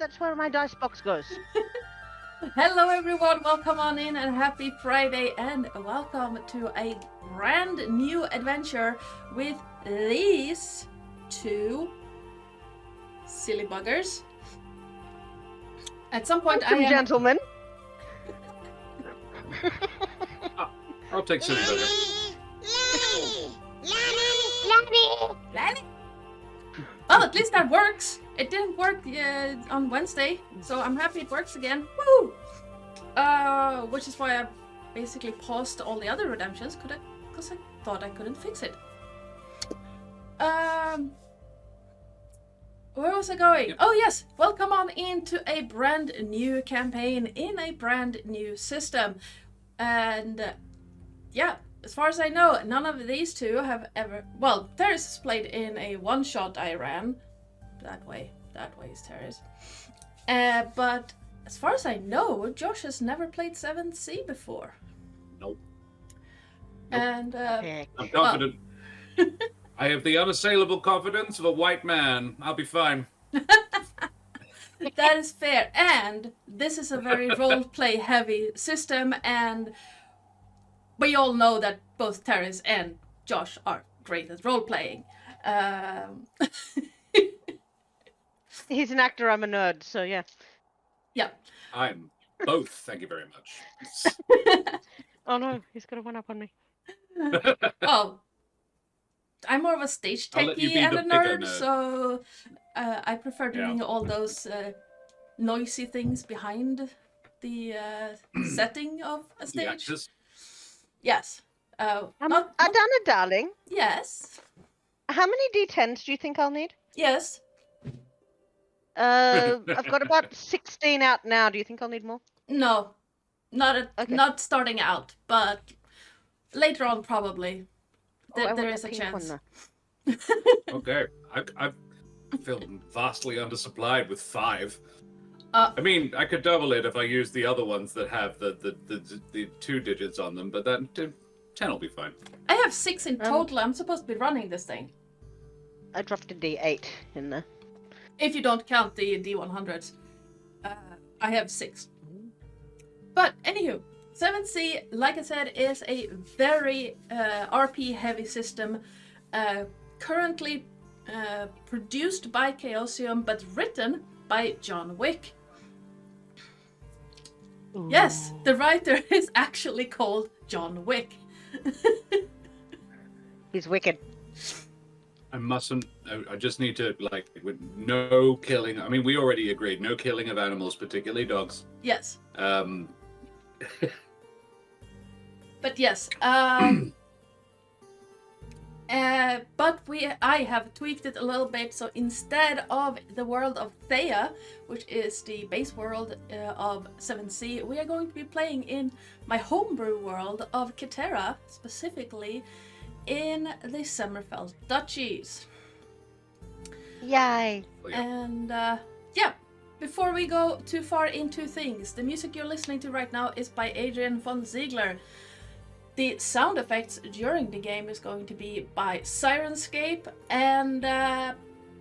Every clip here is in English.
that's where my dice box goes. Hello everyone, welcome on in and happy Friday and welcome to a brand new adventure with these two silly buggers. At some point Welcome, gentlemen. I'll take silly bugger. Lanny! Well, at least that works. It didn't work on Wednesday, so I'm happy it works again. Woo! Which is why I basically paused all the other redemptions, because I thought I couldn't fix it. Where was I going? Yep. Oh yes, welcome on into a brand new campaign in a brand new system. And yeah, as far as I know, none of these two have ever... Well, Terris has played in a one-shot I ran. That way is Terris. But as far as I know, Josh has never played 7C before. Nope. And I'm confident. Well. I have the unassailable confidence of a white man. I'll be fine. That is fair. And this is a very roleplay heavy system, and we all know that both Terris and Josh are great at role-playing. He's an actor, I'm a nerd, so yeah. Yeah. I'm both, thank you very much. Oh no, he's got a one-up on me. Oh. I'm more of a stage techie and a nerd, so I prefer doing all those noisy things behind the setting of a stage. Yes. Adana, darling. Yes. How many D10s do you think I'll need? Yes. I've got about 16 out now. Do you think I'll need more? No, not starting out, but later on probably. There is a chance. Okay, I feel vastly undersupplied with 5. I mean, I could double it if I use the other ones that have the 2 digits on them, but that 10 will be fine. I have 6 in total. I'm supposed to be running this thing. I dropped a D8 in there. If you don't count the D100s, I have 6. But anywho. 7C, like I said, is a very RP-heavy system, currently produced by Chaosium, but written by John Wick. Ooh. Yes, the writer is actually called John Wick. He's wicked. I mustn't... I just need to, like, with no killing... I mean, we already agreed, no killing of animals, particularly dogs. Yes. But yes, but I have tweaked it a little bit, so instead of the world of Thea, which is the base world of 7C, we are going to be playing in my homebrew world of Ketera, specifically in the Sommerfeld Duchies. Yay! And yeah, before we go too far into things, the music you're listening to right now is by Adrian von Ziegler. The sound effects during the game is going to be by Sirenscape, and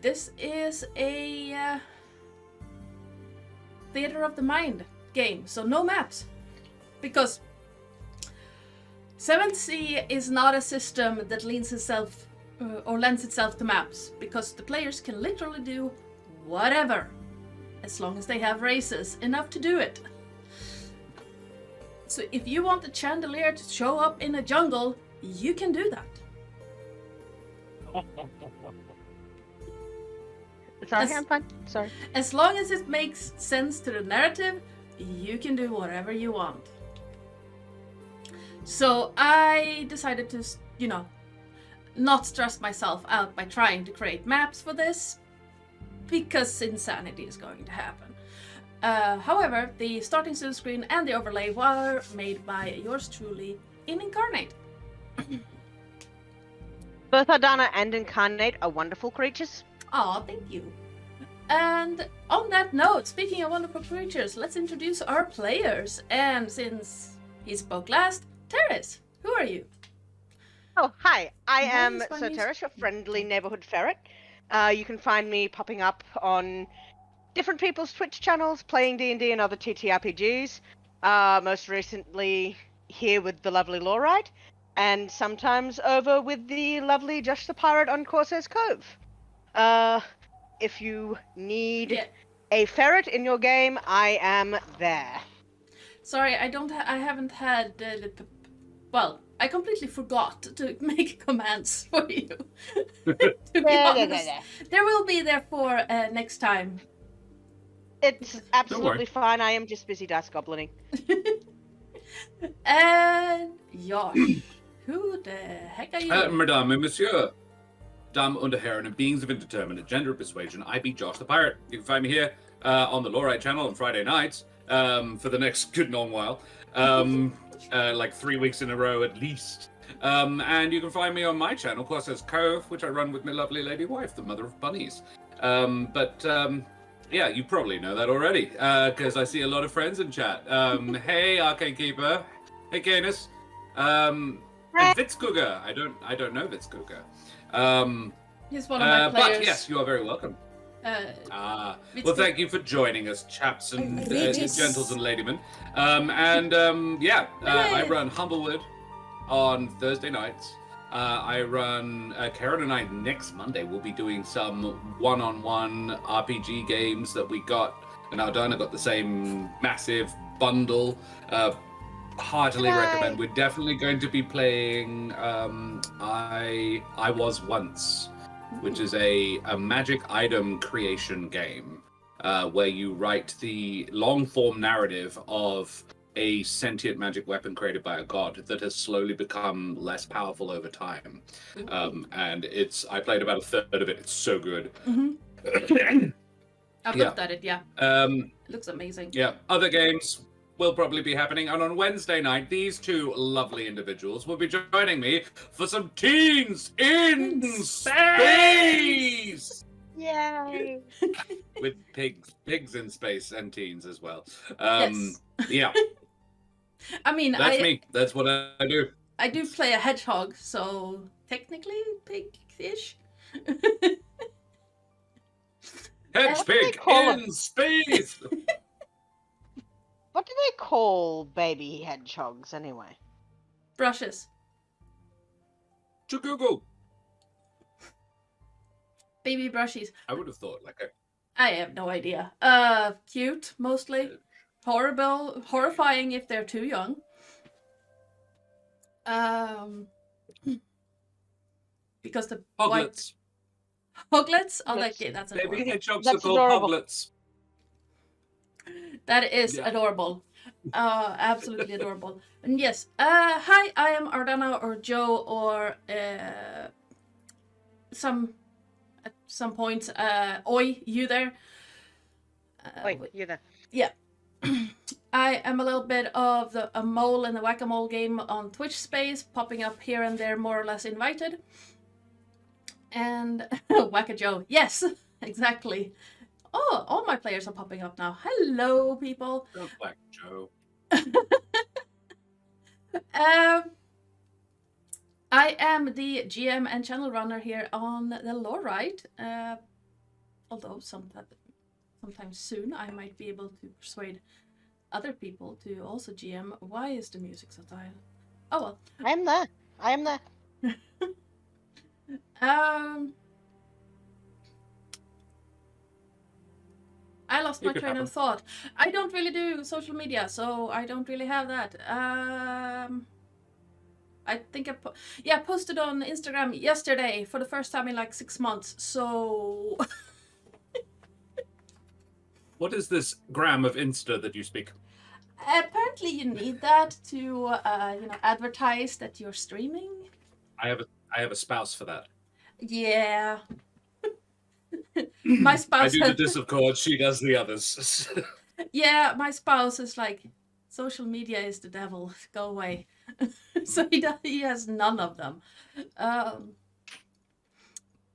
this is a Theater of the Mind game, so no maps. Because 7C is not a system that lends itself to maps, because the players can literally do whatever, as long as they have races enough to do it. So if you want the chandelier to show up in a jungle, you can do that. Sorry, I'm fine. Sorry. As long as it makes sense to the narrative, you can do whatever you want. So I decided to, not stress myself out by trying to create maps for this, because insanity is going to happen. However, the starting zoom screen and the overlay were made by yours truly in Incarnate. Both Adana and Incarnate are wonderful creatures. Aw, thank you. And on that note, speaking of wonderful creatures, let's introduce our players. And since he spoke last, Terris, who are you? Oh, hi. I am Sir Terris, your friendly neighborhood ferret. You can find me popping up on different people's Twitch channels, playing D&D and other TTRPGs. Most recently here with the lovely Lawrite, and sometimes over with the lovely Josh the Pirate on Corsair's Cove. If you need a ferret in your game, I am there. Sorry, I haven't had well, I completely forgot to make commands for you. To be honest. There will be there for next time. It's absolutely fine. I am just busy dice goblining. And Josh, who the heck are you? Madame and Monsieur, Dame und Herren and beings of indeterminate gender and persuasion, I be Josh the Pirate. You can find me here on the Lawrite channel on Friday nights for the next good long while. Like 3 weeks in a row at least. And you can find me on my channel, Corsair's Cove, which I run with my lovely lady wife, the mother of bunnies. Yeah, you probably know that already, because I see a lot of friends in chat. Hey, Arcane Keeper. Hey, Canis. And Vitzkuga. I don't know Vitzkuga. He's one of my players. But yes, you are very welcome. Well, thank you for joining us, chaps and gentles and ladymen. I run Humblewood on Thursday nights. I run Karen and I next Monday. We'll be doing some one-on-one RPG games that we got now done. I got the same massive bundle. Heartily recommend. We're definitely going to be playing I Was Once, which is a magic item creation game where you write the long-form narrative of a sentient magic weapon created by a god that has slowly become less powerful over time. And I played about a third of it. It's so good. I've looked at it, it looks amazing. Yeah, other games will probably be happening. And on Wednesday night, these two lovely individuals will be joining me for some Teens in Space! Yay! With pigs in space and teens as well. Yes. Yeah. I mean, that's me. That's what I do. I do play a hedgehog, so technically pig-ish. Hedgepig in space! What do they call baby hedgehogs anyway? Brushes. To Google. Baby brushies. I would have thought I have no idea. Cute, mostly. Horrifying if they're too young. Because the hoglets. Hoglets? Oh, that's adorable. Baby hedgehogs are called hoglets. That is adorable. Absolutely adorable. And yes, hi, I am Ardana or Joe or at some point, Oi, you there? Oi, you there. Yeah. I am a little bit of a mole in the whack-a-mole game on Twitch space, popping up here and there, more or less invited. And Whack-a-Joe. Yes, exactly. Oh, all my players are popping up now. Hello, people. Don't whack Joe. I am the GM and channel runner here on the Lawrite. Although sometime soon I might be able to persuade other people to also GM. Why is the music so tired? Oh well. I am there. I lost my train of thought. I don't really do social media, so I don't really have that. I think I posted on Instagram yesterday for the first time in like 6 months, so... What is this gram of Insta that you speak? Apparently you need that to, advertise that you're streaming. I have a spouse for that. Yeah. My spouse... I do the Discord, she does the others. Yeah, my spouse is like, social media is the devil, go away. So he has none of them.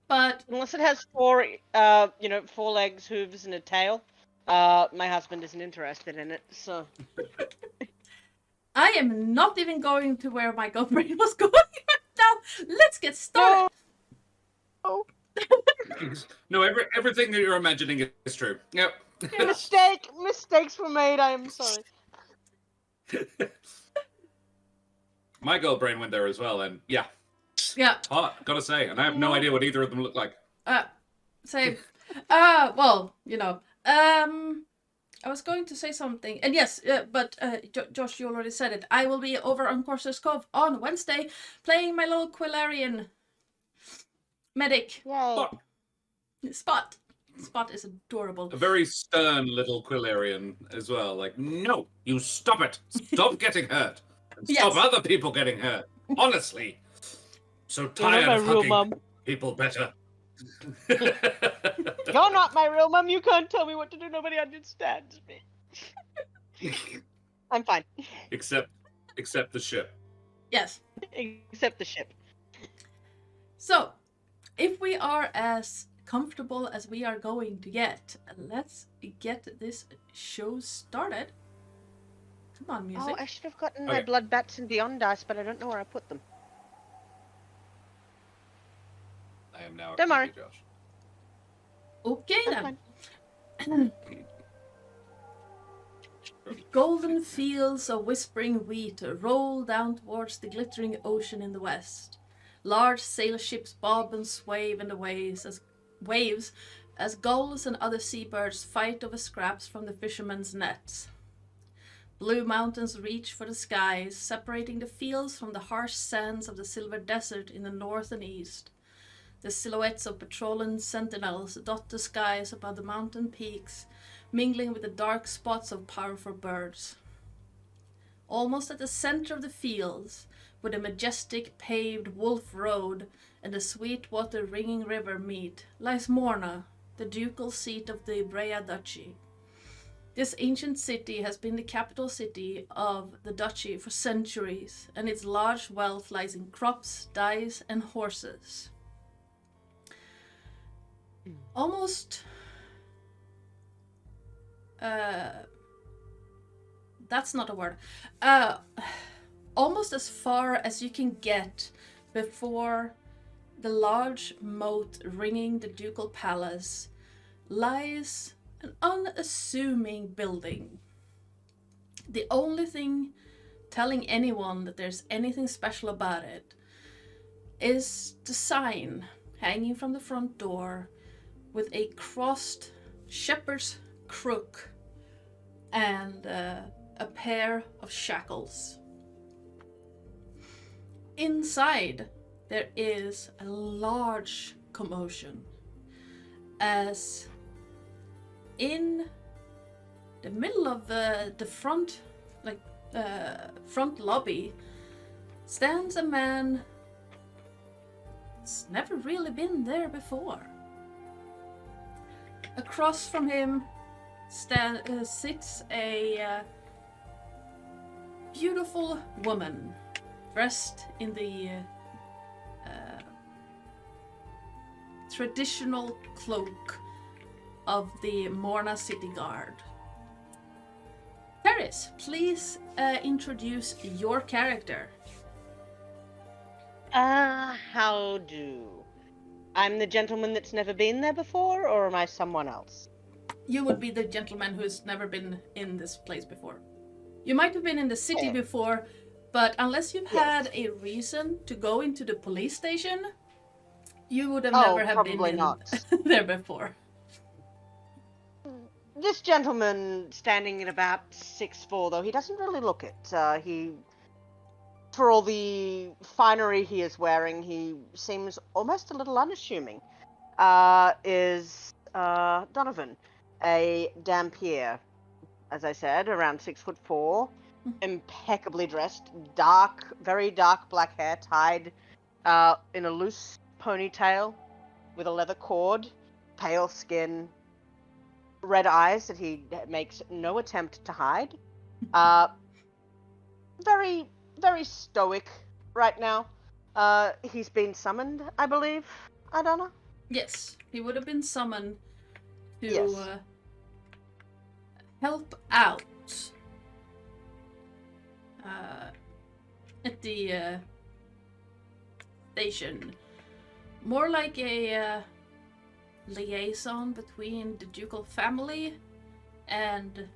But unless it has four legs, hooves, and a tail, my husband isn't interested in it. So I am not even going to where my gut brain was going right now. Let's get started. No. No, everything that you're imagining is true. Yep. Mistakes were made. I am sorry. My girl brain went there as well, and yeah. Hot, gotta say. And I have no idea what either of them look like. Same. Well, I was going to say something, and yes, but Josh, you already said it. I will be over on Courser's Cove on Wednesday, playing my little Quillarian medic. Yay. Spot. Spot is adorable. A very stern little Quillarian as well. Like, no, you stop it. Stop getting hurt. And stop other people getting hurt. Honestly. So tired of hugging people better. You're not my real mum. You can't tell me what to do. Nobody understands me. I'm fine. Except the ship. Yes. Except the ship. So, if we are as comfortable as we are going to get, let's get this show started. Come on, music. Oh, I should have gotten my blood bats and beyond dice, but I don't know where I put them. I am now. Don't worry. Josh. Okay then. Golden fields of whispering wheat roll down towards the glittering ocean in the west. Large sail ships bob and sway in the waves as gulls and other seabirds fight over scraps from the fishermen's nets. Blue mountains reach for the skies, separating the fields from the harsh sands of the silver desert in the north and east. The silhouettes of patrolling sentinels dot the skies above the mountain peaks, mingling with the dark spots of powerful birds. Almost at the center of the fields, where the majestic paved Wolf Road and the Sweetwater ringing river meet, lies Morna, the ducal seat of the Brea Duchy. This ancient city has been the capital city of the duchy for centuries, and its large wealth lies in crops, dyes, and horses. Almost... that's not a word. Almost as far as you can get before the large moat ringing the ducal palace lies an unassuming building. The only thing telling anyone that there's anything special about it is the sign hanging from the front door with a crossed shepherd's crook and a pair of shackles. Inside, there is a large commotion, as in the middle of the front, front lobby, stands a man that's never really been there before. Across from him sits a beautiful woman dressed in the traditional cloak of the Morna City Guard. Terris, please introduce your character. How do? I'm the gentleman that's never been there before, or am I someone else? You would be the gentleman who's never been in this place before. You might have been in the city before, but unless you've had a reason to go into the police station, you would have never have been not. there before. This gentleman standing at about 6'4", though, he doesn't really look it. For all the finery he is wearing, he seems almost a little unassuming. Is Donovan, a damphir, as I said, around 6'4", impeccably dressed, very dark black hair tied in a loose ponytail with a leather cord, pale skin, red eyes that he makes no attempt to hide. Very, very stoic right now. He's been summoned, I believe. I don't know. Yes, he would have been summoned to help out at the station. More like a liaison between the ducal family and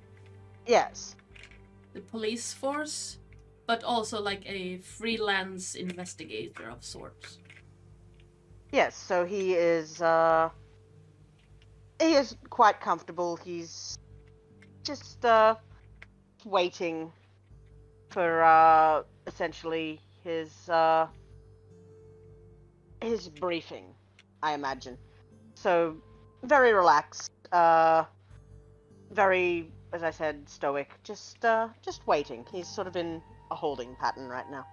Yes. the police force, but also like a freelance investigator of sorts. Yes, so he is quite comfortable. He's just waiting for essentially his briefing, I imagine. So very relaxed, very, as I said, stoic, just waiting. He's sort of in a holding pattern right now.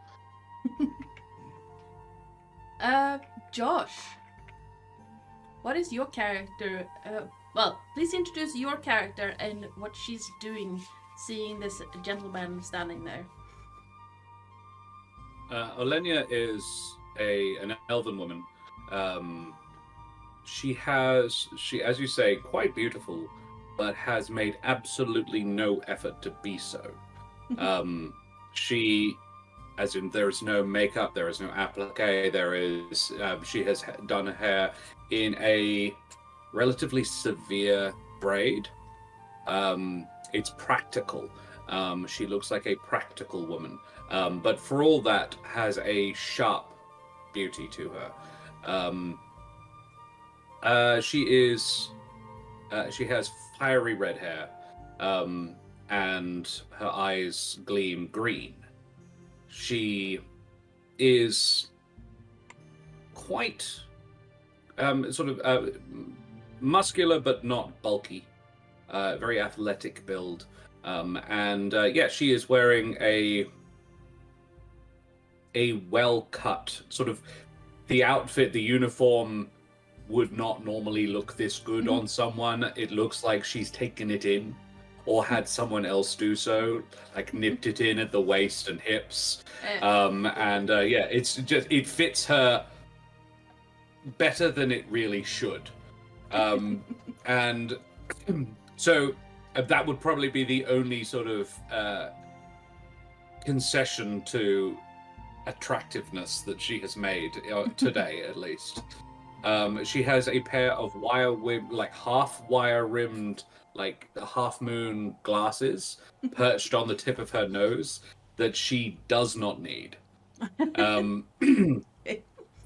Josh, what is your character? Well, please introduce your character and what she's doing, seeing this gentleman standing there. Olenya is an elven woman. She, as you say, quite beautiful, but has made absolutely no effort to be so. She, as in, there is no makeup, there is no applique, she has done her hair in a relatively severe braid. It's practical. She looks like a practical woman, but for all that, has a sharp beauty to her. She has fiery red hair, and her eyes gleam green. She is quite muscular, but not bulky. Very athletic build, and she is wearing a well-cut sort of. The outfit, the uniform, would not normally look this good on someone. It looks like she's taken it in, or had someone else do so, like nipped it in at the waist and hips. It's just, it fits her better than it really should. And so that would probably be the only sort of concession to attractiveness that she has made today, at least. She has a pair of half wire rimmed, like half moon glasses perched on the tip of her nose that she does not need.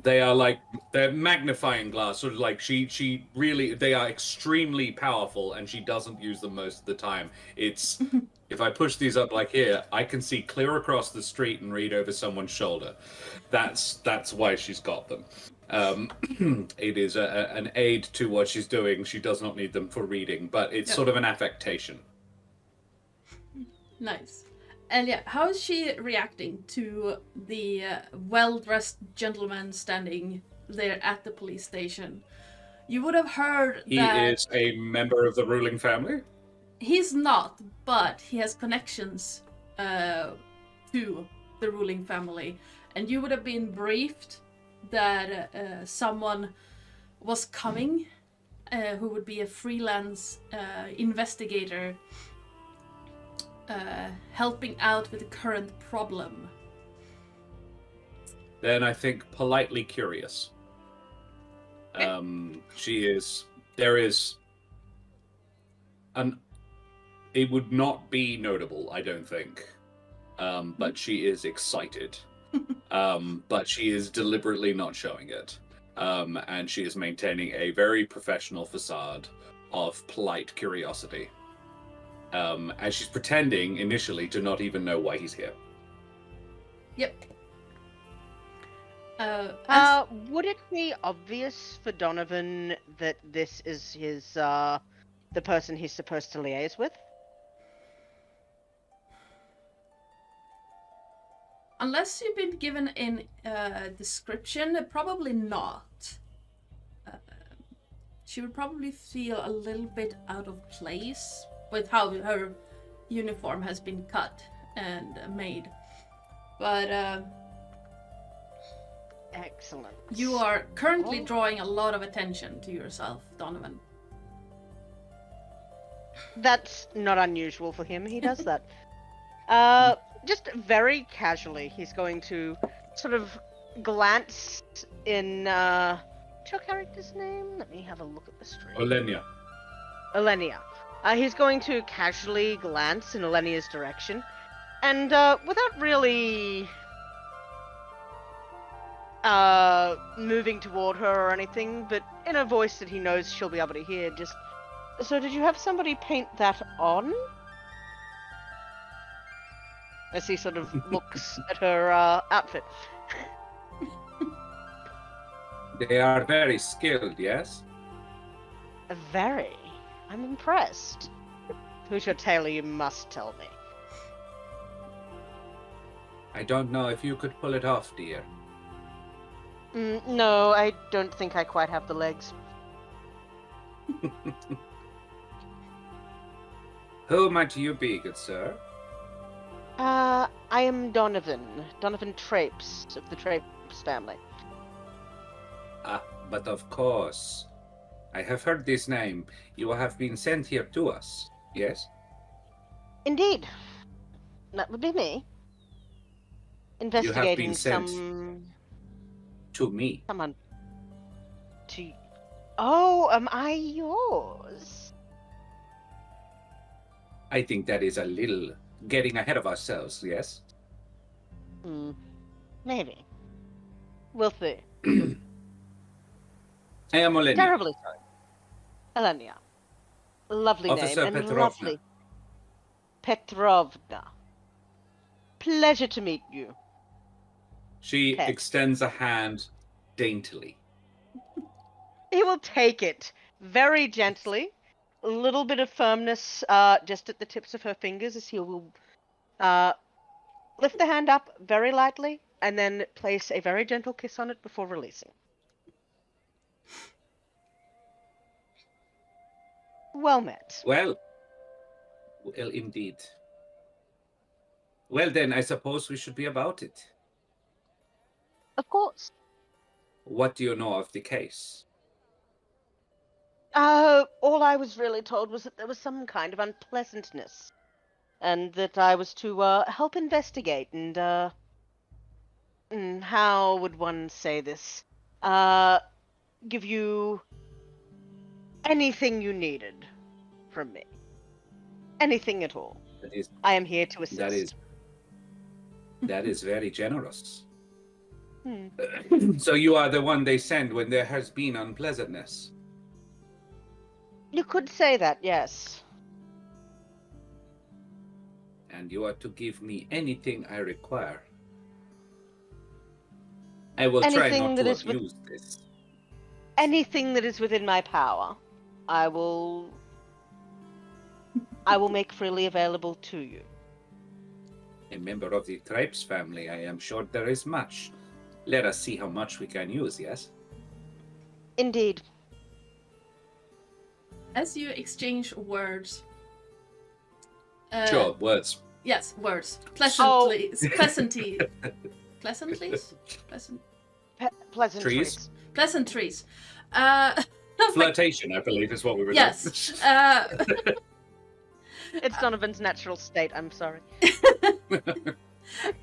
They're magnifying glass, sort of like she really, they are extremely powerful, and she doesn't use them most of the time. It's, if I push these up like here, I can see clear across the street and read over someone's shoulder. That's why she's got them. It is an aid to what she's doing. She does not need them for reading, but it's sort of an affectation. Nice. And how is she reacting to the well-dressed gentleman standing there at the police station? You would have heard that... He is a member of the ruling family? He's not, but he has connections to the ruling family. And you would have been briefed that someone was coming who would be a freelance investigator helping out with the current problem. Then I think politely curious. It would not be notable, I don't think. But she is excited. But she is deliberately not showing it. And she is maintaining a very professional facade of polite curiosity. And she's pretending initially to not even know why he's here. Yep. Would it be obvious for Donovan that this is his, the person he's supposed to liaise with? Unless you've been given a description, probably not. She would probably feel a little bit out of place with how her uniform has been cut and made. But excellent. You are currently drawing a lot of attention to yourself, Donovan. That's not unusual for him. He does that. Just very casually, he's going to sort of glance in. What's your character's name? Let me have a look at the stream. Olenya. Olenya. He's going to casually glance in Olenya's direction, and without really moving toward her or anything, but in a voice that he knows she'll be able to hear, just, so did you have somebody paint that on? As he sort of looks at her outfit. They are very skilled, yes? Very. I'm impressed. Who's your tailor, you must tell me. I don't know if you could pull it off, dear. No, I don't think I quite have the legs. Who might you be, good sir? I am Donovan Trepes of the Trepes family. Ah, but of course. I have heard this name. You have been sent here to us, yes? Indeed. That would be me. Investigating been sent to me. Someone. To... Oh, am I yours? I think that is a little getting ahead of ourselves, yes? Maybe. We'll see. I am Olenya. Terribly sorry. Olenya. Lovely Officer name. And Petrovna. lovely. Petrovna. Pleasure to meet you. She Pet. extends a hand daintily. He will take it very gently. A little bit of firmness just at the tips of her fingers as he will lift the hand up very lightly and then place a very gentle kiss on it before releasing. Well met. Well, indeed. Well then, I suppose we should be about it. Of course. What do you know of the case? All I was really told was that there was some kind of unpleasantness, and that I was to help investigate and how would one say this? Give you anything you needed from me. Anything at all. I am here to assist. That is very generous. So you are the one they send when there has been unpleasantness. You could say that, yes. And you are to give me anything I require. I will try not to abuse this. Anything that is within my power, I will make freely available to you. A member of the Trepes family, I am sure there is much. Let us see how much we can use, yes? Indeed. As you exchange words... Sure, words. Yes, words. Pleasantries. Pleasantries? Pleasantries. Pleasantries. Flirtation, I believe, is what we were doing. Yes. It's Donovan's natural state, I'm sorry.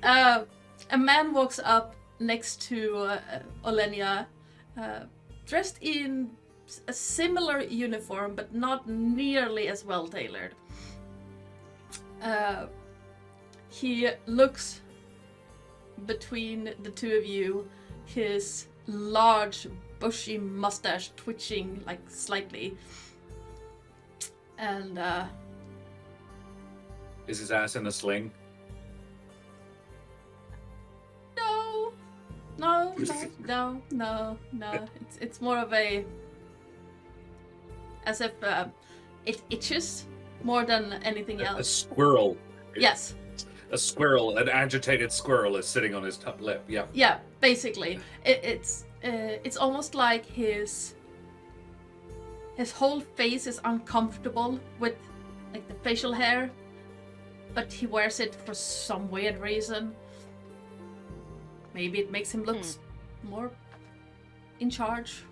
A man walks up next to Olenya, dressed in a similar uniform, but not nearly as well tailored. He looks between the two of you, his large, bushy mustache twitching like slightly. And Is his ass in a sling? No. It's more of a, as if it itches more than anything else. A squirrel. Yes. A squirrel, an agitated squirrel, is sitting on his top lip. Yeah. Yeah, basically, it's almost like his whole face is uncomfortable with like the facial hair, but he wears it for some weird reason. Maybe it makes him look more in charge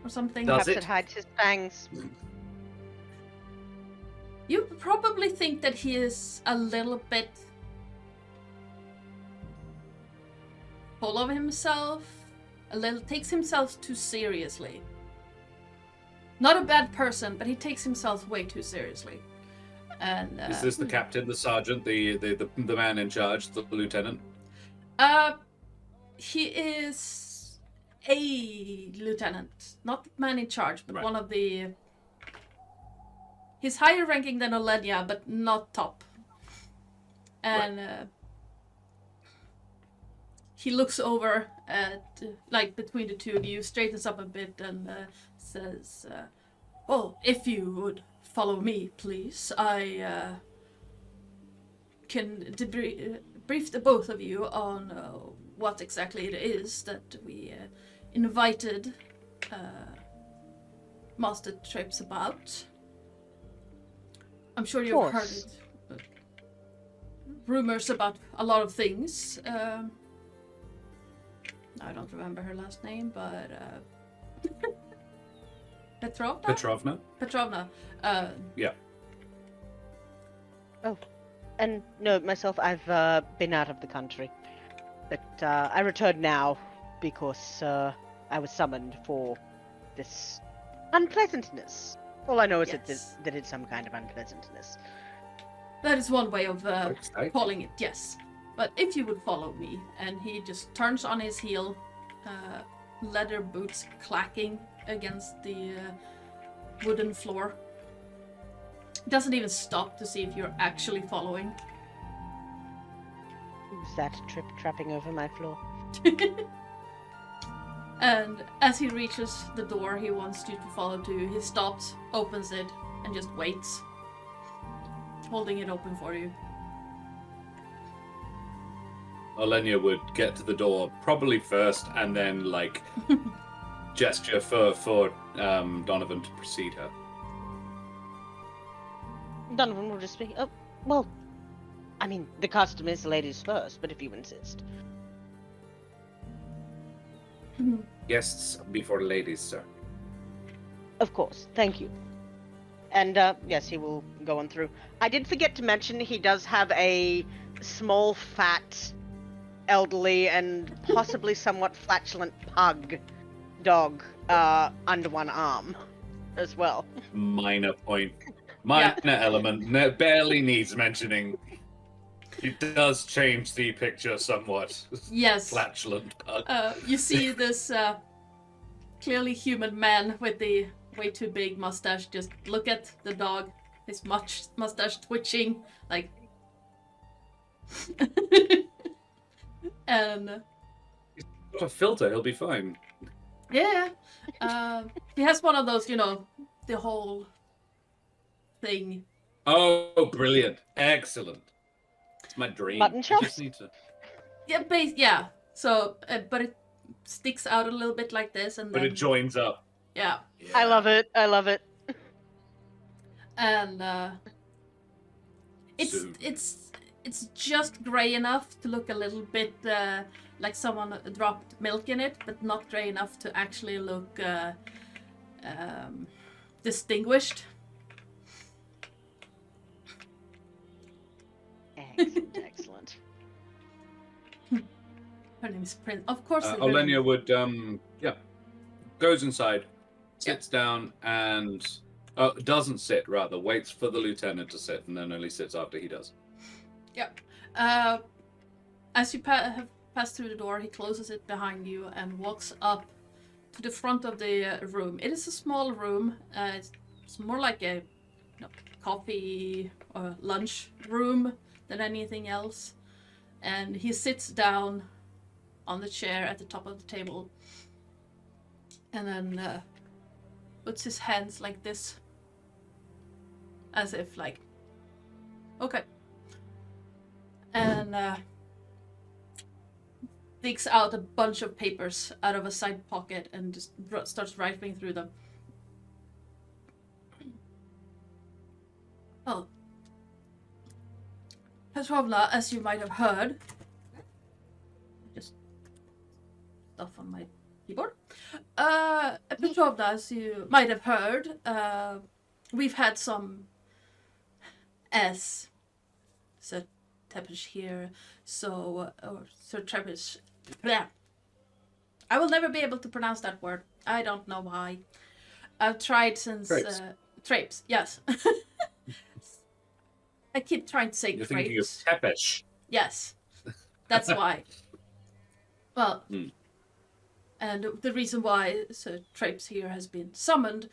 or something. Does Perhaps it hides his fangs. You probably think that he is a little bit full of himself, takes himself too seriously. not a bad person, but he takes himself way too seriously. And Is this the captain, the sergeant, the man in charge, the lieutenant? He is a lieutenant, not the man in charge, but one of the. He's higher ranking than Olenya, but not top. And he looks over at, like, between the two of you, straightens up a bit, and says, "Well, if you would follow me, please, I can brief the both of you on what exactly it is that we invited Master Trepes about. I'm sure you've heard it. Rumors about a lot of things. I don't remember her last name, but Petrovna? Petrovna. Yeah. Oh, and no, myself, I've been out of the country. But I returned now because I was summoned for this unpleasantness. All I know is that it's some kind of unpleasantness. That is one way of calling it, yes. But if you would follow me, and he just turns on his heel, leather boots clacking against the wooden floor. Doesn't even stop to see if you're actually following. Who's that trapping over my floor? And as he reaches the door he wants you to follow to, he stops, opens it, and just waits, holding it open for you. Olenya would get to the door probably first, and then like gesture for Donovan to precede her. Donovan will just speak. Oh, well, I mean, the custom is ladies first, but if you insist. Guests before ladies, sir. Of course, thank you. And yes, he will go on through. I did forget to mention he does have a small, fat, elderly, and possibly somewhat flatulent pug dog under one arm as well. Minor point. Minor element. Barely needs mentioning. It does change the picture somewhat. Yes. Flatulent pug. You see this clearly human man with the way too big mustache just look at the dog, his mustache twitching, like... And... He's got a filter, he'll be fine. Yeah. He has one of those, you know, the whole thing. Oh, brilliant. Excellent. It's my dream. Mutton chops? I just need to... Yeah, so, but it sticks out a little bit like this, and But then... it joins up. Yeah. I love it. I love it. And it's just gray enough to look a little bit like someone dropped milk in it, but not gray enough to actually look distinguished. Excellent. Her name is Prince. Of course. Olenya would, goes inside, sits down, and doesn't sit, rather, waits for the lieutenant to sit, and then only sits after he does. Yep. As you have passed through the door, he closes it behind you and walks up to the front of the room. It is a small room. It's more like a coffee or lunch room than anything else. And he sits down on the chair at the top of the table, and then puts his hands like this, as if like, okay. And digs out a bunch of papers out of a side pocket and just starts rifling through them. Oh. Petrovna, as you might have heard, just stuff on my keyboard. Petrovna, as you might have heard, we've had some, as Sir Terris here, or Sir Terris. I will never be able to pronounce that word. I don't know why. I've tried since Trepes. Trepes. Yes. I keep trying to say You're thinking of Trepes. Tepesh. Yes, that's why. Well, Hmm. and the reason why Sir Trepes here has been summoned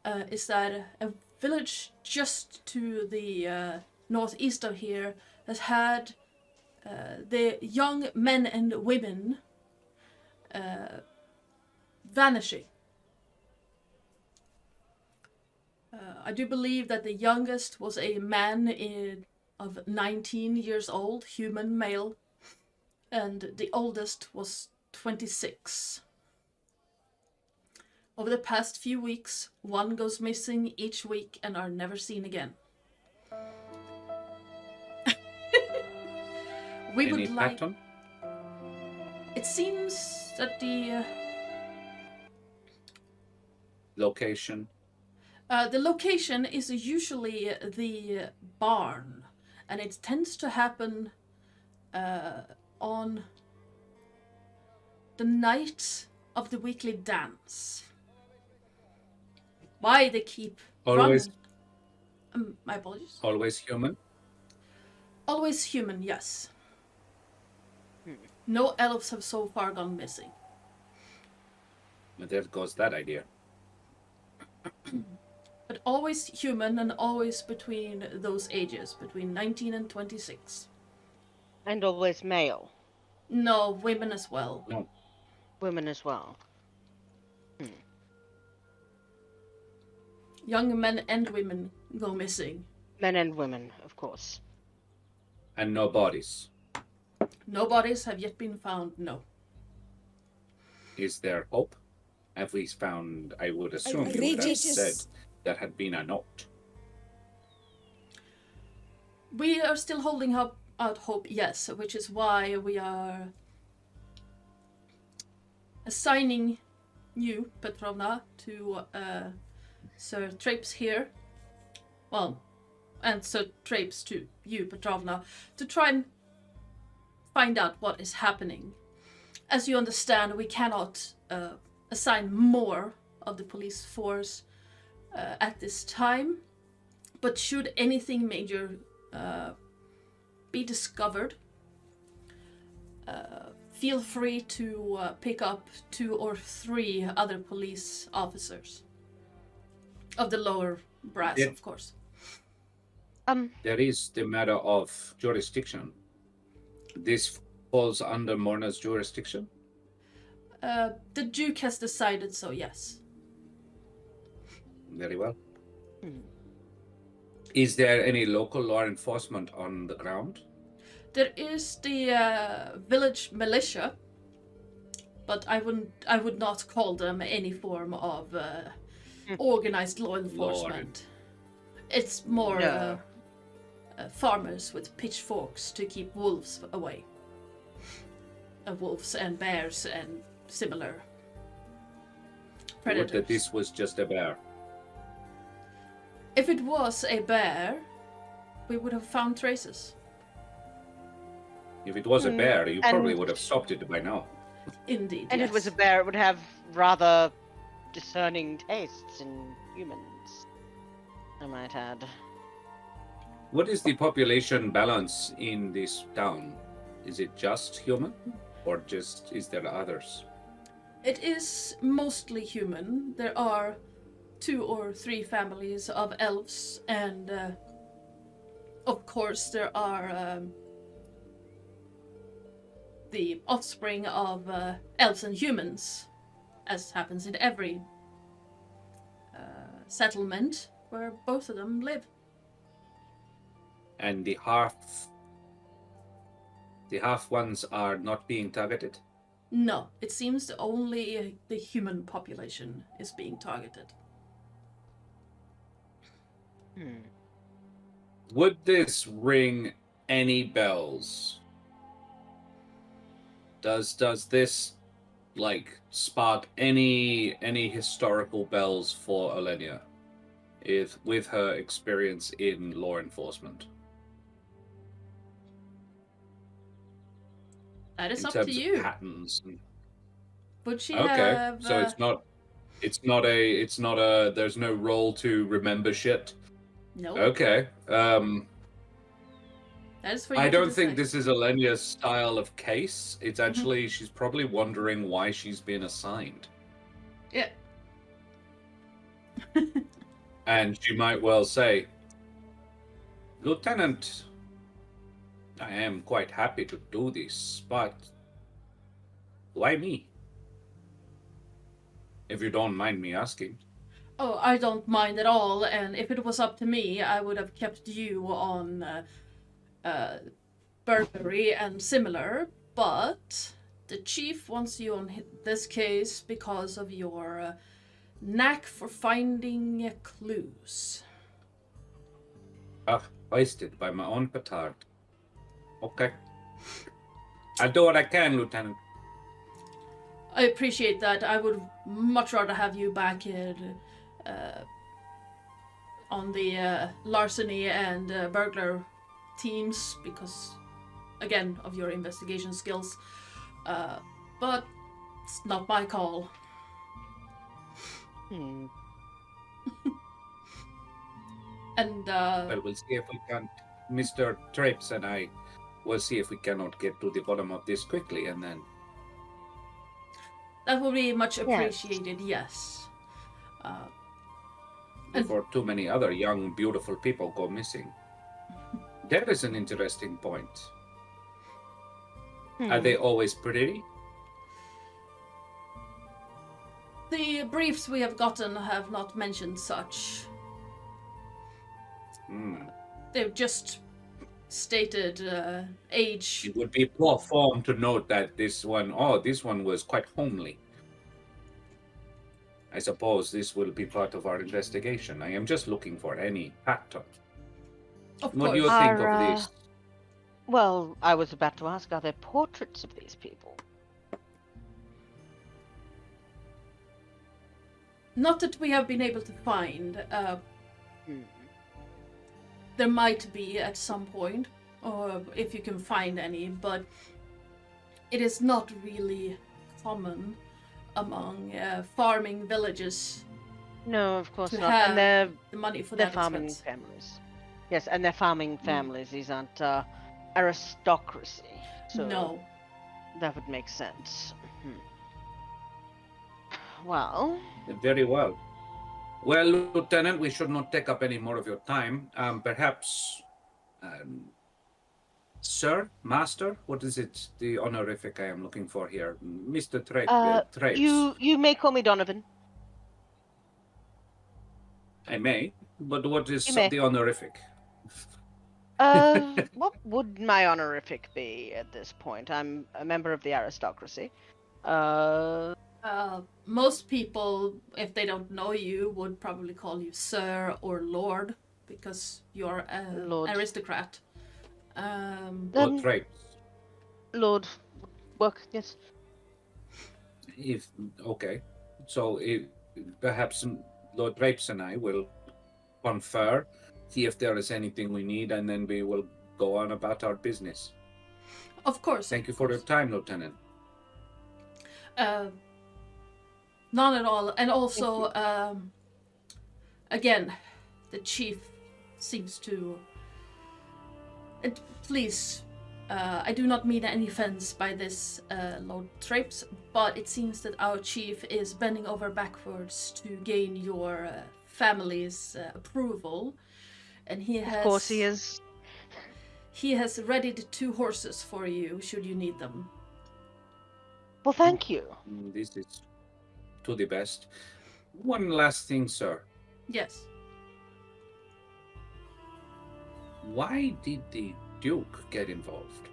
is that a village just to the northeast of here has had the young men and women vanishing. I do believe that the youngest was a man of 19 years old, human male, and the oldest was 26. Over the past few weeks, one goes missing each week and are never seen again. We Any would like. pattern? It seems that the Location? location is usually the barn, and it tends to happen on the night of the weekly dance. Why they keep Always, running? My apologies. always human? Always human, yes. No elves have so far gone missing. But there goes that idea. But always human and always between those ages, between 19 and 26. And always male. No, women as well. No. Women as well. Young men and women go missing. Men and women, of course. And no bodies. No bodies have yet been found, no. Is there hope? Have we found, I would assume you would have said that had been a note. We are still holding out hope, yes, which is why we are assigning you, Petrovna, to Sir Trepes here. Well, and Sir Trepes to you, Petrovna, to try and find out what is happening. As you understand, we cannot assign more of the police force at this time, but should anything major be discovered, feel free to pick up 2 or 3 other police officers of the lower brass, Yeah. of course. There is the matter of jurisdiction. This falls under Morna's jurisdiction? The Duke has decided so, yes. Very well. Is there any local law enforcement on the ground? There is the village militia, but I would not call them any form of organized law enforcement. It's more farmers with pitchforks to keep wolves away. Wolves and bears and similar predators. Would that this was just a bear? If it was a bear, we would have found traces. If it was a bear, you probably would have stopped it by now. Indeed, And yes. if it was a bear, it would have rather discerning tastes in humans, I might add. What is the population balance in this town? Is it just human? Or just is there others? It is mostly human. There are 2 or 3 families of elves, and of course there are the offspring of elves and humans, as happens in every settlement where both of them live. And the half ones are not being targeted? No, it seems that only the human population is being targeted. Would this ring any bells? Does this like spark any historical bells for Olenya, with her experience in law enforcement? That is In up terms to of you. patterns. Would she Okay, have? so it's not. It's not a. There's no role to remember shit. No. Okay. That is for you I to don't think decide. this is Olenya's style of case. It's actually she's probably wondering why she's been assigned. Yeah. And she might well say, Lieutenant, I am quite happy to do this, but why me? If you don't mind me asking. Oh, I don't mind at all, and if it was up to me, I would have kept you on burglary and similar, but the chief wants you on this case because of your knack for finding clues. Ah, hoisted by my own petard. Okay. I'll do what I can, Lieutenant. I appreciate that. I would much rather have you back in, on the larceny and burglar teams because, again, of your investigation skills. But it's not my call. And Well, we'll see if we can. Mr. Trepes and I will see if we cannot get to the bottom of this quickly, and then. that will be much appreciated, yes. Before too many other young, beautiful people go missing. That is an interesting point. Are they always pretty? The briefs we have gotten have not mentioned such. They've just stated age. It would be poor form to note that this one was quite homely. I suppose this will be part of our investigation. I am just looking for any pattern. Of What do you course. think of this? Well, I was about to ask, are there portraits of these people? Not that we have been able to find. There might be at some point, or if you can find any, but it is not really common among farming villages. No, of course To not. have And they're the money for they're that farming expense. families. Yes, and they're farming families. These aren't aristocracy. So No. that would make sense. Well, Very well. Well, Lieutenant, we should not take up any more of your time. Perhaps, Sir, Master, what is it? The honorific I am looking for here, Mr. Trepes. you may call me Donovan. I may, but what is You may. the honorific? What would my honorific be at this point? I'm a member of the aristocracy. Most people, if they don't know you, would probably call you Sir or Lord because you're an Lord. aristocrat. Lord Trepes. Lord, work, yes. Okay, so perhaps Lord Trepes and I will confer, see if there is anything we need, and then we will go on about our business. Of course. Thank you for your time, Lieutenant. None at all. And also, again, the chief seems to... And please, I do not mean any offense by this, Lord Trepes, but it seems that our chief is bending over backwards to gain your family's approval. And he has... Of course he is. He has readied 2 horses for you, should you need them. Well, thank you. This is to the best. One last thing, sir. Yes. Why did the Duke get involved?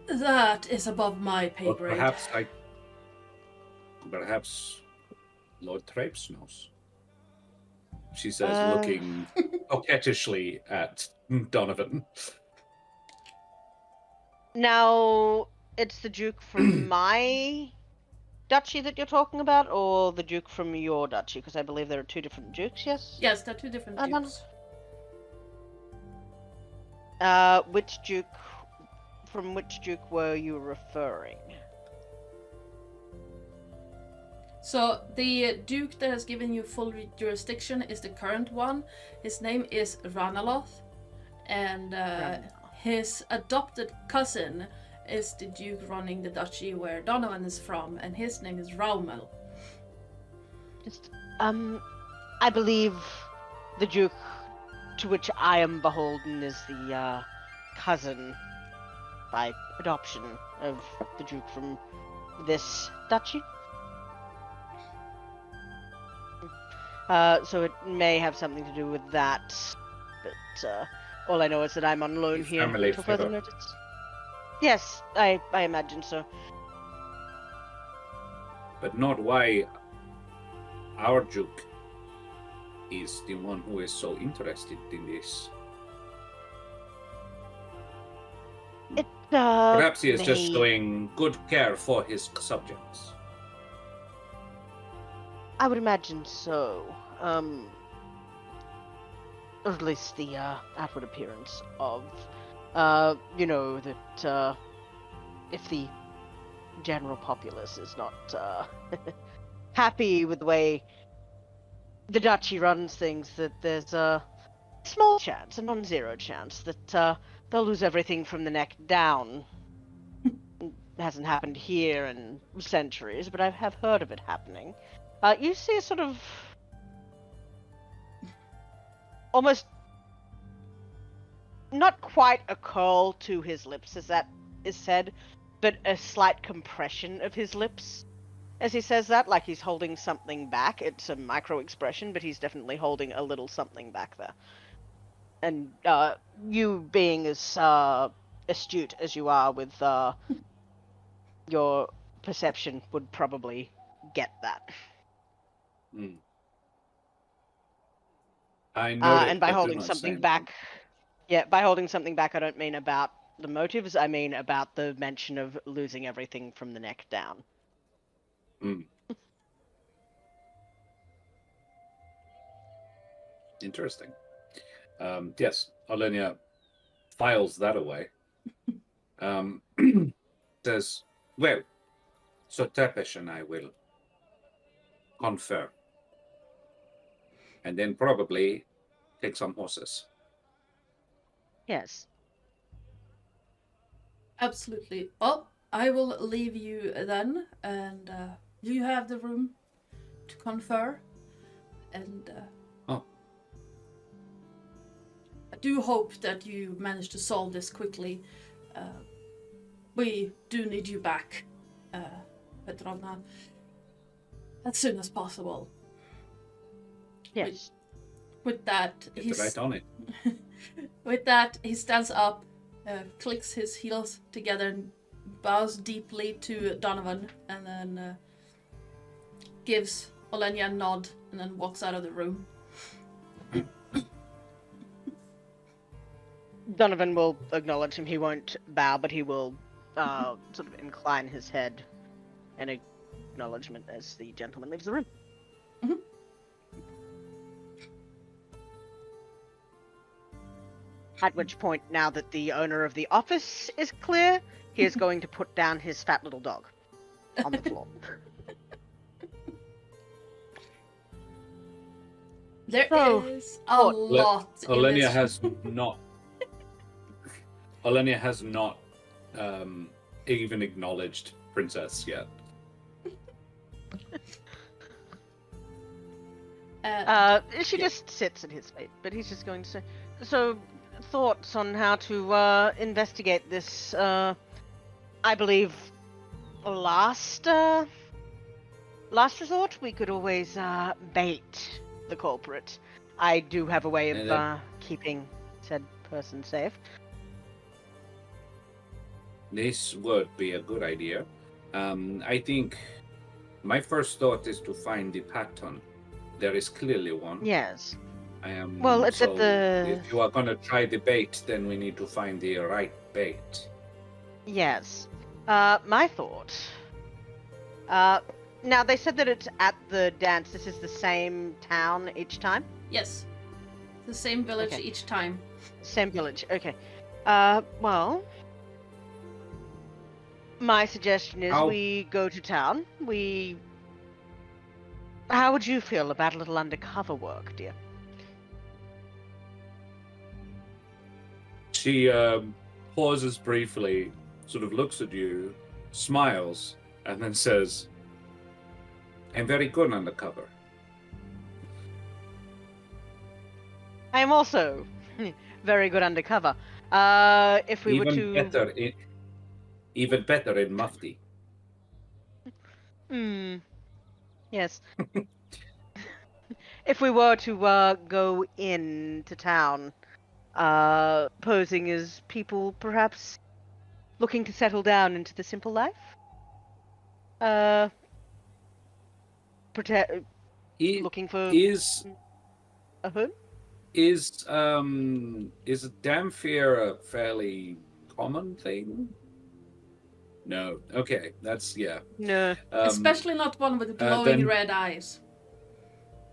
That is above my pay Or grade. perhaps Lord Trepes knows. She says, looking coquettishly at Donovan. Now, it's the Duke from my duchy that you're talking about, or the Duke from your duchy? Because I believe there are 2 different Dukes, yes? Yes, they're 2 different I don't dukes. Which Duke... From which Duke were you referring? So the Duke that has given you full jurisdiction is the current one. His name is Ranaloth, and his adopted cousin is the Duke running the duchy where Donovan is from, and his name is Raumel. I believe the Duke to which I am beholden is the cousin by adoption of the Duke from this duchy. So it may have something to do with that, but all I know is that I'm on loan here until further notice. Yes, I imagine so. But not why our Duke is the one who is so interested in this. Perhaps he is just showing good care for his subjects. I would imagine so. Or at least the outward appearance of, that if the general populace is not happy with the way the duchy runs things, that there's a small chance, a non-zero chance, that they'll lose everything from the neck down. It hasn't happened here in centuries, but I have heard of it happening. You see a sort of almost not quite a curl to his lips, as that is said, but a slight compression of his lips as he says that, like he's holding something back. It's a micro expression, but he's definitely holding a little something back there. And you being as astute as you are with your perception would probably get that. Mm. I know and by holding something back, by holding something back, I don't mean about the motives. I mean about the mention of losing everything from the neck down. Mm. Interesting. Yes, Olenya files that away. Says, well, Sir Terris and I will confer. And then probably take some horses. Yes. Absolutely. Well, I will leave you then, and you have the room to confer. And I do hope that you manage to solve this quickly. We do need you back, Petrovna, as soon as possible. Yes. With that, he's right on it. With that, he stands up, clicks his heels together, and bows deeply to Donovan, and then gives Olenya a nod, and then walks out of the room. Donovan will acknowledge him. He won't bow, but he will sort of incline his head in acknowledgement as the gentleman leaves the room. Mm-hmm. At which point, now that the owner of the office is clear, he is going to put down his fat little dog on the floor. There is a lot. Olenya has not. Olenya has not even acknowledged Princess yet. She just sits at his feet, but he's just going to say, so, thoughts on how to investigate this, I believe, last resort? We could always bait the culprit. I do have a way of keeping said person safe. This would be a good idea. I think my first thought is to find the pattern. There is clearly one. Yes. Well, it's at the... If you are going to try the bait, then we need to find the right bait. Yes. My thought... now, they said that it's at the dance. This is the same town each time? Yes. The same village each time. Same village, okay. Well... My suggestion is we go to town, we How would you feel about a little undercover work, dear? She pauses briefly, sort of looks at you, smiles, and then says, "I'm very good undercover." I am also very good undercover. If we were to... Even better in mufti. Yes. If we were to go into town, posing as people perhaps looking to settle down into the simple life? Looking for a home? Is damphir a fairly common thing? No. Okay, that's yeah. No. Especially not one with glowing red eyes.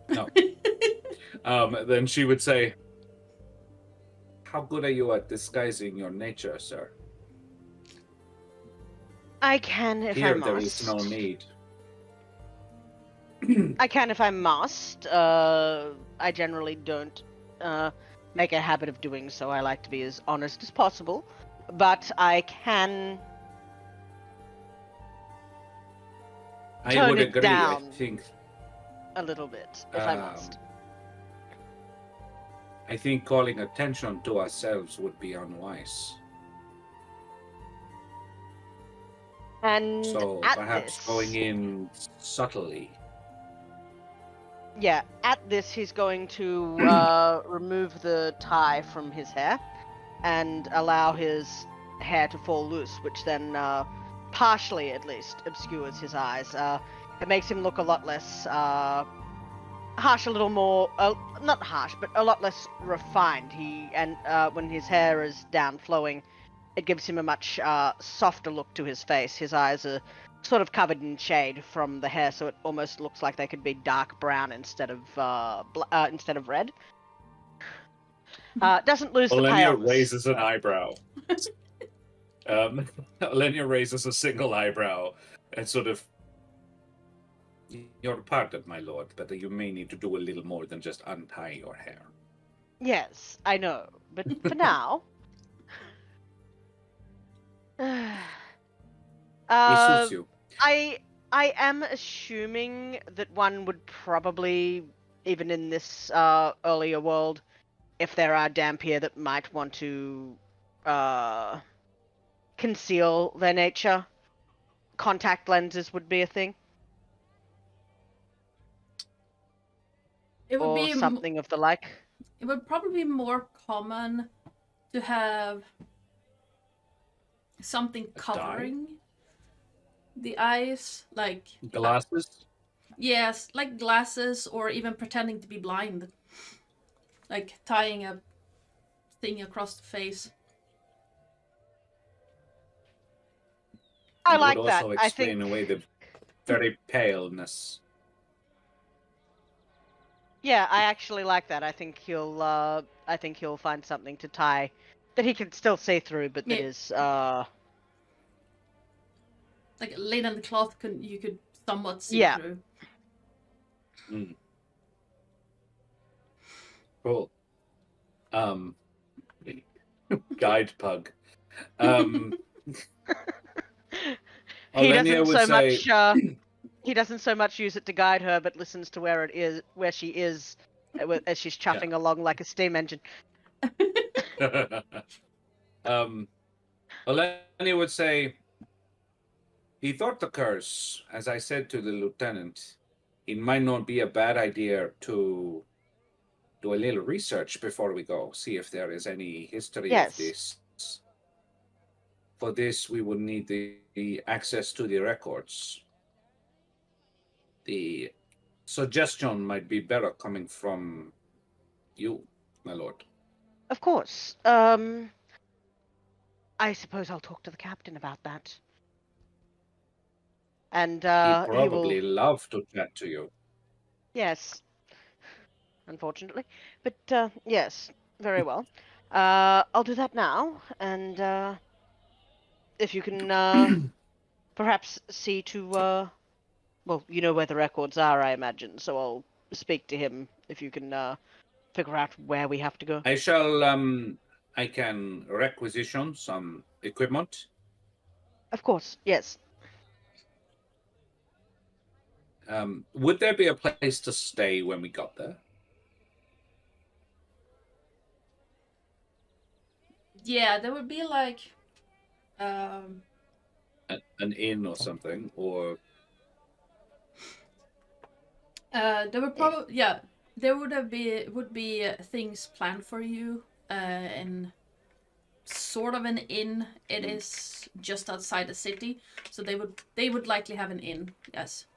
No. Then she would say, "How good are you at disguising your nature, sir?" I can if Here I must. there is no need. I can if I must. I generally don't make a habit of doing so. I like to be as honest as possible. But I can tone it down I think a little bit if I must. I think calling attention to ourselves would be unwise. And so perhaps going in subtly. Yeah, at this he's going to remove the tie from his hair and allow his hair to fall loose, which then partially at least obscures his eyes. It makes him look a lot less harsh, a little more not harsh, but a lot less refined. When his hair is down flowing, it gives him a much softer look to his face. His eyes are sort of covered in shade from the hair, so it almost looks like they could be dark brown instead of red. Doesn't lose the paleness. Olenya raises an eyebrow. Olenya raises a single eyebrow and sort of, "Your pardon, my lord, but you may need to do a little more than just untie your hair." Yes, I know, but for now... It suits you. I am assuming that one would probably, even in this earlier world, if there are damphir that might want to conceal their nature, contact lenses would be a thing. It would or be something of the like. It would probably be more common to have something covering the eyes, like glasses. Yes, like glasses, or even pretending to be blind, like tying a thing across the face. I It like would that. also I explain think away the very paleness. Yeah, I actually like that. I think he'll find something to tie that he can still see through, but that is like linen cloth you could somewhat see through. Mm. Cool. Guide pug. He doesn't so much use it to guide her, but listens to where she is, as she's chuffing along like a steam engine. Olenya would say, "He thought the curse, as I said to the lieutenant, it might not be a bad idea to do a little research before we go, see if there is any history of this. For this, we would need the access to the records. The suggestion might be better coming from you, my lord." Of course. I suppose I'll talk to the captain about that. And he'd probably love to chat to you. Yes. Unfortunately. But yes, very well. I'll do that now, and if you can perhaps see to Well, you know where the records are, I imagine, so I'll speak to him if you can figure out where we have to go. I can requisition some equipment. Of course, yes. Would there be a place to stay when we got there? Yeah, there would be like An inn or something, or there would probably there would be things planned for you in sort of an inn. It is just outside the city, so they would likely have an inn. Yes,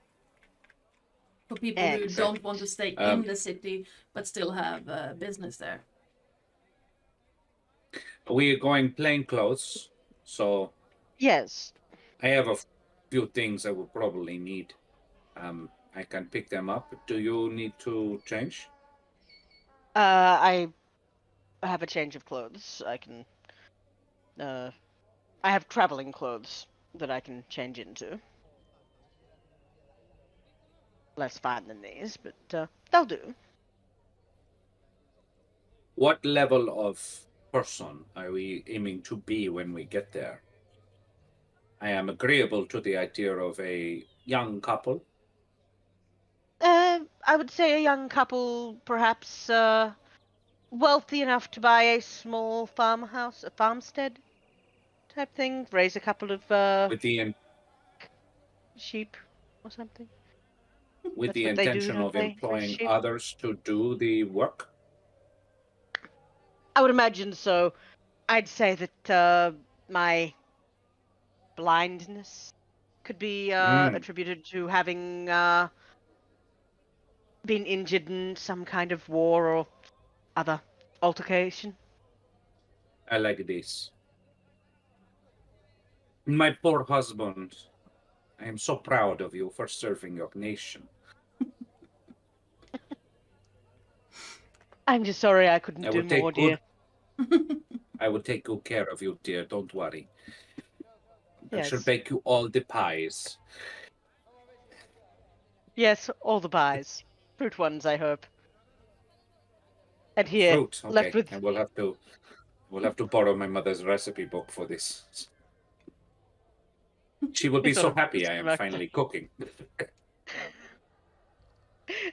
for people who don't want to stay in the city but still have business there. we are going plain clothes, so Yes. I have a few things I will probably need. I can pick them up. Do you need to change? I have a change of clothes. I can. I have traveling clothes that I can change into. Less fine than these, but they'll do. What level of person are we aiming to be when we get there? I am agreeable to the idea of a young couple. I would say a young couple, perhaps wealthy enough to buy a small farmhouse, a farmstead type thing, raise a couple of with the sheep or something. with That's the what they do, intention don't of they? employing Sheep? others to do the work. I would imagine so. I'd say that my blindness could be attributed to having been injured in some kind of war or other altercation. I like this. My poor husband. I am so proud of you for serving your nation. I'm just sorry I couldn't do more, dear. I will take good care of you, dear. Don't worry. Yes. I shall bake you all the pies. Yes, all the pies. Fruit ones, I hope. And here, Fruit, okay. left with... And we'll have to borrow my mother's recipe book for this. She will be so happy I am finally cooking.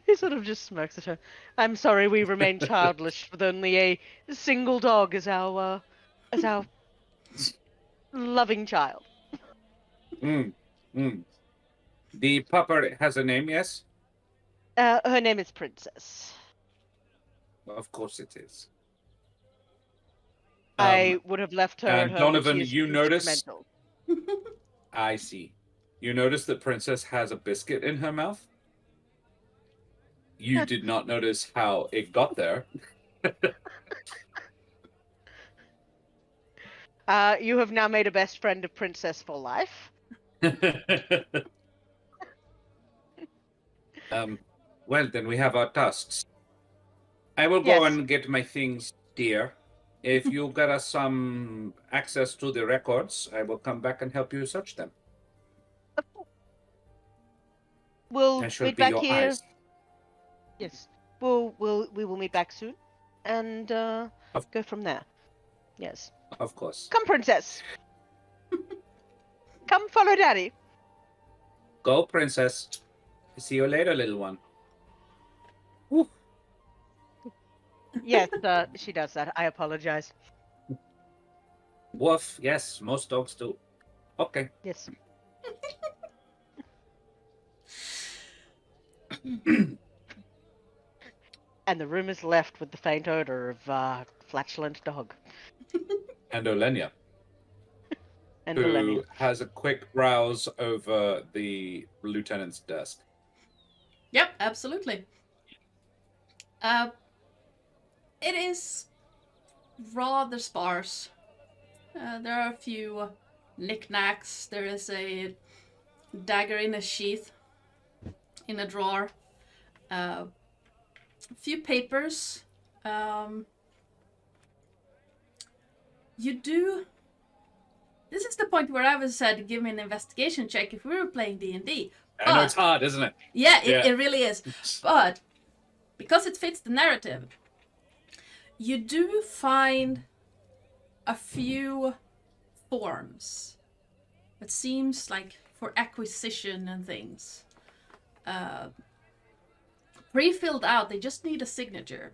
He sort of just smirks at her. I'm sorry we remain childless with only a single dog as our loving child. The pupper has a name, yes? Her name is Princess. Of course it is. I would have left her at and home. Donovan, you notice... mental. I see. You notice that Princess has a biscuit in her mouth? You did not notice how it got there. You have now made a best friend of Princess for life. Well, then we have our tasks. I will go and get my things, dear. If you get us some access to the records, I will come back and help you search them. We'll meet back here. Eyes. Yes. We will meet back soon, and go from there. Yes. Of course. Come, Princess. Come, follow Daddy. Go, Princess. See you later, little one. Woo. Yes, she does that. I apologize. Woof. Yes, most dogs do. Okay. Yes. And the room is left with the faint odor of flatulent dog. And Olenya. And who Olenya has a quick browse over the lieutenant's desk. Yep, absolutely. It is rather sparse. There are a few knickknacks. There is a dagger in a sheath in a drawer. A few papers. This is the point where I was said give me an investigation check if we were playing D&D, I know it's hard, isn't it? Yeah, it really is. But because it fits the narrative, you do find a few forms. It seems like for acquisition and things. Pre-filled out, they just need a signature.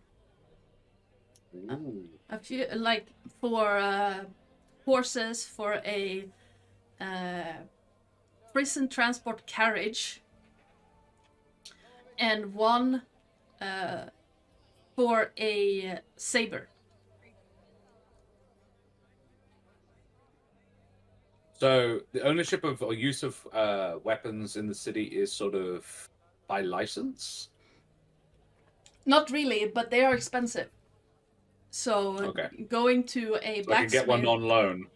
A few, like for horses, for a prison transport carriage, and one for a saber. So the ownership of or use of weapons in the city is sort of by license? Not really, but they are expensive. So going to a blacksmith... So I can get one on loan?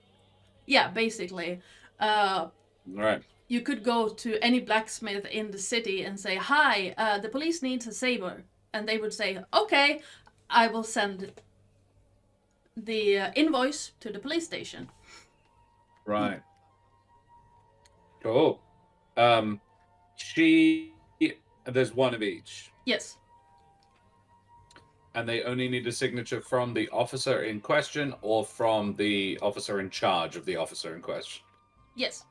Yeah, basically. Right. You could go to any blacksmith in the city and say, hi, the police needs a saber. And they would say, okay, I will send the invoice to the police station. Right. Cool. There's one of each. Yes. And they only need a signature from the officer in question or from the officer in charge of the officer in question? Yes.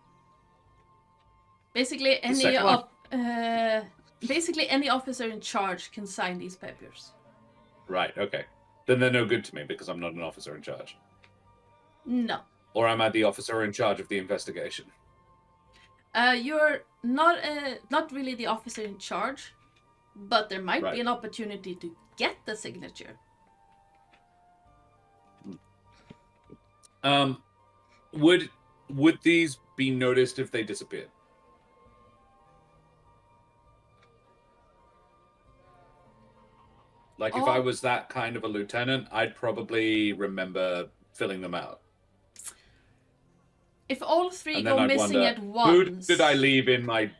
Basically, any officer in charge can sign these papers. Right, okay. Then they're no good to me because I'm not an officer in charge. No. Or am I the officer in charge of the investigation? You're not really the officer in charge, but there might be an opportunity to get the signature. Would these be noticed if they disappeared? Like, if I was that kind of a lieutenant, I'd probably remember filling them out. If all three go missing at once... Who did I leave in my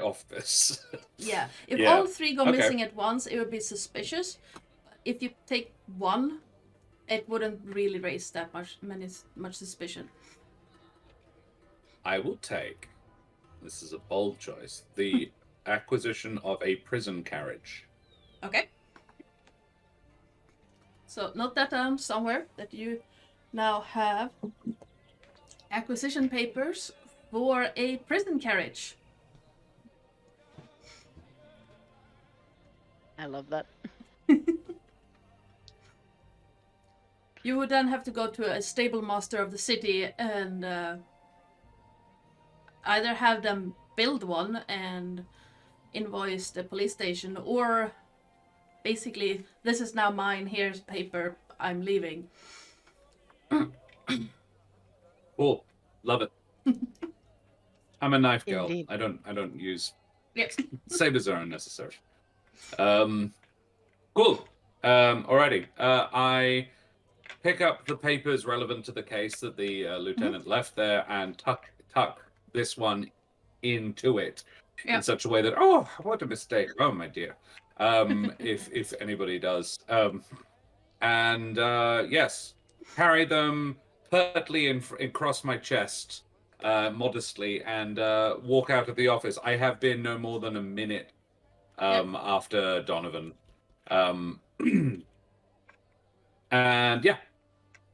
office? Yeah. If all three go missing at once, it would be suspicious. If you take one, it wouldn't really raise that much suspicion. I will take, this is a bold choice, the acquisition of a prison carriage. Okay. So note that down somewhere, that you now have acquisition papers for a prison carriage. I love that. You would then have to go to a stable master of the city and either have them build one and invoice the police station, or basically, this is now mine, here's paper, I'm leaving. Cool. Love it. I'm a knife girl. Indeed. I don't use Yes. sabers are unnecessary. Cool. Alrighty. I pick up the papers relevant to the case that the lieutenant left there and tuck this one into it in such a way that, oh, what a mistake. Oh, my dear. If anybody does. And yes, carry them pertly across my chest, modestly, and walk out of the office. I have been no more than a minute after Donovan. And yeah,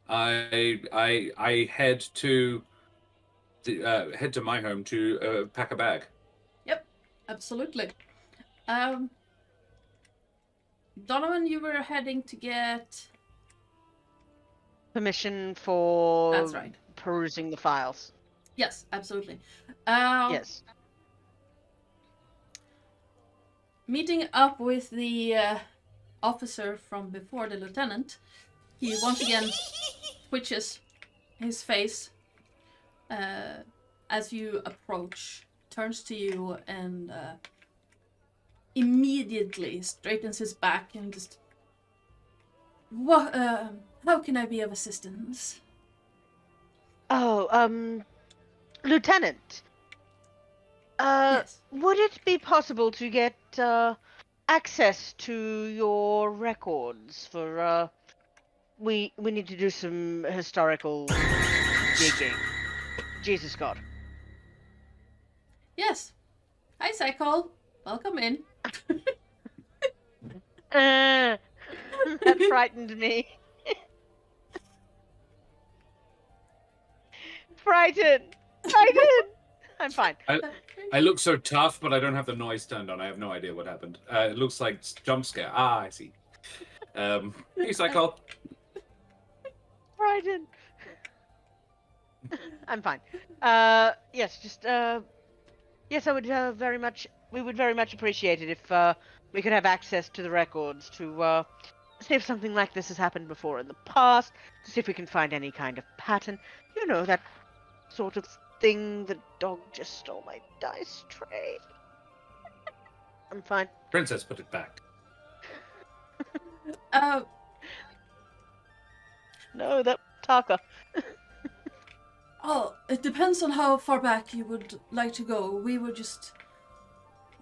I head to my home to pack a bag. Yep, absolutely. Donovan, you were heading to get Permission for That's right. perusing the files. Yes, absolutely. Yes. Meeting up with the officer from before, the lieutenant, he once again twitches his face as you approach, turns to you and immediately straightens his back and just, what, how can I be of assistance? Oh, Lieutenant. Yes. Would it be possible to get access to your records for we need to do some historical digging. Jesus God. Yes. Hi, Cycle. Welcome in. That frightened me. Frightened. I'm fine. I look so tough, but I don't have the noise turned on. I have no idea what happened. It looks like jump scare. Ah, I see. Hey, Cycle. Frightened. I'm fine. Yes, just yes, I would we would very much appreciate it if we could have access to the records to see if something like this has happened before in the past, to see if we can find any kind of pattern. You know, that sort of thing. The dog just stole my dice tray. I'm fine. Princess, put it back. No, that Taka. Oh, it depends on how far back you would like to go. We were just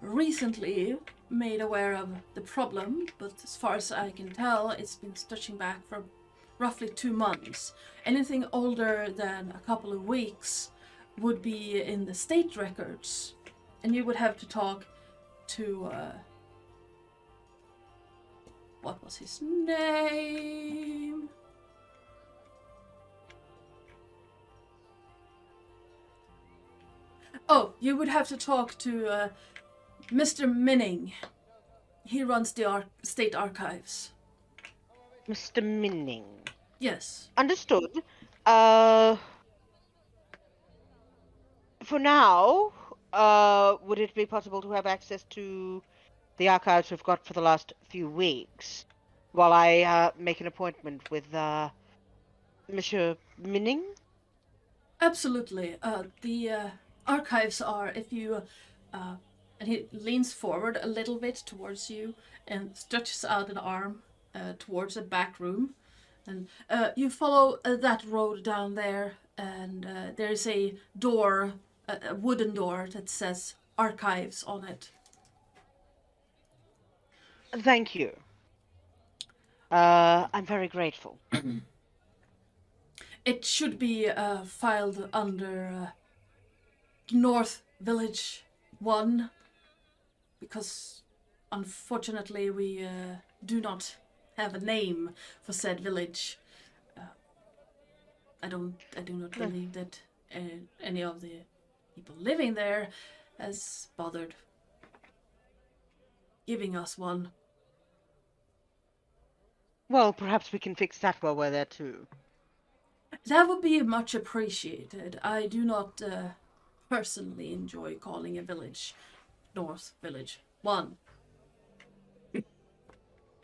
recently made aware of the problem, but as far as I can tell, it's been stretching back for roughly 2 months. Anything older than a couple of weeks would be in the state records, and you would have to talk to what was his name? Oh, you would have to talk to Mr. Minning. He runs the state archives. Mr. Minning. Yes. Understood. For now, would it be possible to have access to the archives we've got for the last few weeks while I make an appointment with Monsieur Minning? Absolutely. The archives are, if you... and he leans forward a little bit towards you and stretches out an arm towards a back room. And you follow that road down there, and there's a door, a wooden door that says archives on it. Thank you. I'm very grateful. It should be filed under North Village 1, because unfortunately we do not have a name for said village. I do not believe that any of the people living there has bothered giving us one. Well, perhaps we can fix that while we're there too. That would be much appreciated. I do not personally enjoy calling a village North Village 1.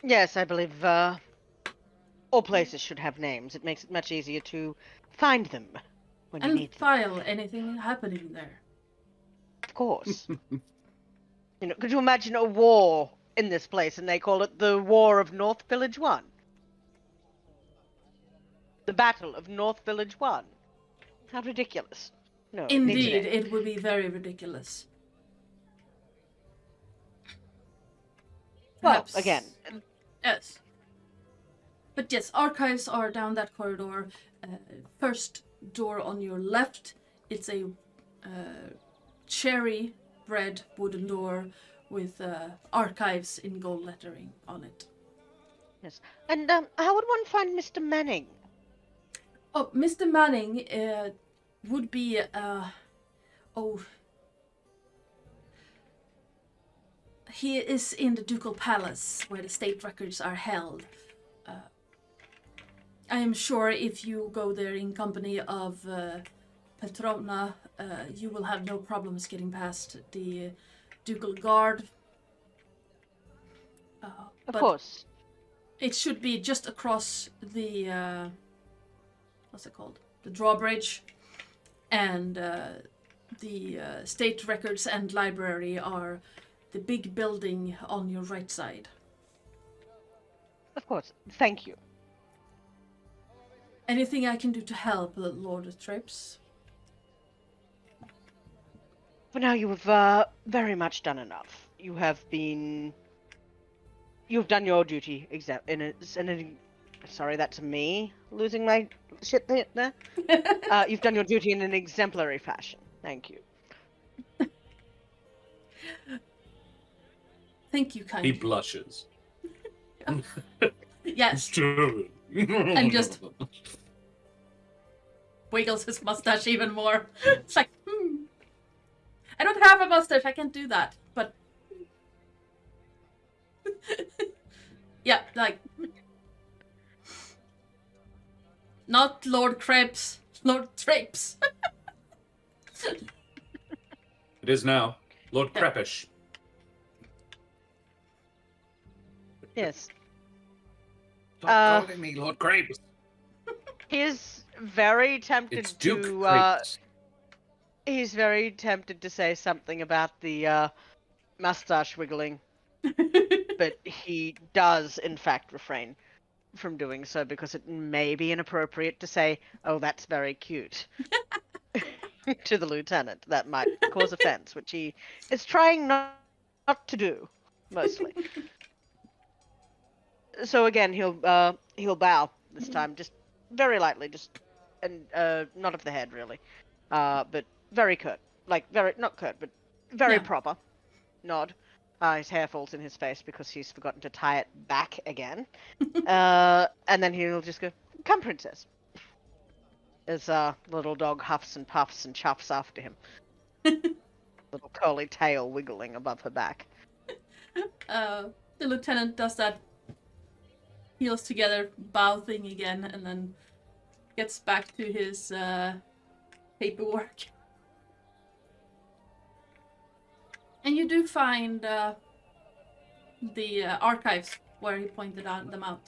Yes, I believe all places should have names. It makes it much easier to find them when you And need them. file anything happening there. Of course. You know, could you imagine a war in this place and they call it the War of North Village 1? The Battle of North Village 1. How ridiculous. No, Indeed, it would be very ridiculous. Well, Perhaps- again, Yes. But yes, archives are down that corridor. First door on your left, it's a cherry red wooden door with archives in gold lettering on it. yes. And how would one find Mr. Manning? Oh, Mr. Manning would be he is in the Ducal Palace where the state records are held. I am sure if you go there in company of Petrovna, you will have no problems getting past the Ducal Guard. Of course. It should be just across the what's it called? The drawbridge, and the state records and library are the big building on your right side. Of course. Thank you. Anything I can do to help, Lord Trepes? For now, you have very much done enough. You've done your duty. Sorry, that's me losing my shit there. You've done your duty in an exemplary fashion. Thank you. Thank you, kind. He blushes. Yes. And just wiggles his mustache even more. It's like, I don't have a mustache, I can't do that. But yeah, like not Lord Trepes, Lord Trepes. It is now Lord Trepes. Yes. Stop calling me Lord Trepes. He is very tempted It's Duke to. Trepes. He's very tempted to say something about the mustache wiggling, but he does, in fact, refrain from doing so because it may be inappropriate to say, "Oh, that's very cute," to the lieutenant. That might cause offense, which he is trying not to do, mostly. So again, he'll bow this time, just very lightly, and not of the head really, but very curt, like not curt, but very proper nod. His hair falls in his face because he's forgotten to tie it back again, and then he'll just go, "Come, princess." As little dog huffs and puffs and chuffs after him, little curly tail wiggling above her back. The lieutenant does that heels together bow thing again, and then gets back to his paperwork. And you do find the archives where he pointed them out.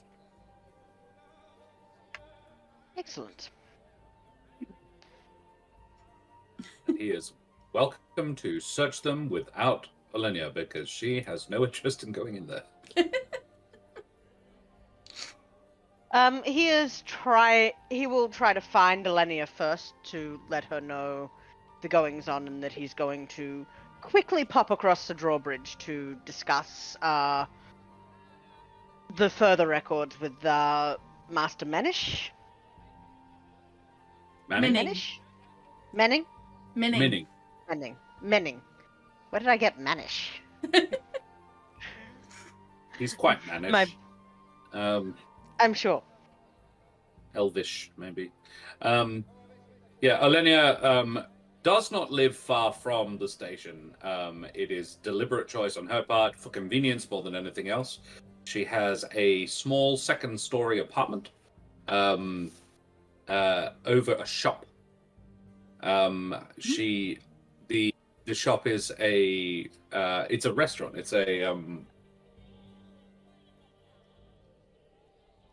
Excellent. And he is welcome to search them without Olenya because she has no interest in going in there. He will try to find Olenya first to let her know the goings on and that he's going to quickly pop across the drawbridge to discuss the further records with Master Menish. Manning? Menish? Menning? Minning. Menning. Where did I get Manish? He's quite mannish. I'm sure. Elvish, maybe. Olenya does not live far from the station. It is deliberate choice on her part for convenience more than anything else. She has a small second-story apartment over a shop. The shop is it's a restaurant. It's a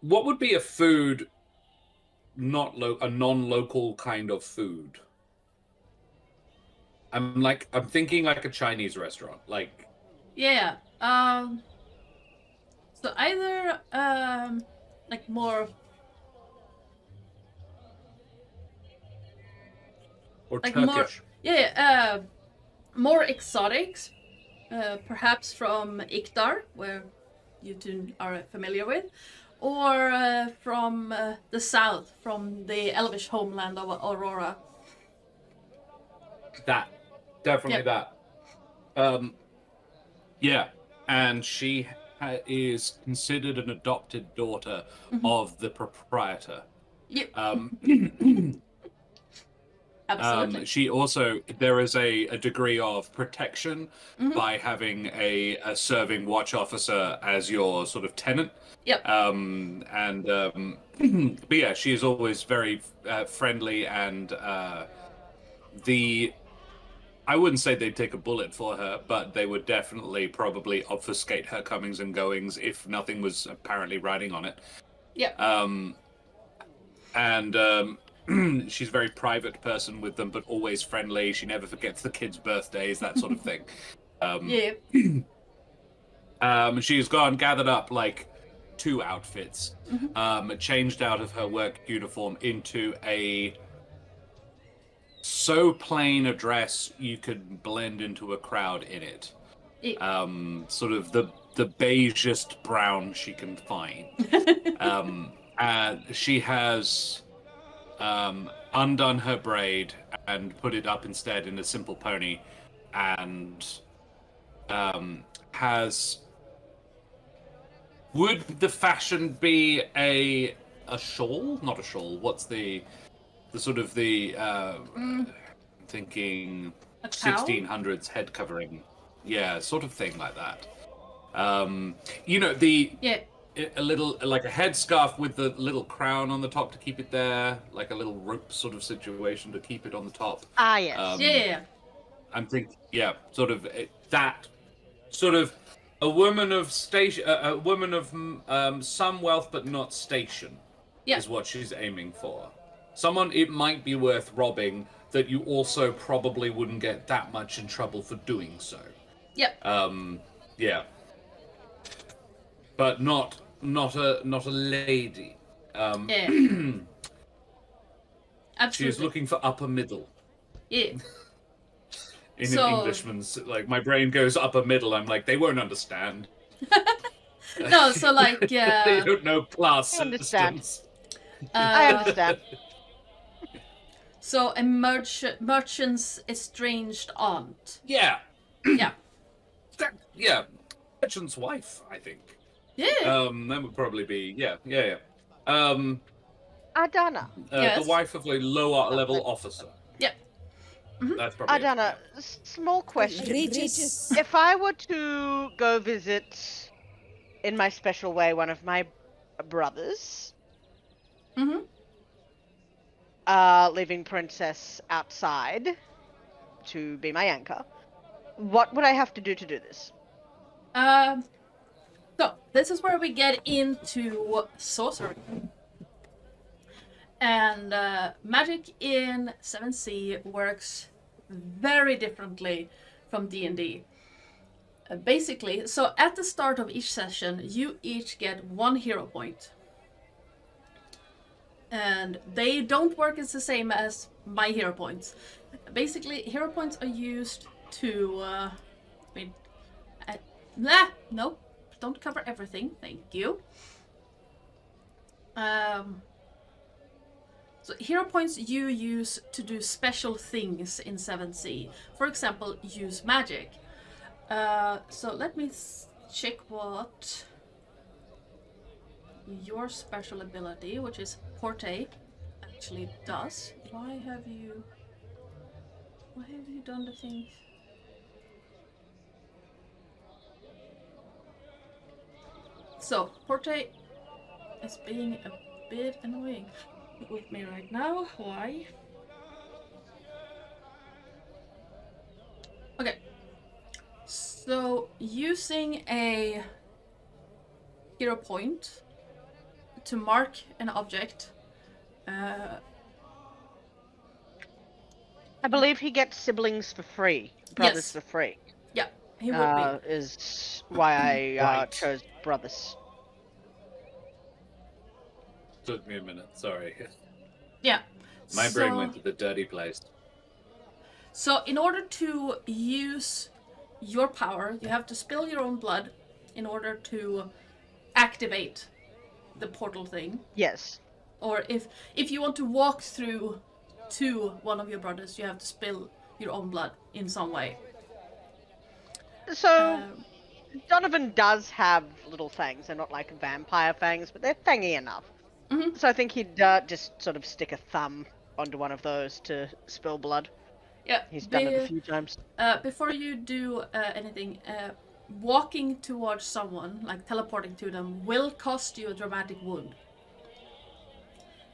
what would be a food, a non-local kind of food? I'm thinking like a Chinese restaurant, like. Yeah. So either like more. Or like Turkish. More exotics, perhaps from Iktar, where you two are familiar with, or from the south, from the elvish homeland of Aurora. Definitely that. And she is considered an adopted daughter of the proprietor. Yep. Absolutely. She also, there is a degree of protection by having a serving watch officer as your sort of tenant. Yep. But yeah, she is always very friendly, and I wouldn't say they'd take a bullet for her, but they would definitely probably obfuscate her comings and goings if nothing was apparently riding on it. Yep. She's a very private person with them, but always friendly. She never forgets the kids' birthdays, that sort of thing. She's gathered up like 2 outfits, changed out of her work uniform into a so plain a dress you could blend into a crowd in it. Sort of the beigest brown she can find. And she has undone her braid and put it up instead in a simple pony, and has. Would the fashion be a shawl? Not a shawl. What's the sort of the thinking 1600s head covering? Yeah, sort of thing like that. You know, a little like a headscarf with the little crown on the top to keep it there, like a little rope sort of situation to keep it on the top. Ah, yes. I'm thinking, sort of that sort of a woman of station, a woman of some wealth but not station, is what she's aiming for. Someone it might be worth robbing that you also probably wouldn't get that much in trouble for doing so. Yeah. But not a lady. Absolutely. She is looking for upper middle. Yeah. In an Englishman's, like, my brain goes upper middle. I'm like, they won't understand. No, so like, they don't know class systems. I understand. So a merchant's estranged aunt. Yeah. Yeah. Merchant's wife, I think. Yeah. That would probably be yeah. Adana. Yes. The wife of a lower level officer. Yep. Mm-hmm. That's probably Adana, small question. If I were to go visit, in my special way, one of my brothers, leaving Princess outside to be my anchor, what would I have to do this? So this is where we get into sorcery. And magic in 7th works very differently from D&D. Basically, so at the start of each session, you each get 1 hero point. And they don't work as the same as my hero points. Basically, hero points are used to... no, don't cover everything, thank you. So hero points you use to do special things in 7th. For example, use magic. So let me check what your special ability, which is Porte, actually does. Why have you done the things? So Porte is being a bit annoying with me right now. Why? Okay. So using a hero point to mark an object. I believe he gets siblings for free, brothers for free. Yeah, he would be. Is why I chose brothers. Took me a minute, sorry. Yeah. My brain went to the dirty place. So in order to use your power, you have to spill your own blood in order to activate the portal thing. Yes. Or if you want to walk through to one of your brothers, you have to spill your own blood in some way. So Donovan does have little fangs. They're not like vampire fangs, but they're fangy enough. Mm-hmm. So I think he'd just sort of stick a thumb onto one of those to spill blood. Yeah, he's done it a few times. Before you do anything, walking towards someone, like teleporting to them, will cost you a dramatic wound.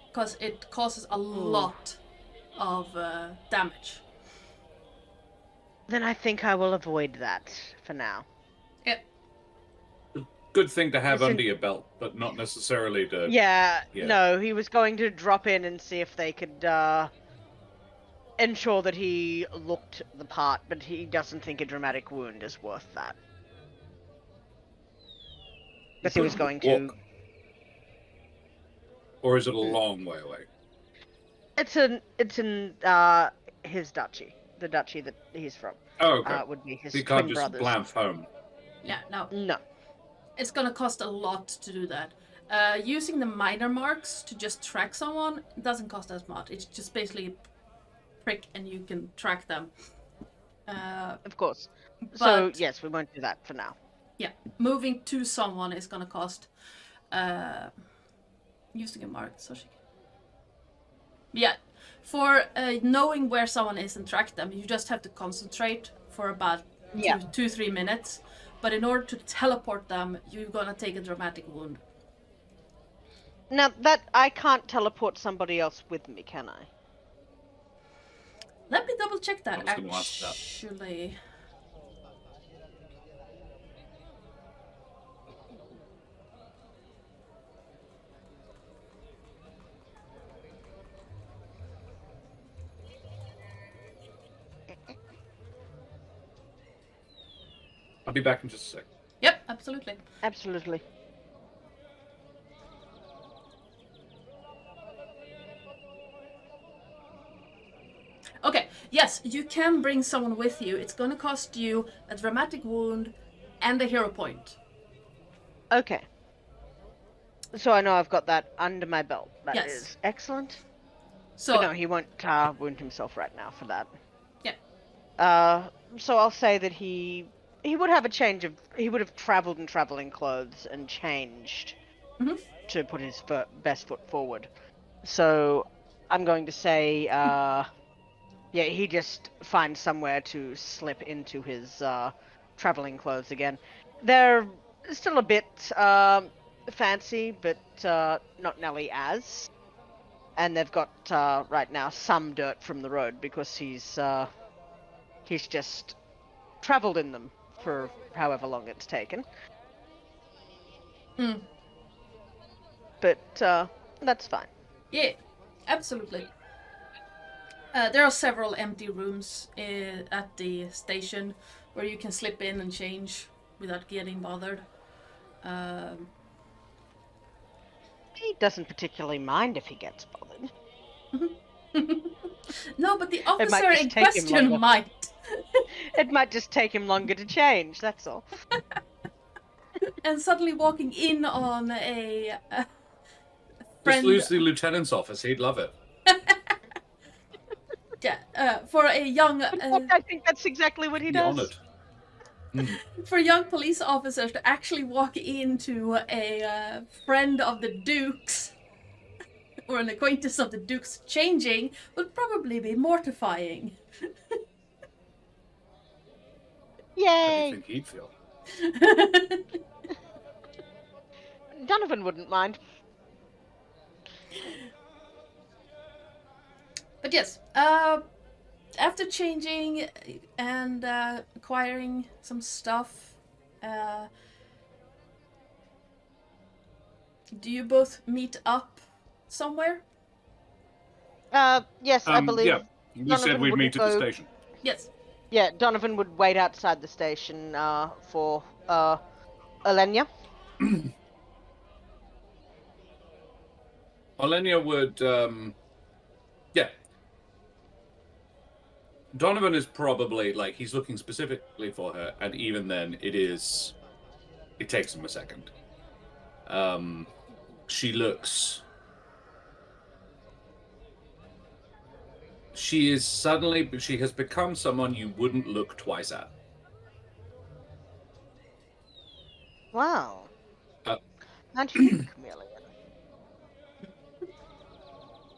Because it causes a lot of damage. Then I think I will avoid that for now. Yeah. Good thing to have under your belt, but not necessarily to... Yeah, no, he was going to drop in and see if they could ensure that he looked the part, but he doesn't think a dramatic wound is worth that. Because he was going to... Or is it a long way away? It's in his duchy, the duchy that he's from. Oh, okay. Would be his so you can't twin just brothers. blamf home. Yeah, no. No. It's gonna cost a lot to do that. Using the minor marks to just track someone doesn't cost as much. It's just basically a prick and you can track them. Of course. So yes, we won't do that for now. Yeah, moving to someone is gonna cost. Using a mark, so she. Yeah, for knowing where someone is and track them, you just have to concentrate for about 2-3 minutes. But in order to teleport them, you're gonna take a dramatic wound. Now that I can't teleport somebody else with me, can I? Let me double check that. I was gonna ask that. Actually. I'll be back in just a sec. Yep, absolutely. Absolutely. Okay, yes, you can bring someone with you. It's gonna cost you a dramatic wound and a hero point. Okay. So I know I've got that under my belt. That Yes. is excellent. So But no, he won't wound himself right now for that. Yeah. So I'll say that he would have a change of... He would have travelled in travelling clothes and changed to put his best foot forward. So I'm going to say, yeah, he just finds somewhere to slip into his travelling clothes again. They're still a bit fancy, but not nearly as. And they've got right now some dirt from the road because he's just travelled in them for however long it's taken. But that's fine. Yeah, absolutely. There are several empty rooms at the station where you can slip in and change without getting bothered. He doesn't particularly mind if he gets bothered. No, but the might officer just in take him question longer. might. It might just take him longer to change, that's all. And suddenly walking in on a Just friend. lose the lieutenant's office. He'd love it. Yeah, for a young. I think that's exactly what he Be does. honored. For young police officers to actually walk into a friend of the Duke's or an acquaintance of the Duke's changing would probably be mortifying. How do you Yay! think he'd feel? Donovan wouldn't mind. But yes, after changing and acquiring some stuff, do you both meet up somewhere? Yes, I believe. Yeah, we said Donovan we'd wouldn't meet at the go- station. Yes. Yeah, Donovan would wait outside the station for Olenya. Olenya would, yeah. Donovan is probably, like, he's looking specifically for her, and even then, it takes him a second. She looks... She has become someone you wouldn't look twice at. Wow. Aren't you a chameleon?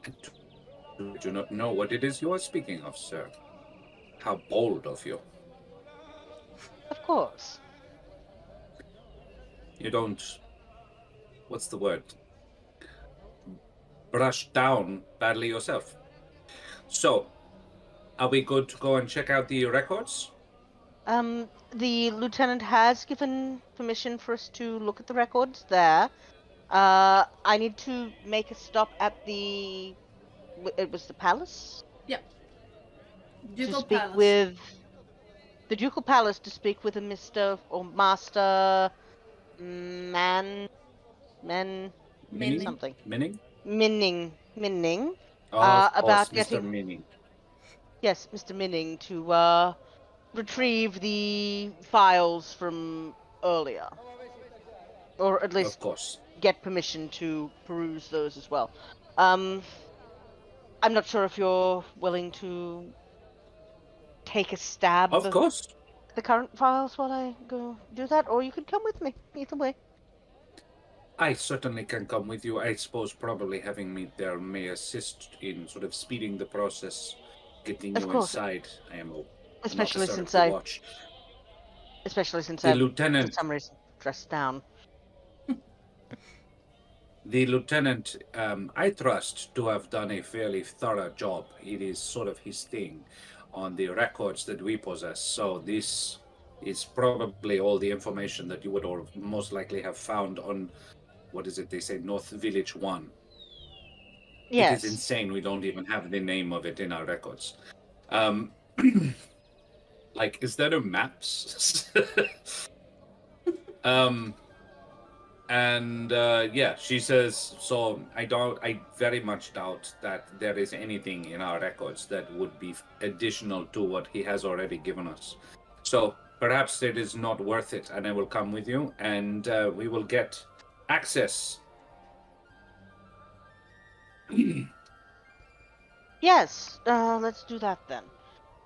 I do not know what it is you are speaking of, sir. How bold of you. Of course. You don't... What's the word? Brush down badly yourself. So, are we good to go and check out the records? The lieutenant has given permission for us to look at the records there. I need to make a stop at the... It was the palace? Yep. To Ducal speak Palace. with... The Ducal Palace to speak with a Mr. or Master... Minning. Something. Minning? Minning. Of About course, Mr. getting- Minning. Yes, Mr. Minning, to retrieve the files from earlier. Or at least Of course. get permission to peruse those as well. I'm not sure if you're willing to take a stab Of course. the current files while I go do that, or you could come with me. Either way. I certainly can come with you. I suppose probably having me there may assist in sort of speeding the process, getting Of you course. inside. I am an Especially officer of since the watch. The I've, for lieutenant, some reason, dressed down. the lieutenant, I trust to have done a fairly thorough job. It is sort of his thing on the records that we possess. So this is probably all the information that you would or most likely have found on, what is it they say, North Village 1. Yes. It is insane we don't even have the name of it in our records. Like, is there no maps? Yeah, she says, so I very much doubt that there is anything in our records that would be additional to what he has already given us. So perhaps it is not worth it, and I will come with you, and we will get access. Yes, let's do that then.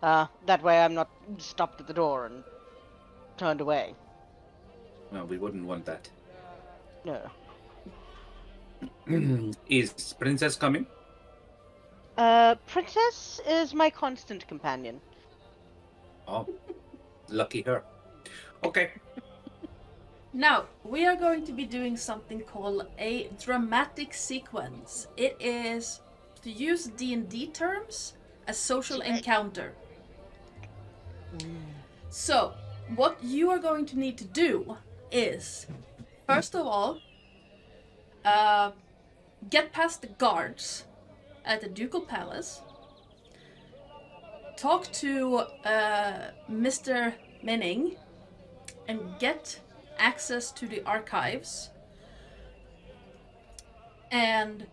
That way I'm not stopped at the door and turned away. No, we wouldn't want that. No. Is Princess coming? Princess is my constant companion. Oh, lucky her. Okay. Now, we are going to be doing something called a dramatic sequence. It is, to use D&D terms, a social encounter. So, what you are going to need to do is, first of all, get past the guards at the Ducal Palace, talk to Mr. Minning, and get access to the archives, and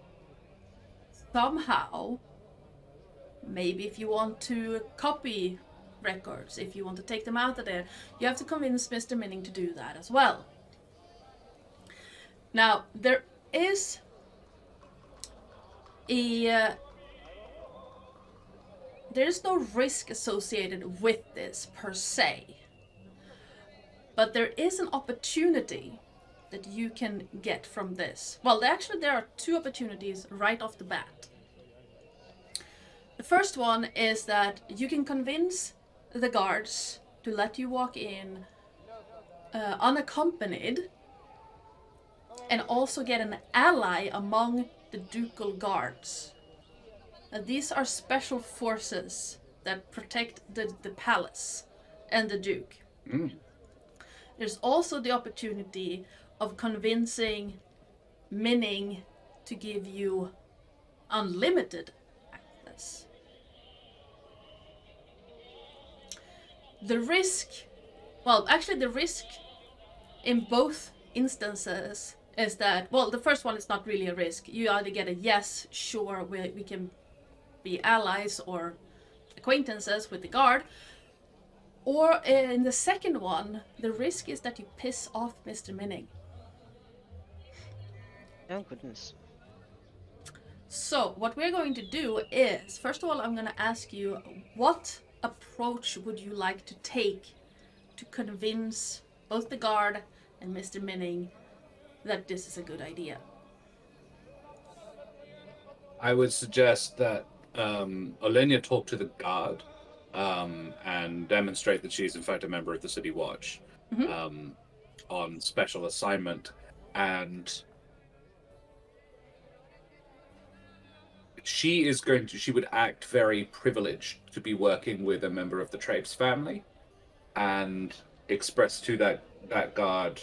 somehow, maybe if you want to copy records, if you want to take them out of there, you have to convince Mr. Minning to do that as well. Now, there is no risk associated with this per se, but there is an opportunity that you can get from this. Well, actually there are two opportunities right off the bat. The first one is that you can convince the guards to let you walk in unaccompanied, and also get an ally among the ducal guards. Now, these are special forces that protect the palace and the duke. There's also the opportunity of convincing Minning to give you unlimited access. The risk in both instances is that, well, the first one is not really a risk. You either get a yes, sure, we can be allies or acquaintances with the guard, or in the second one, the risk is that you piss off Mr. Minning. Oh, goodness. So, what we're going to do is, first of all, I'm going to ask you, what approach would you like to take to convince both the guard and Mr. Minning that this is a good idea? I would suggest that Olenya talk to the guard and demonstrate that she's in fact a member of the City Watch on special assignment, and she would act very privileged to be working with a member of the Trepes family, and express to that guard,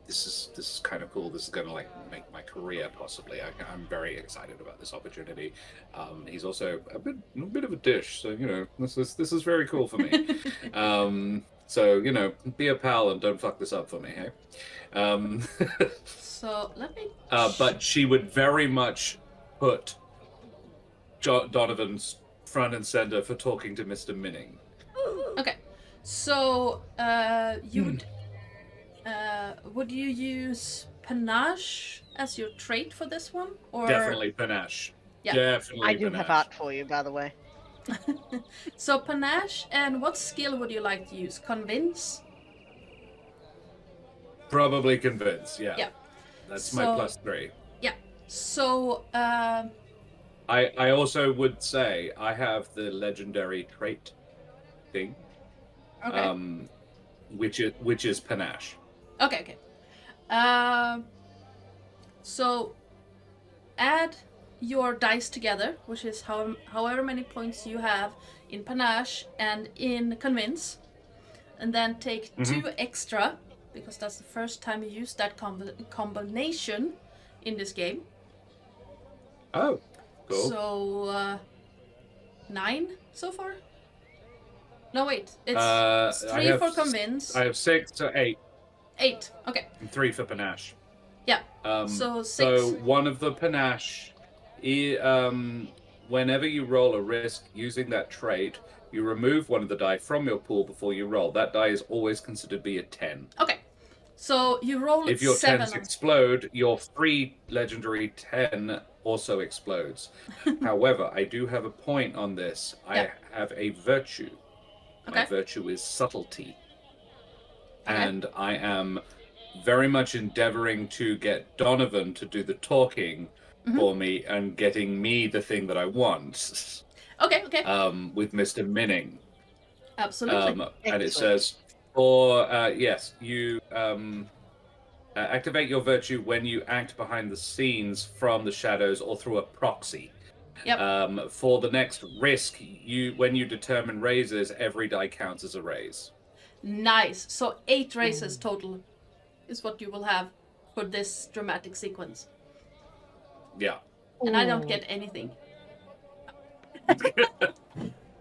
this is kind of cool. This is going to like make my career possibly. I'm very excited about this opportunity. He's also a bit of a dish, so you know this is very cool for me. So you know, be a pal and don't fuck this up for me, hey? So let me. But she would very much put Donovan's front and center for talking to Mr. Minning. Okay, so you would you use panache as your trait for this one, or Definitely panache. Yeah. Definitely I do panache. have art for you, by the way. So panache, and what skill would you like to use? Convince? Probably convince, yeah. Yeah. That's So- my +3. Yeah. So, I also would say I have the legendary trait thing, okay. which is panache. Okay. So add your dice together, which is however many points you have in panache and in convince, and then take 2 extra, because that's the first time you use that combination in this game. Oh, cool. So 9 so far. No, wait, it's 3 for convince. I have 6 to 8. 8. Okay. And 3 for panache. Yeah. So 6. So one of the panache, whenever you roll a risk using that trait, you remove one of the die from your pool before you roll. That die is always considered to be a 10. Okay. So you roll If your 7. 10s explode, your free legendary 10 also explodes. However, I do have a point on this. Yeah. I have a virtue. My Okay. virtue is subtlety. Okay. And I am very much endeavoring to get Donovan to do the talking for me and getting me the thing that I want. Okay. With Mr. Minning. Absolutely. And it says, yes, you activate your virtue when you act behind the scenes from the shadows or through a proxy. Yep. For the next risk, when you determine raises, every die counts as a raise. Nice. So 8 races total is what you will have for this dramatic sequence. Yeah. And I don't get anything.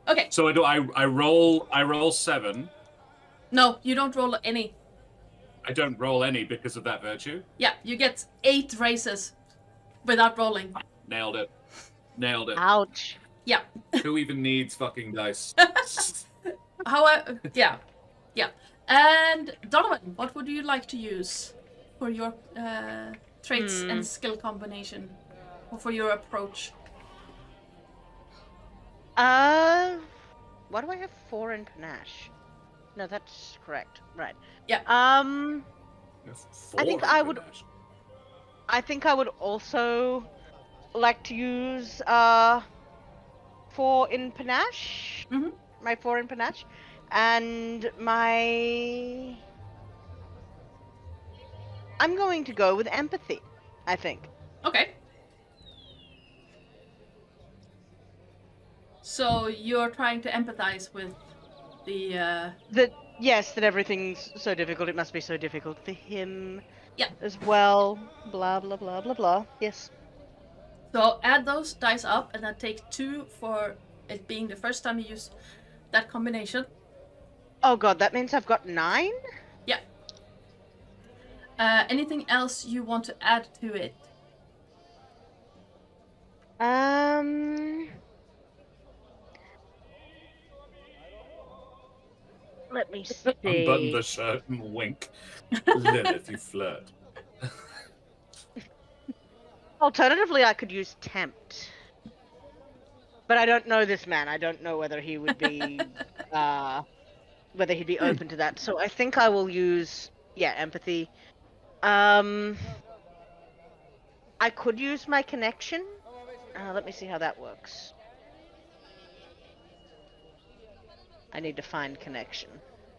Okay. So I roll 7. No, you don't roll any. I don't roll any because of that virtue. Yeah, you get 8 races without rolling. Nailed it. Ouch. Yeah. Who even needs fucking dice? However, yeah. And Donovan, what would you like to use for your traits and skill combination, or for your approach? Why do I have 4 in panache? No, that's correct. Right. Yeah. I think I would also like to use 4 in panache. My 4 in panache, and I'm going to go with empathy, I think. Okay. So you're trying to empathize with the Yes, that everything's so difficult. It must be so difficult for him. Yeah. As well. Blah blah blah blah blah. Yes. So add those dice up, and then take 2 for it being the first time you use that combination. Oh god, that means I've got 9? Yeah. Anything else you want to add to it? Let me see. Unbutton the shirt and wink. Lilith, you flirt. Alternatively, I could use tempt. But I don't know this man. I don't know whether he would be, whether he'd be open to that. So I think I will use, empathy. I could use my connection. Let me see how that works. I need to find connection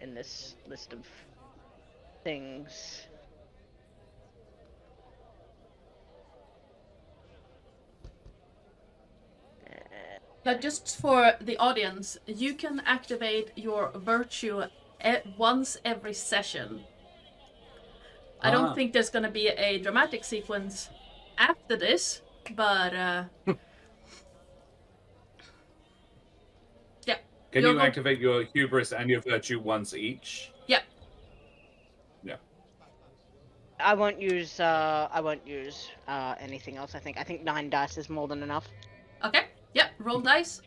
in this list of things. Now, just for the audience, you can activate your virtue once every session. I don't think there's gonna be a dramatic sequence after this, but yeah. Can you activate your hubris and your virtue once each? Yeah. Yeah. I won't use anything else. I think 9 dice is more than enough. Okay. Yeah. Roll dice.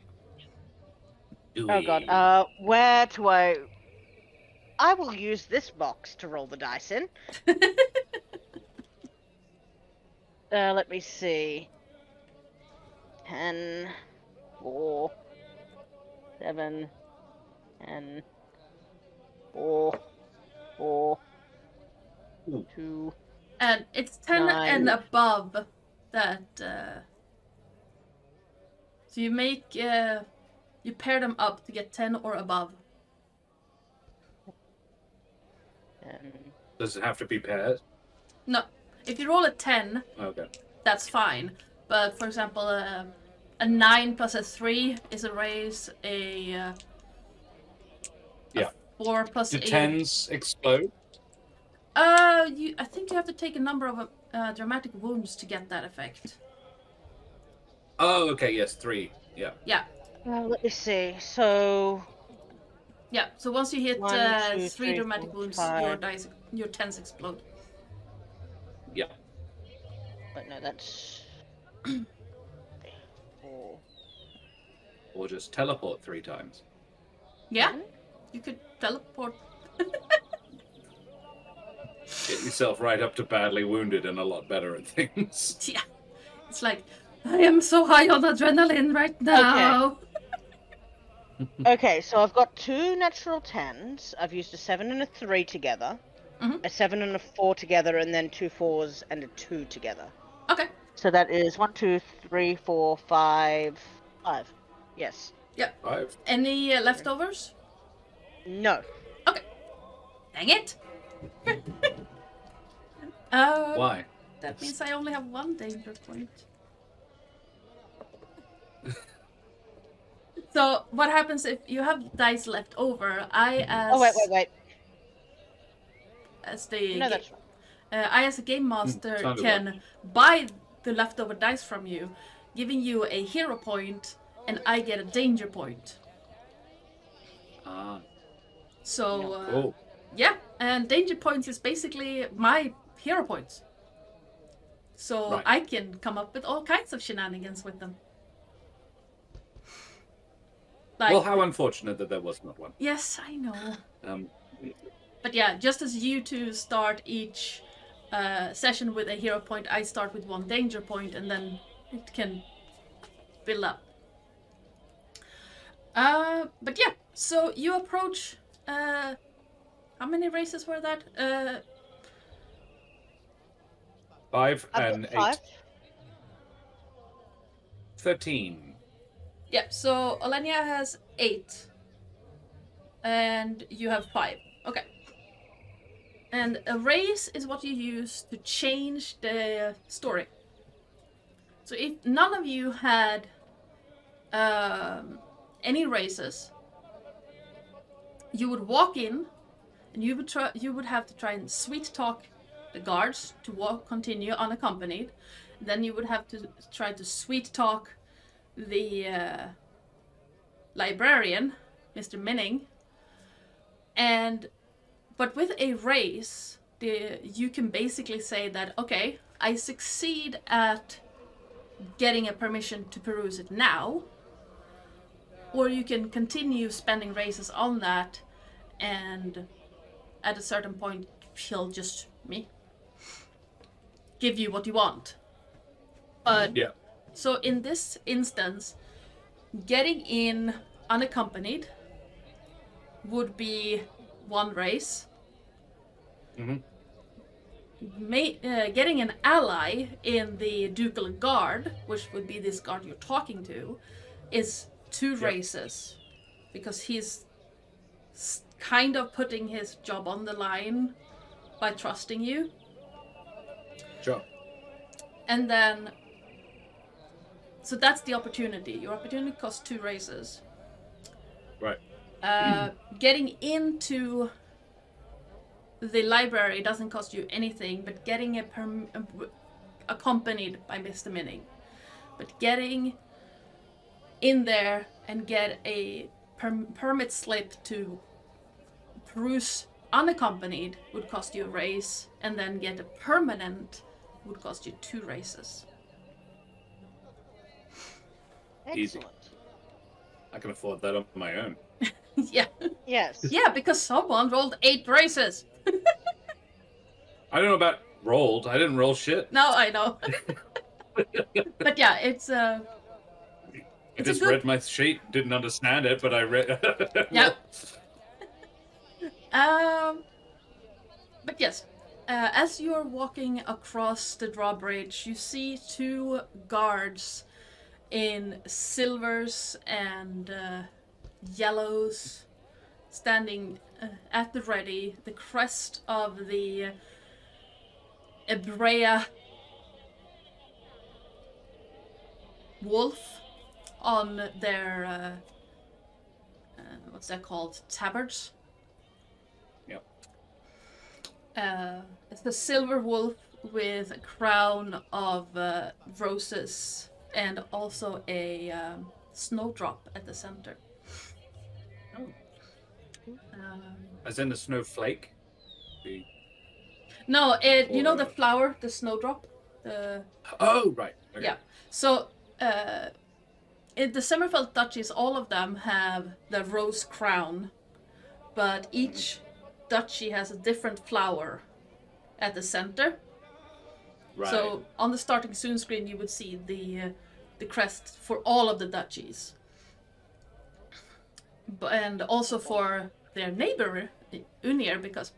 Oh god. Where do I will use this box to roll the dice in. Let me see. 10, 4, 7, 10, 4, 4, 2. And it's 10 and 9. above that. So you make you pair them up to get 10 or above. 10. Does it have to be pairs? No, if you roll a 10, Okay. that's fine. But for example, a 9 plus a 3 is a raise. A 4 plus Do 8. 10s explode? I think you have to take a number of dramatic wounds to get that effect. Oh, okay, yes, 3. Yeah. Yeah. Let me see. So Yeah, so once you hit 1, 2, 3 3, dramatic 4, wounds, 5. your 10s explode. Yeah. But no, that's 4. Or just teleport 3 times. Yeah, you could teleport. Get yourself right up to badly wounded and a lot better at things. Yeah, it's like, I am so high on adrenaline right now. Okay, so I've got 2 natural 10s. I've used a 7 and a 3 together. Mhm. A 7 and a 4 together, and then 2 4s and a 2 together. Okay. So that is 1, 2, 3, 4, 5. Yes. Yep. 5. Any leftovers? No. Okay. Dang it. Why? That means I only have 1 danger point. So what happens if you have dice left over? I as wait. as the No, that's I as a game master sounded can buy the leftover dice from you, giving you a hero point, and I get a danger point. Ah. So yeah, and danger points is basically my hero points. So Right. I can come up with all kinds of shenanigans with them. Like, Well, how unfortunate that there was not one. yes, I know. Um, But yeah, just as you two start each session with a hero point, I start with 1 danger point, and then it can build up. But yeah, so you approach. How many races were that? 5 I've and got 8. 5. 13. Yeah, so Olenya has 8. And you have 5. Okay. And a race is what you use to change the story. So if none of you had any races, you would walk in, and you would have to try and sweet talk the guards to continue unaccompanied. Then you would have to try to sweet talk the librarian, Mr. Minning, but with a race, you can basically say that, okay, I succeed at getting a permission to peruse it now, or you can continue spending races on that, and at a certain point, he'll just give you what you want. But Yeah. so in this instance, getting in unaccompanied would be 1 race. Mm-hmm. Getting an ally in the ducal guard, which would be this guard you're talking to, is 2 races, because he's kind of putting his job on the line by trusting you. Sure. And then, so that's the opportunity. Your opportunity costs 2 races. Right. Getting into the library doesn't cost you anything, but getting accompanied by Mr. Minning. But getting in there and get a permit slip to peruse unaccompanied would cost you a race, and then get a permanent would cost you 2 races. Easy. Excellent. I can afford that on my own. Yeah. Yes. Yeah, because someone rolled 8 races. I don't know about rolled. I didn't roll shit. No, I know. But yeah, it's I just read my sheet, didn't understand it, but I read. Yep. But yes, as you're walking across the drawbridge, you see two guards in silvers and yellows standing at the ready, the crest of the Ebrea wolf on their what's that called? Tabards. Yep. It's the silver wolf with a crown of roses and also a snowdrop at the center. Oh. As in the snowflake? No, you know the flower, the snowdrop? Oh, right. Okay. Yeah. So, in the Sommerfeld duchies, all of them have the rose crown, but each duchy has a different flower at the center. Right. So, on the starting soon screen, you would see the crest for all of the duchies. And also for their neighbor, Unir, because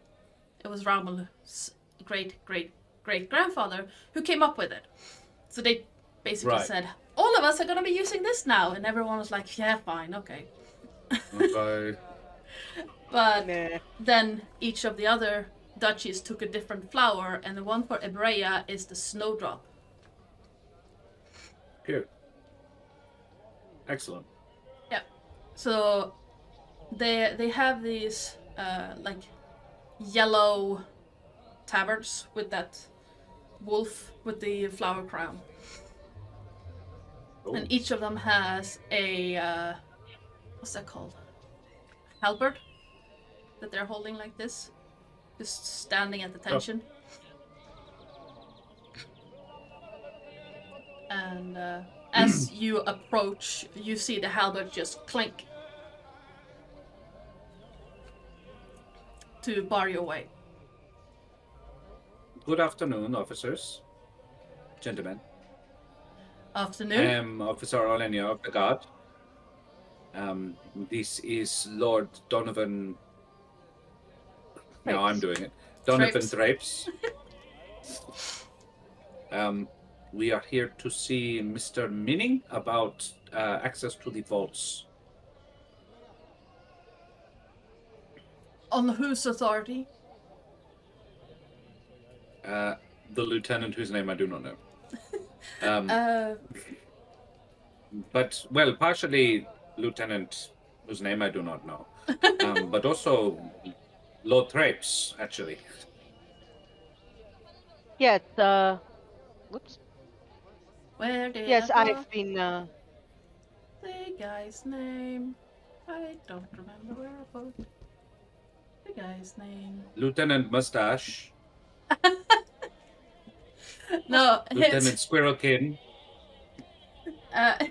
it was Ramel's great-great-great-grandfather who came up with it. So they basically said, all of us are going to be using this now. And everyone was like, yeah, fine, okay. Okay. But then each of the other duchies took a different flower, and the one for Ebrea is the snowdrop. Good. Excellent. Yeah. So they have these like yellow tabards with that wolf with the flower crown. Oh. And each of them has a what's that called? Halberd that they're holding like this, just standing at attention. And as you approach, you see the halberd just clink to bar your way. Good afternoon, officers, gentlemen. Afternoon. I am Officer Olenya of the Guard. This is Lord Donovan. No, I'm doing it. Donovan Trepes. We are here to see Mr. Minning about access to the vaults. On whose authority? The lieutenant, whose name I do not know. But, well, partially Lieutenant, whose name I do not know. But also Lord Trepes, actually. Yeah, whoops. Where did Yes, I I've been, the guy's name? I don't remember where I put the guy's name. Lieutenant Mustache. No, Lieutenant Squirrelkin.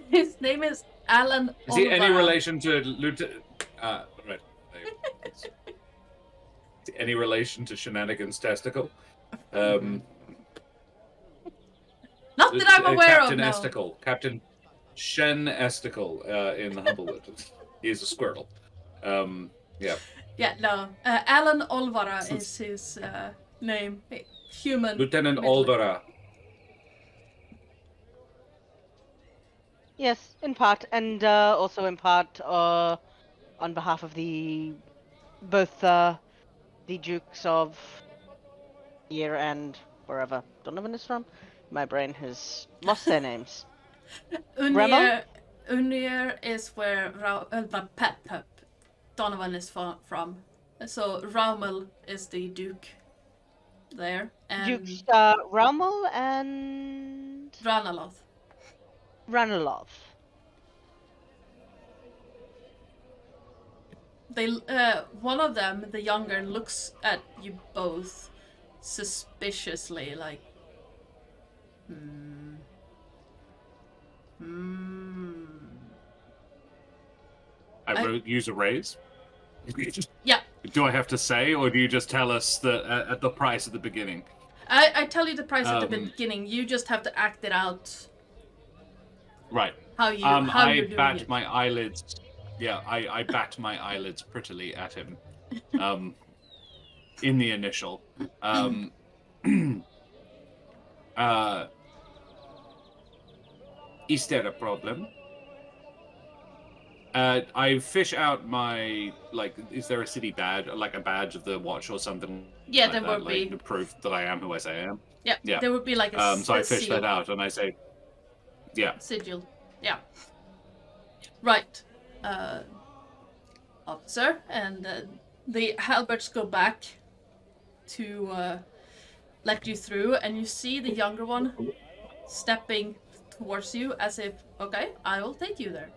his name is Alan. Is he any relation to Lieutenant? Right. Is he any relation to Shenanigans Testicle? Not that I'm aware Captain of. No. Esticle, Captain Shen Esticle in Humblewood. He's a squirrel. Yeah. Yeah, no. Alan Olvara is his name. Human. Lieutenant middle- Olvera. yes, in part, and also in part on behalf of both the Dukes of Year and wherever Donovan is from. My brain has lost their names. Unir is where Donovan is from. So Raumel is the Duke there. And Dukes Raumel and Ranaloth. Ranelov. They one of them, the younger, looks at you both suspiciously, like, I use a raise. Yeah. Do I have to say, or do you just tell us at the price at the beginning? I tell you the price at the beginning. You just have to act it out. Right. how you're doing bat it. my eyelids. Yeah, I bat my eyelids prettily at him. In the initial. Is there a problem? I fish out my, like, is there a city badge, like a badge of the watch or something? Yeah, like there that, would like, be. the proof that I am who I say I am. Yeah, there would be like a so I fish seal. that out and I say, yeah. Sigil. Yeah. Right. Officer, and the halberds go back to let you through, and you see the younger one stepping towards you as if, okay, I will take you there.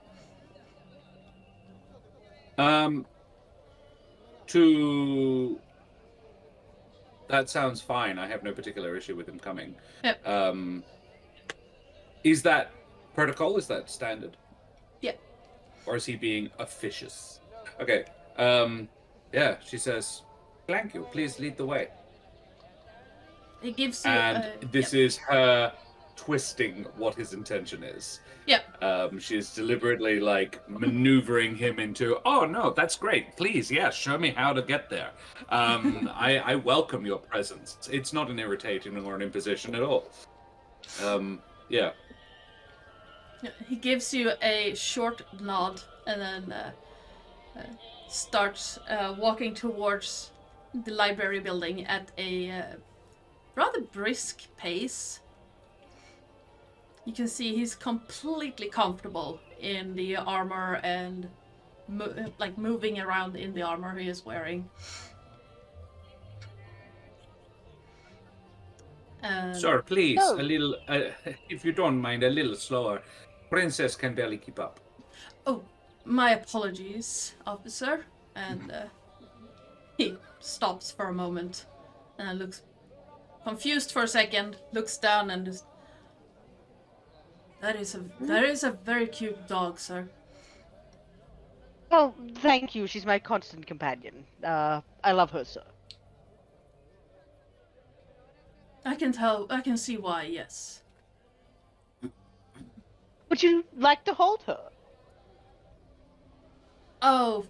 That sounds fine. I have no particular issue with him coming. Yep. Is that protocol? Is that standard? Yeah. Or is he being officious? Okay. Yeah, she says, thank you. Please lead the way. It gives you... And this is her twisting what his intention is. Yep. She's deliberately, like, maneuvering him into, oh, no, that's great. Please, yes, show me how to get there. I welcome your presence. It's not an irritating or an imposition at all. Yeah. He gives you a short nod and then starts walking towards the library building at a rather brisk pace. You can see he's completely comfortable in the armor and like moving around in the armor he is wearing. Sir, please, No. a little, if you don't mind, a little slower. Princess can barely keep up. Oh, my apologies, officer. And he stops for a moment and looks confused for a second, looks down and just... That is a very cute dog, sir. Oh, thank you. She's my constant companion. I love her, sir. I can see why, yes. Would you like to hold her? Oh,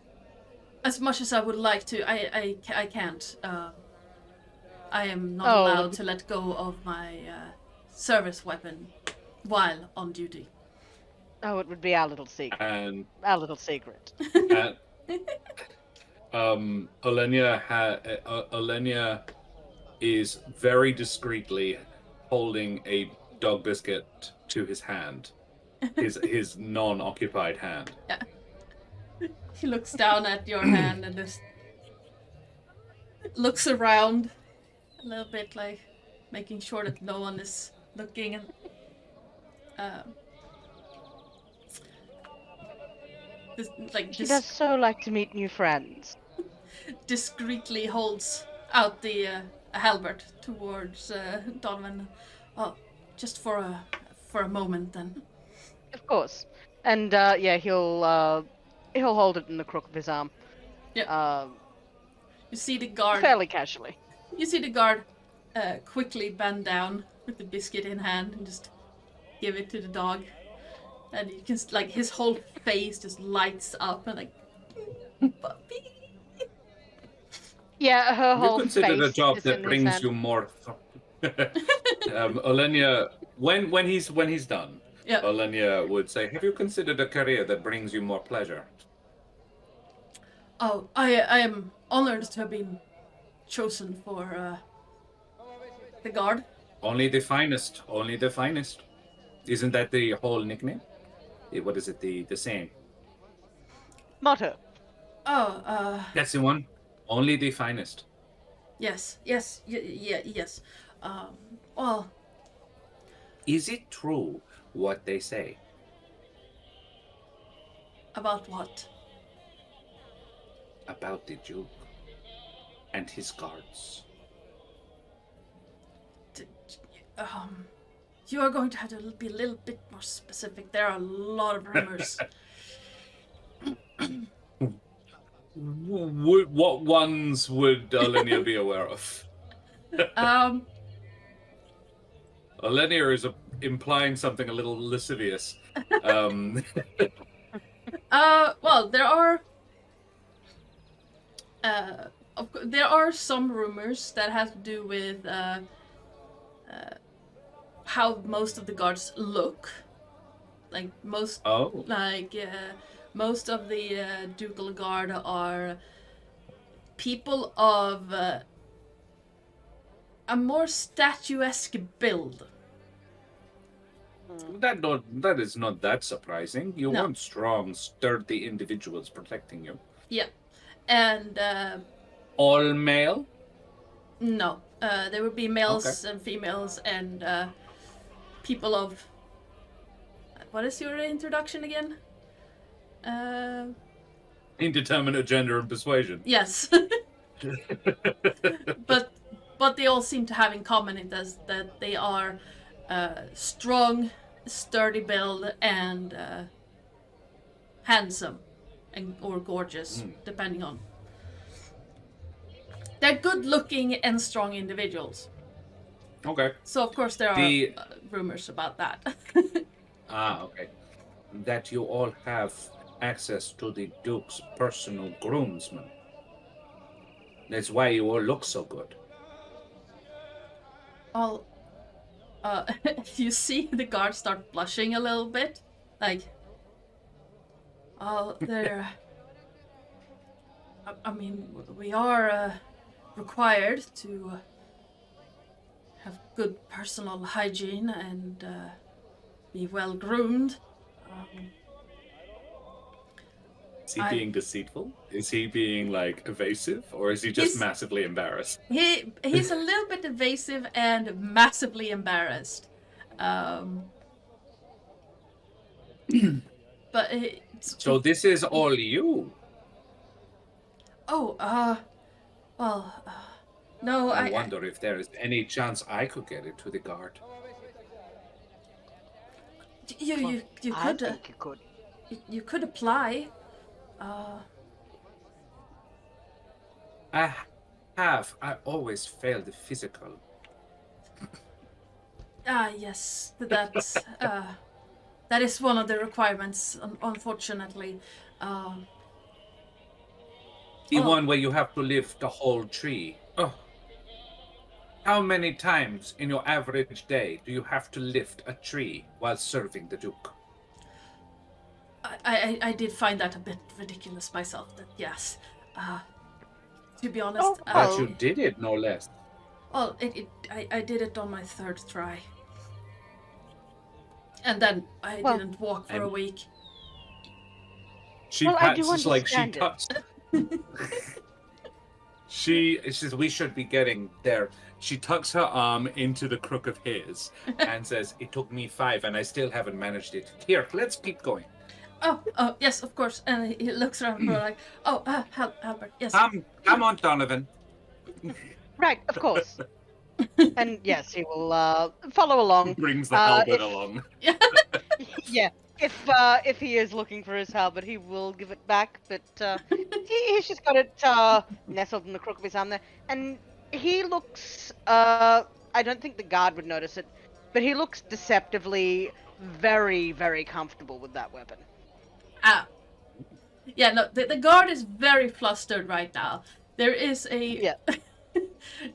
as much as I would like to, I can't. I am not allowed to let go of my service weapon while on duty. Oh, it would be our little secret. And Our little secret. Olenya is very discreetly holding a dog biscuit to his hand, his non-occupied hand. Yeah. He looks down at your hand and just looks around a little bit, like making sure that no one is looking. And She does so like to meet new friends. discreetly holds out the halberd towards Donovan. Oh, just for a moment, then. Of course. And yeah, he'll hold it in the crook of his arm. Yeah. You see the guard. Fairly casually. You see the guard quickly bend down with the biscuit in hand and just give it to the dog. And you can, like, his whole face just lights up and like, puppy. Yeah, her whole You consider face a job is that in brings his you more. Olenya, when he's done, Yep. Olenya would say, "Have you considered a career that brings you more pleasure?" Oh, I am honored to have been chosen for the guard. Only the finest. Only the finest. Isn't that the whole nickname? What is it? The saying? motto. Oh, That's the one. Only the finest. yes. Yes. Well, Is it true what they say? about what? About the Duke and his guards. You are going to have to be a little bit more specific. There are a lot of rumors. What ones would Olenya be aware of? Um, Olenya is a implying something a little lascivious. Well, there are some rumors that have to do with how most of the guards look. Like most of the ducal guard are people of a more statuesque build. That is not that surprising. You No. want strong, sturdy individuals protecting you. Yeah, and All male? no, there would be males and females and people of. What is your introduction again? Indeterminate gender and persuasion. Yes. but they all seem to have in common that they are strong, sturdy build, and handsome, or gorgeous, depending on. They're good-looking and strong individuals. Okay. So of course there are rumors about that. Okay. That you all have access to the Duke's personal groomsmen. That's why you all look so good. All, you see the guards start blushing a little bit, like, they're. I mean, we are required to have good personal hygiene and be well groomed. Is he being deceitful? Is he being, like, evasive? Or is he just massively embarrassed? He's a little bit evasive and massively embarrassed. But So this is all you? Oh, no, I wonder if there is any chance I could get it to the guard. You could. I think you could. You could apply. I always fail the physical. Yes, that's that is one of the requirements, unfortunately. The one where you have to lift a whole tree. Oh. How many times in your average day do you have to lift a tree while serving the Duke? I did find that a bit ridiculous myself. That yes, to be honest. But you did it, no less. Well, I did it on my third try, and then I didn't walk for a week. She pats like she tucks. She says we should be getting there. She tucks her arm into the crook of his and says, "It took me 5, and I still haven't managed it. Here, let's keep going." Oh, yes, of course. And he looks around for like, Albert, yes. Come on, Donovan. Right, of course. And yes, he will follow along. Brings the halberd along. Yeah, if he is looking for his halberd, he will give it back. But he's just got it nestled in the crook of his arm there, and he looks. I don't think the guard would notice it, but he looks deceptively very, very comfortable with that weapon. Yeah, no, the guard is very flustered right now. There is a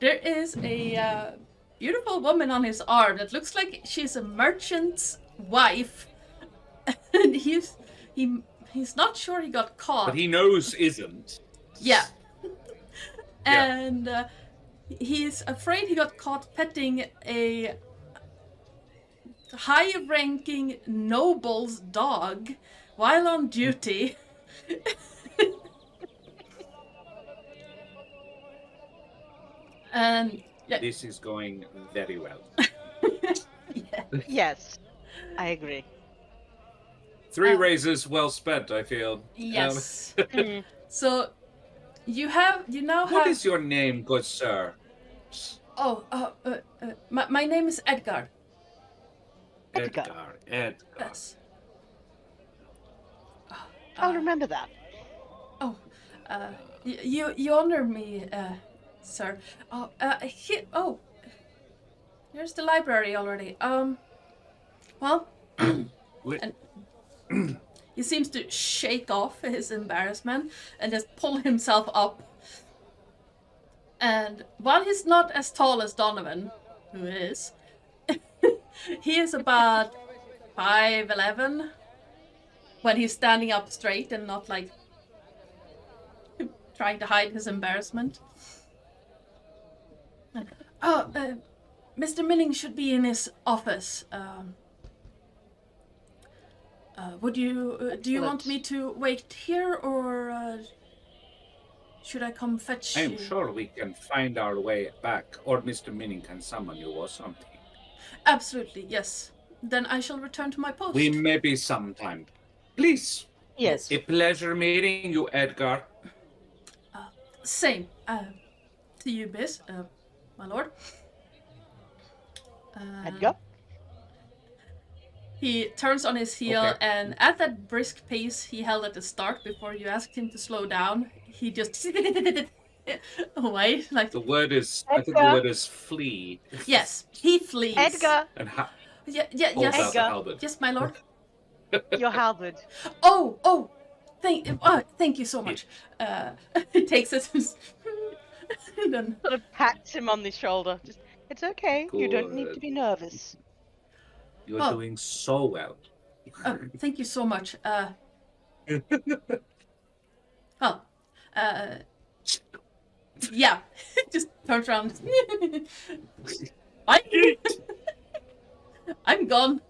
there is a beautiful woman on his arm that looks like she's a merchant's wife, and he's not sure he got caught. But he knows isn't. Yeah. And he's afraid he got caught petting a high-ranking noble's dog while on duty. And this is going very well. Yes, I agree. 3 raises well spent, I feel. Yes. So you now have. What is your name, good sir? My name is Edgar. Edgar. Yes. I'll remember that. You honor me, sir. Here's the library already. Well, Li- and he seems to shake off his embarrassment and just pull himself up. And while he's not as tall as Donovan, who is, he is about 5'11" when he's standing up straight and not like trying to hide his embarrassment. Oh, Mr. Minning should be in his office. Do you want me to wait here, or should I come fetch I'm you? sure we can find our way back, or Mr. Minning can summon you or something. Absolutely, yes. Then I shall return to my post. We may be sometime. Please. Yes. A pleasure meeting you, Edgar. Same. To you, Biz, my lord. Edgar? He turns on his heel, Okay. and at that brisk pace he held at the start before you asked him to slow down, he just away like. The word is, I think the Edgar. word is flee. Yes, he flees. Edgar! And Yeah, holds yes. out the halberd. Yes, my lord. Your halberd. Oh, thank you so much. He takes it and then. Sort of pats him on the shoulder. Just, it's okay. You don't need to Good. be nervous. You're Oh. doing so well. Oh, thank you so much. Yeah, just turns around. I'm gone.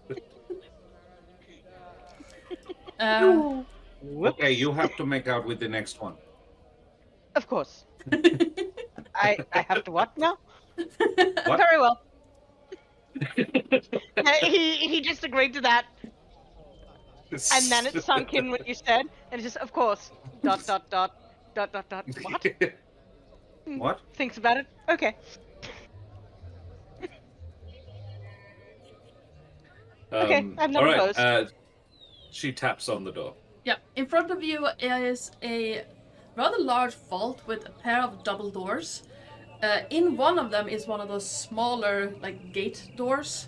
Okay, you have to make out with the next one. Of course. I have to what now? What? Very well. He just agreed to that, and then it sunk in what you said, and it's just, of course. ... What? What? Thinks about it. Okay. Okay, I'm not all right, opposed. she taps on the door. Yeah, in front of you is a rather large vault with a pair of double doors. In one of them is one of those smaller, like, gate doors.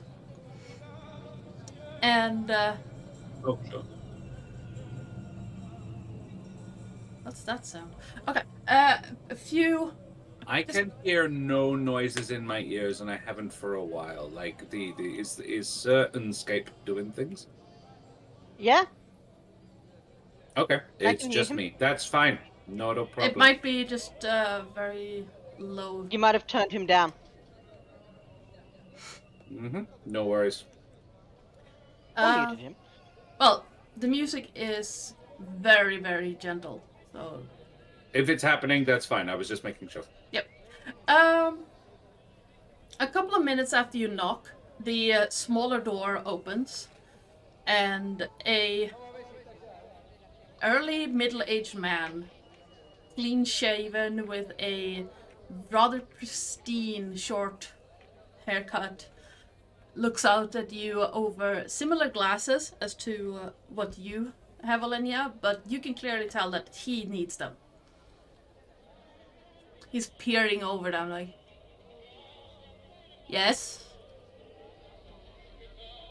And, Oh, sure. what's that sound? Okay, a few... I can hear no noises in my ears, and I haven't for a while. Like, is Sir Unscape doing things? Yeah. Okay, it's can hear just him. me. That's fine. Not a problem. It might be just very low. You might have turned him down. Mm-hmm. No worries. Or muted him. Well, the music is very, very gentle. So, If it's happening, that's fine. I was just making sure. yep. A couple of minutes after you knock, the smaller door opens, and a early middle-aged man, clean-shaven with a rather pristine short haircut, looks out at you over similar glasses as to what you have, Olenya, but you can clearly tell that he needs them. He's peering over them like, yes?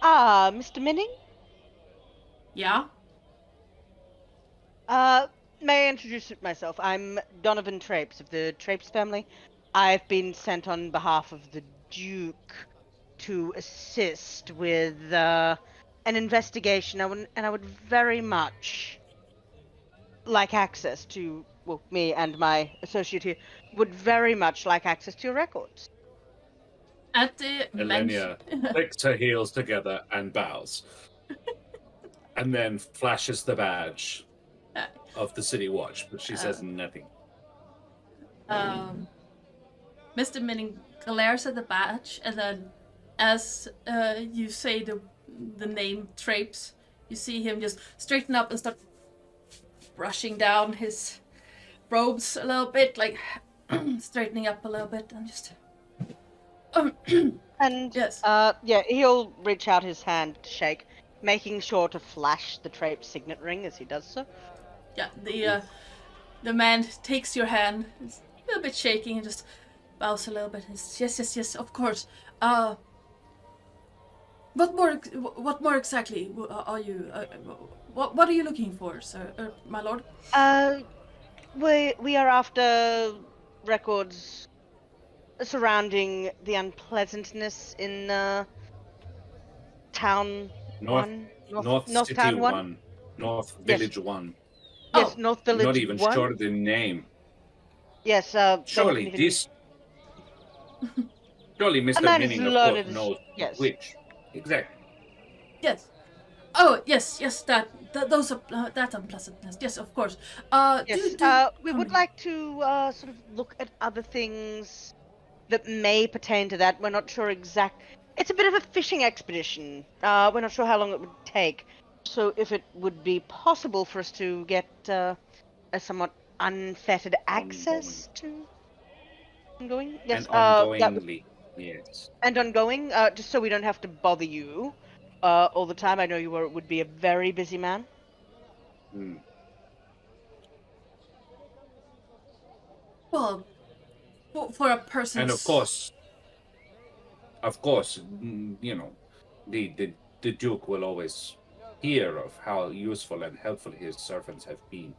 Ah, Mr. Minning? Yeah? May I introduce myself? I'm Donovan Trepes of the Trepes family. I've been sent on behalf of the Duke to assist with an investigation. I would very much like access to, well, me and my associate here would very much like access to your records. At the Olenya clicks her heels together and bows. And then flashes the badge of the City Watch, but she says nothing. Mr. Minning glares at the badge, and then as you say the name Trapes, you see him just straighten up and start brushing down his robes a little bit, like straightening up a little bit, and just... And yes. yeah, he'll reach out his hand to shake, making sure to flash the Trapes signet ring as he does so. Yeah, the man takes your hand, it's a little bit shaking, and just bows a little bit. Yes, of course. What more exactly are you? What are you looking for, sir, my lord? We are after records surrounding the unpleasantness in town North, one, North North City Town 1. 1, North Yes, Village 1. yes, Oh, North Not Village even 1. sure the name. Yes, they haven't Surely even. this. Surely A Mr. man as Minning, of learned course, as knows yes. which. Exactly. yes. Oh, yes, those are that unpleasantness. Yes, of course. Yes, Do we come would in. like to sort of look at other things that may pertain to that. We're not sure exact. It's a bit of a fishing expedition. We're not sure how long it would take. So if it would be possible for us to get a somewhat unfettered Ongoing. access to ongoing, And yes, that would, ongoingly. Yes. and ongoing, just so we don't have to bother you all the time. I know you would be a very busy man. Hmm. Well, for a And person's. of course, you know, the Duke will always hear of how useful and helpful his servants have been.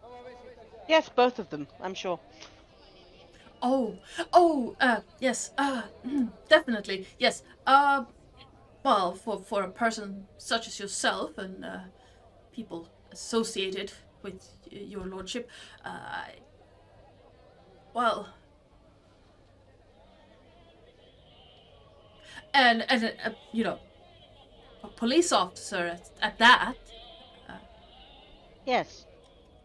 Yes, both of them, I'm sure. Yes, definitely, yes. Well, for a person such as yourself and people associated with your lordship, well, and you know, a police officer at that, Yes,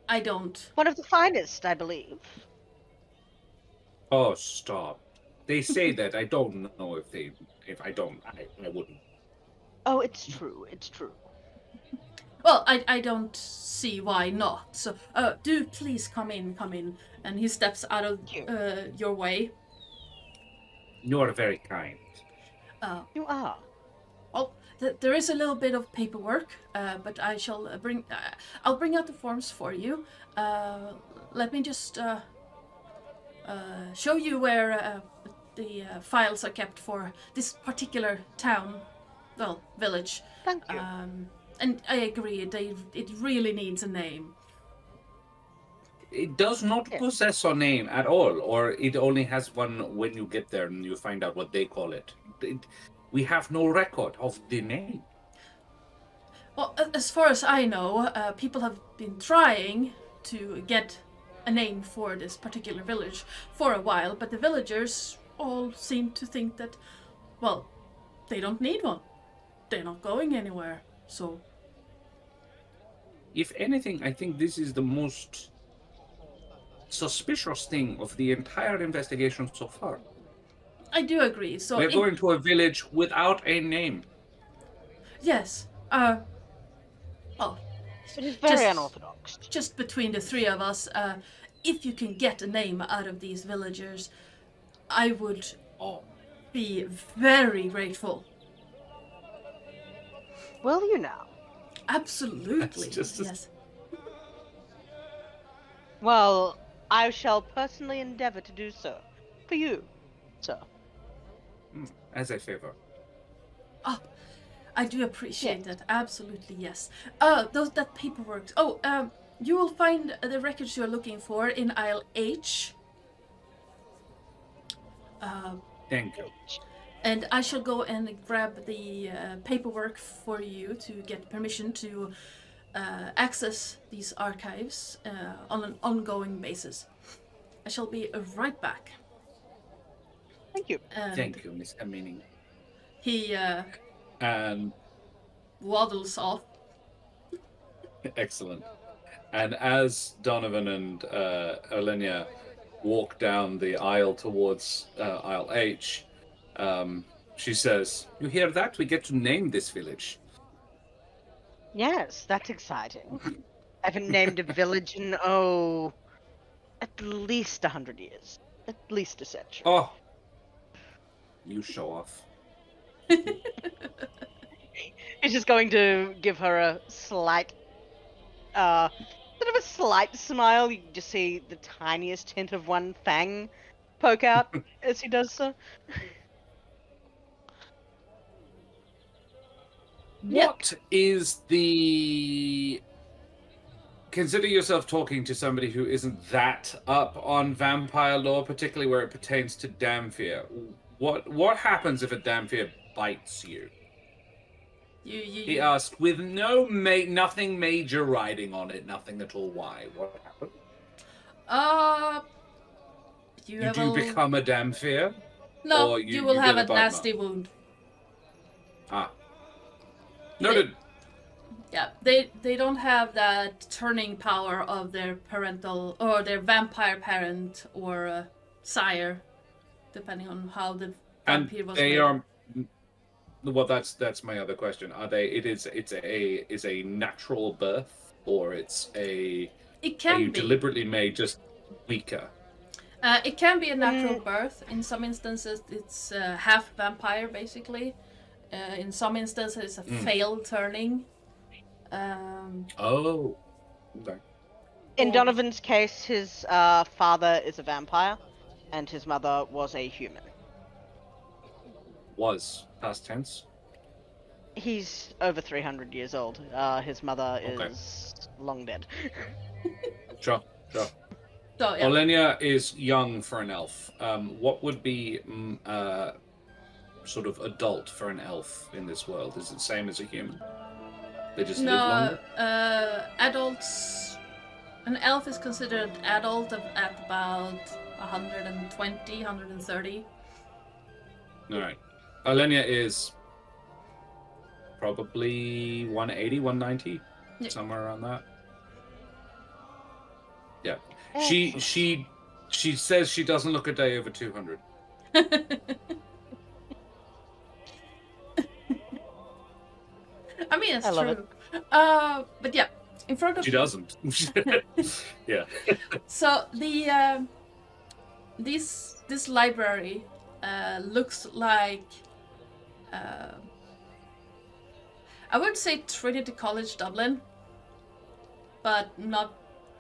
I don't. one of the finest, I believe. Oh, stop. They say that. I don't know if I don't, I wouldn't. Oh, it's true. It's true. Well, I don't see why not. So, do please come in, and he steps out of your way. You are very kind. You are. Well, there is a little bit of paperwork, but I shall bring. I'll bring out the forms for you. Let me just show you where the files are kept for this particular town, well, village. Thank you. And I agree, it really needs a name. It does not possess a name at all, or it only has one when you get there and you find out what they call it. We have no record of the name. Well, as far as I know, people have been trying to get a name for this particular village for a while, but the villagers all seem to think that, well, they don't need one. They're not going anywhere, so... If anything, I think this is the most suspicious thing of the entire investigation so far. I do agree, so... We're going to a village without a name. Yes, well... It is very unorthodox. Just between the three of us, if you can get a name out of these villagers, I would be very grateful. Will you now? Absolutely. Yes. Well, I shall personally endeavor to do so. For you, sir. As a favor. Oh, I do appreciate that. Absolutely, yes. That paperwork. You will find the records you're looking for in aisle H. Thank you. And I shall go and grab the paperwork for you to get permission to access these archives on an ongoing basis. I shall be right back. Thank you. Thank you, Miss Amining. He And waddles off. excellent. And as Donovan and Olenya walk down the aisle towards aisle H, she says, "You hear that? We get to name this village." Yes, that's exciting. I haven't named a village in, at least 100 years. At least a century. Oh, you show off. He's just going to give her a slight, sort of a slight smile. You can just see the tiniest hint of one fang poke out as he does so. What is the... Consider yourself talking to somebody who isn't that up on vampire lore, particularly where it pertains to damphir. What happens if a damphir bites you? He asked, with nothing major riding on it, nothing at all. Why? What happened? You do become a damphir? No, you will have a nasty wound. Ah. Noted. Yeah, they don't have that turning power of their parental or their vampire parent or sire, depending on how the vampire was made. Are. Well, that's my other question. Are they? It's a natural birth, or it's a? It can be deliberately made just weaker. It can be a natural birth. In some instances, it's half vampire, basically. In some instances, it's a failed turning. Okay. In Donovan's case, his father is a vampire, and his mother was a human. Was past tense? He's over 300 years old. His mother is long dead. Sure. So, yeah. Olenya is young for an elf. What would be sort of adult for an elf in this world? Is it the same as a human? They just live longer? Adults... An elf is considered adult at about 120, 130. Alright. Olenya is probably 180, 190? Yeah. Somewhere around that. Yeah. Excellent. She says she doesn't look a day over 200. I mean, it's I love true. But yeah, in front of She doesn't. Yeah. So the this library looks like I would say Trinity College Dublin, but not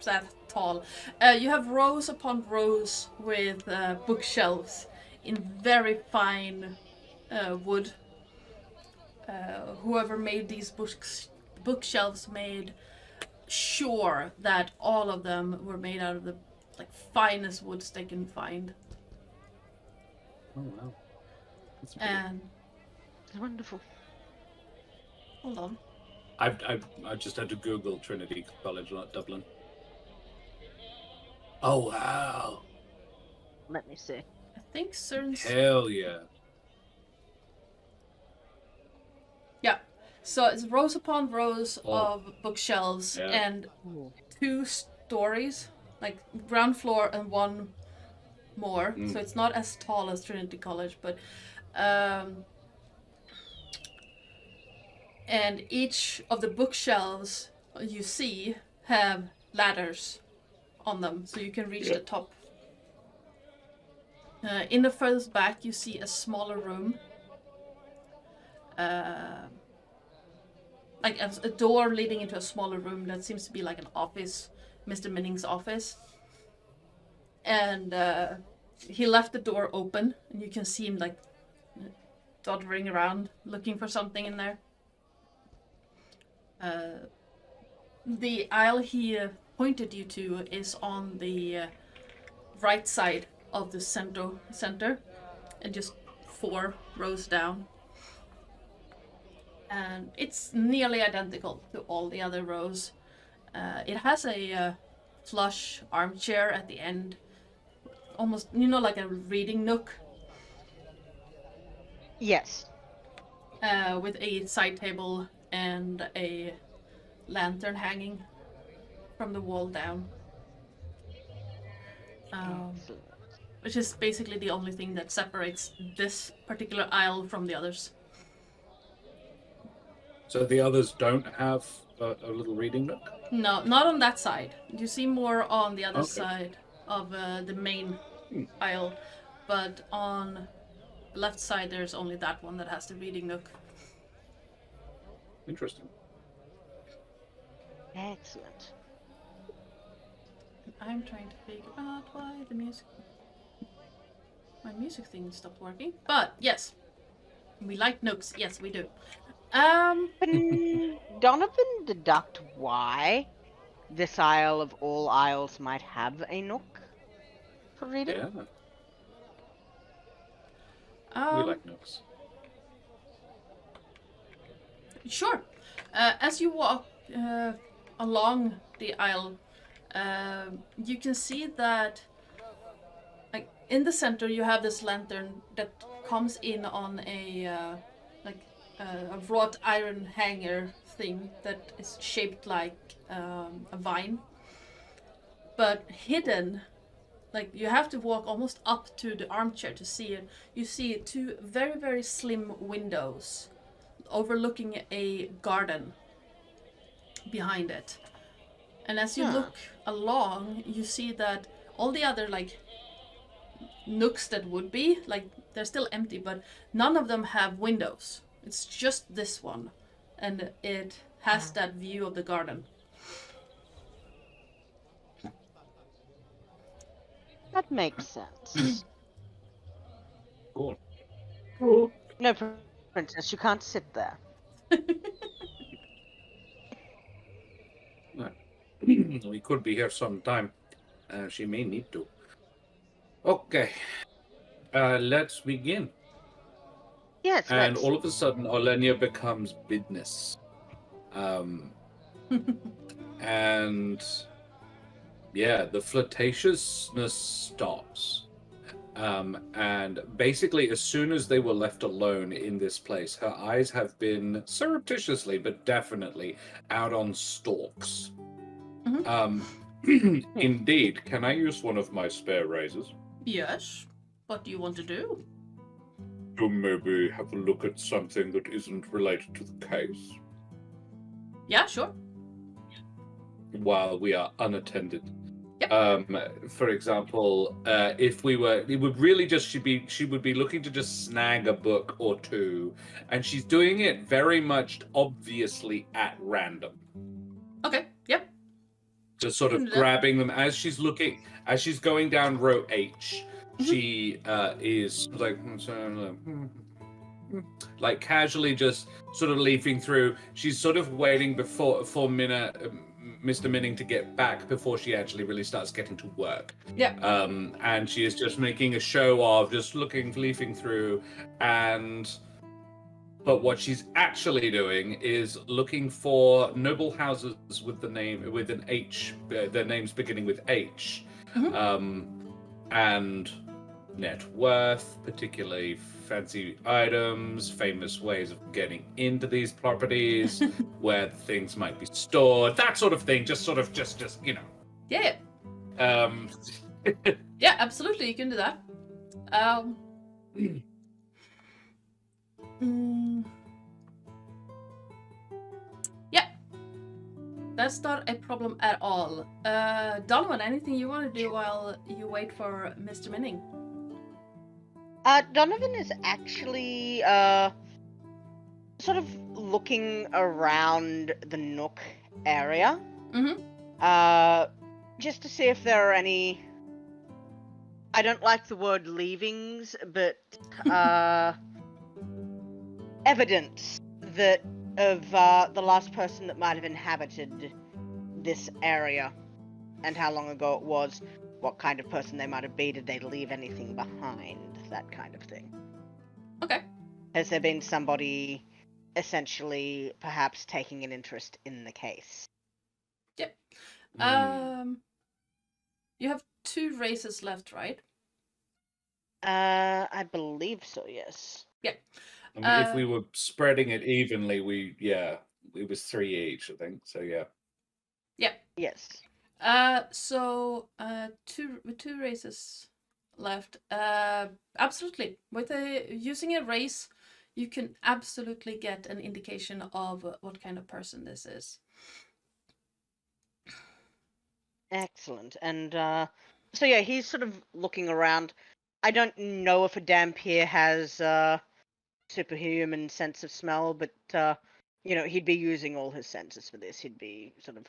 that tall. You have rows upon rows with bookshelves in very fine wood. Whoever made these bookshelves made sure that all of them were made out of the finest woods they can find. Oh wow. That's And It's wonderful. hold on. I just had to Google Trinity College Dublin. Oh wow. Let me see. I think CERN's... Hell yeah. Yeah. So it's rows upon rows of bookshelves and 2 stories, like ground floor and one more. So it's not as tall as Trinity College, but and each of the bookshelves you see have ladders on them, so you can reach the top. In the furthest back, you see a smaller room. Like a door leading into a smaller room that seems to be like an office, Mr. Minning's office. And he left the door open, and you can see him like doddering around, looking for something in there. The aisle he pointed you to is on the right side of the center, and just 4 rows down. And it's nearly identical to all the other rows. It has a flush armchair at the end, almost, like a reading nook. Yes. With a side table and a lantern hanging from the wall down. Which is basically the only thing that separates this particular aisle from the others. So the others don't have a little reading nook? No, not on that side. You see more on the other side of the main aisle, but on the left side there's only that one that has the reading nook. Interesting. Excellent. I'm trying to figure out why my music thing stopped working. But yes, we like nooks. Yes, we do. Can Donovan deduct why this isle of all isles might have a nook for reading? Yeah, we like nooks. Sure. As you walk along the aisle, you can see that, like, in the center, you have this lantern that comes in on a wrought iron hanger thing that is shaped like a vine, but hidden. Like, you have to walk almost up to the armchair to see it. You see two very, very slim windows overlooking a garden behind it. And as you look along, you see that all the other, like, nooks that would be, like, they're still empty, but none of them have windows. It's just this one. And it has that view of the garden. That makes sense. Cool. No, princess, you can't sit there. We could be here sometime. She may need to. Okay. Let's begin. Yes, And let's. all of a sudden, Olenya becomes business. And yeah, the flirtatiousness stops. And basically, as soon as they were left alone in this place, her eyes have been surreptitiously, but definitely out on stalks. Indeed. Can I use one of my spare razors? Yes. What do you want to do? To maybe have a look at something that isn't related to the case? Yeah, sure. While we are unattended. Yep. For example, if we were, it would really just she would be looking to just snag a book or two, and she's doing it very much obviously at random. Okay. Yep. Just sort of grabbing them as she's going down row H. She is like casually just sort of leafing through. She's sort of waiting for Mr. Minning to get back before she actually really starts getting to work. Yeah. And she is just making a show of just leafing through, but what she's actually doing is looking for noble houses with an H, their names beginning with H, and net worth, particularly fancy items, famous ways of getting into these properties, where things might be stored, that sort of thing. Just you know. Yeah. Yeah, absolutely, you can do that. Yeah, that's not a problem at all. Donovan, anything you want to do while you wait for Mr. Minning? Donovan is actually sort of looking around the nook area. Just to see if there are any, I don't like the word leavings, but evidence that of the last person that might have inhabited this area and how long ago it was, what kind of person they might have been, did they leave anything behind, that kind of thing. Okay. Has there been somebody essentially perhaps taking an interest in the case? Yep. You have 2 races left, right? I believe so, yes. Yeah. I mean, if we were spreading it evenly, it was 3 each, I think. So yeah. Yeah. Yes. So 2 races left. Absolutely. With using a race, you can absolutely get an indication of what kind of person this is. Excellent. And so yeah, he's sort of looking around. I don't know if a damphir has superhuman sense of smell, but he'd be using all his senses for this. He'd be sort of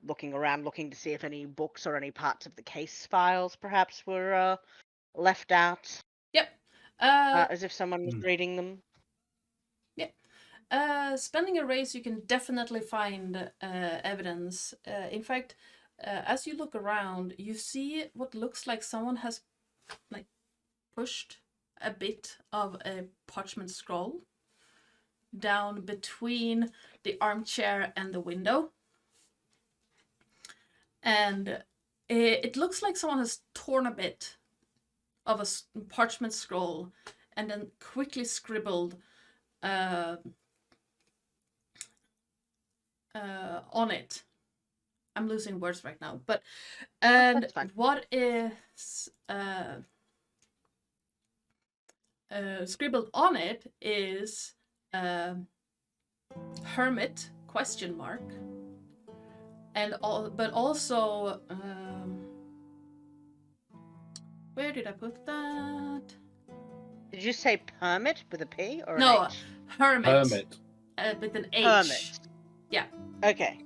looking around, looking to see if any books or any parts of the case files perhaps were left out. Yep. As if someone was reading them. Yep. Spending a race, you can definitely find evidence. In fact, as you look around, you see what looks like someone has like pushed a bit of a parchment scroll down between the armchair and the window. And it looks like someone has torn a bit of a parchment scroll and then quickly scribbled on it. I'm losing words right now, but and what is scribbled on it is hermit ? And but also where did I put that? Did you say permit with a P or no an H? hermit with an H. Hermit. Yeah. Okay.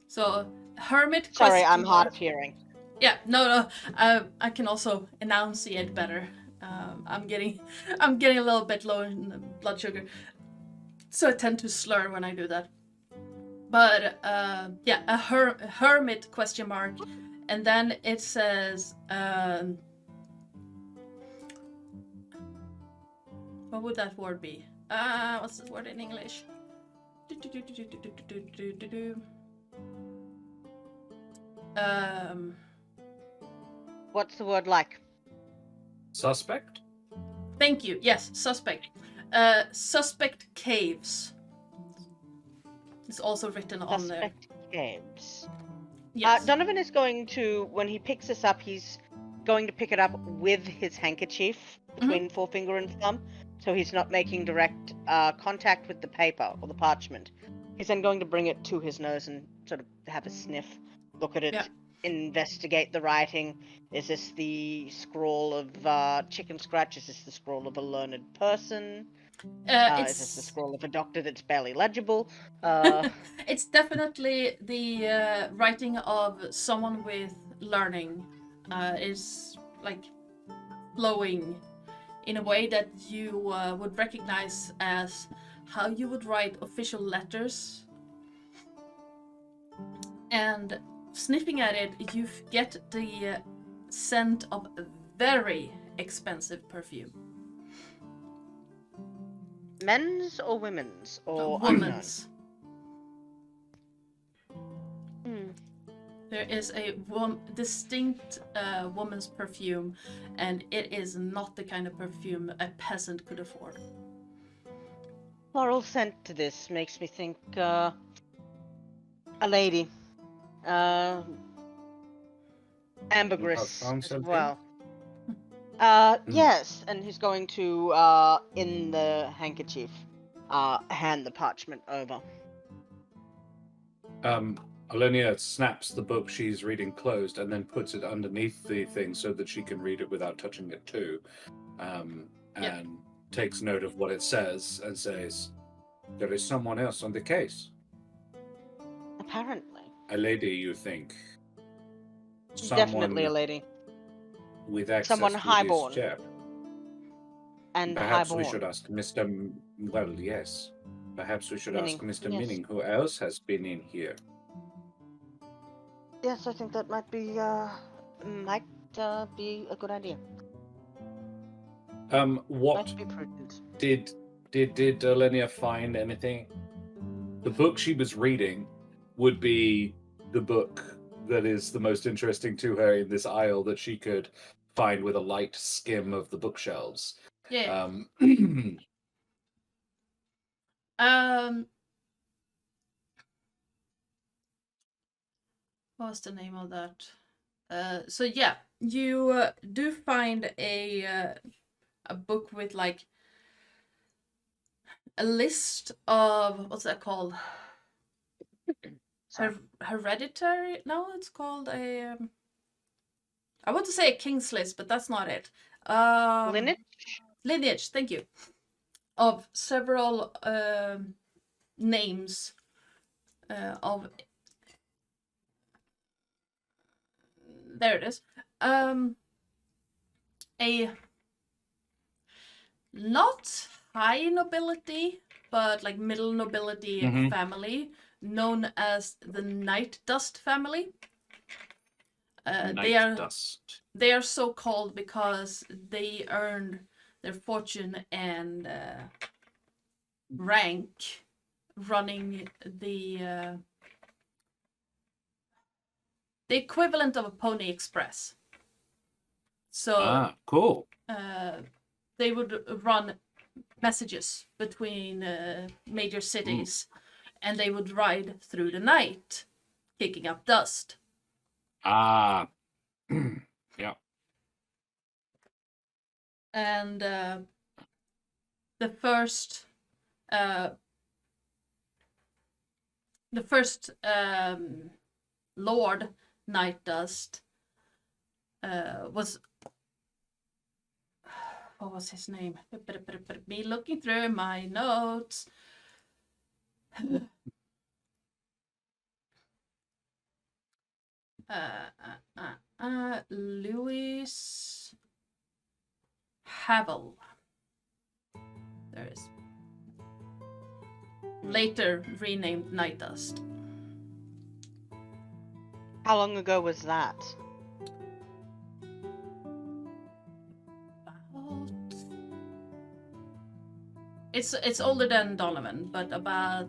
So hermit. Sorry, I'm hard of hearing. Yeah, no. I can also enunciate better. I'm getting a little bit low in blood sugar, so I tend to slur when I do that. But yeah, a hermit ? And then it says what would that word be? What's the word in English? What's the word like? Suspect? Thank you. Yes, suspect. Suspect caves. It's also written on there. Suspect caves. Yes. Donovan is going to, when he picks this up, he's going to pick it up with his handkerchief between forefinger and thumb, so he's not making direct contact with the paper or the parchment. He's then going to bring it to his nose and sort of have a sniff, look at it, investigate the writing. Is this the scroll of chicken scratch? Is this the scroll of a learned person? Is this the scroll of a doctor that's barely legible? It's definitely the writing of someone with learning. Is like flowing in a way that you would recognize as how you would write official letters. And sniffing at it, you get the scent of a very expensive perfume. Men's or women's or women's? Hmm. There is a distinct woman's perfume, and it is not the kind of perfume a peasant could afford. Floral scent to this makes me think a lady. Ambergris as well. Yes, and he's going to, in the handkerchief, hand the parchment over. Olenya snaps the book she's reading closed and then puts it underneath the thing so that she can read it without touching it too. And takes note of what it says and says, "There is someone else on the case." Apparently. A lady, you think? Definitely a lady. With access Someone to highborn. this chair. And Perhaps highborn. we should ask Mr. Well, yes. Perhaps we should ask Mr. Yes. Minning who else has been in here. Yes, I think that might be a good idea. What Might be prudent. did Olenya find anything? The book she was reading would be the book that is the most interesting to her in this aisle that she could find with a light skim of the bookshelves. Yeah. What's the name of that? So yeah, you do find a book with like a list of, what's that called? Hereditary? No, it's called a. I want to say a king's list, but that's not it. Lineage? Lineage, thank you. Of several names of. There it is. A not high nobility, but like middle nobility family known as the Night Dust family. They are so called because they earned their fortune and rank running the equivalent of a pony express. So cool. They would run messages between major cities, and they would ride through the night, kicking up dust. Yeah. And the first Lord Night Dust was, what was his name? Me looking through my notes. Louis Havel. There is. Later renamed Night Dust. How long ago was that? It's older than Donovan, but about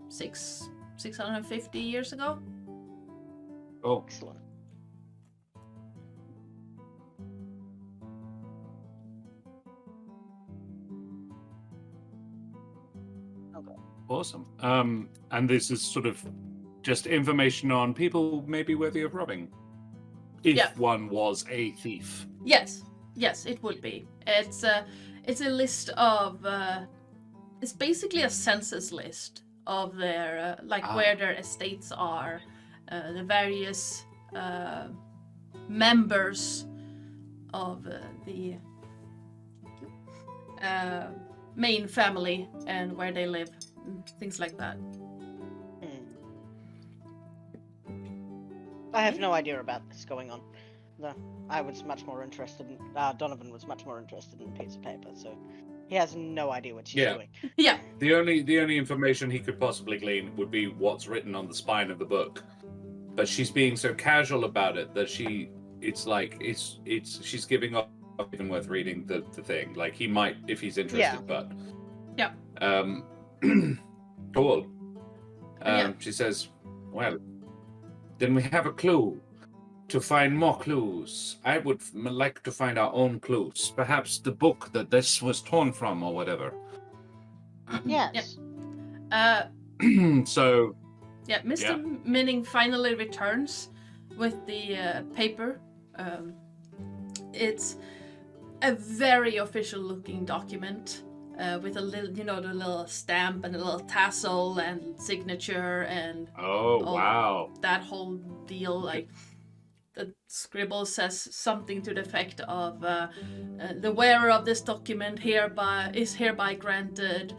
650 years ago. Oh, Excellent. Okay. Awesome. And this is sort of just information on people maybe worthy of robbing, if one was a thief. Yes, it would be. It's a list of. It's basically a census list of their where their estates are, the various members of the main family and where they live, things like that. I have no idea about this going on. I was much more interested in... Donovan was much more interested in the piece of paper, so he has no idea what she's doing. Yeah. The only information he could possibly glean would be what's written on the spine of the book. But she's being so casual about it that she's giving up even worth reading the thing. Like, he might if he's interested, but cool. She says, well, then we have a clue. To find more clues, I would like to find our own clues. Perhaps the book that this was torn from, or whatever. Yes. So. Yeah, Mr. Minning finally returns with the paper. It's a very official-looking document with a little, the little stamp and a little tassel and signature and. Oh wow! That whole deal, like. The scribble says something to the effect of the wearer of this document is hereby granted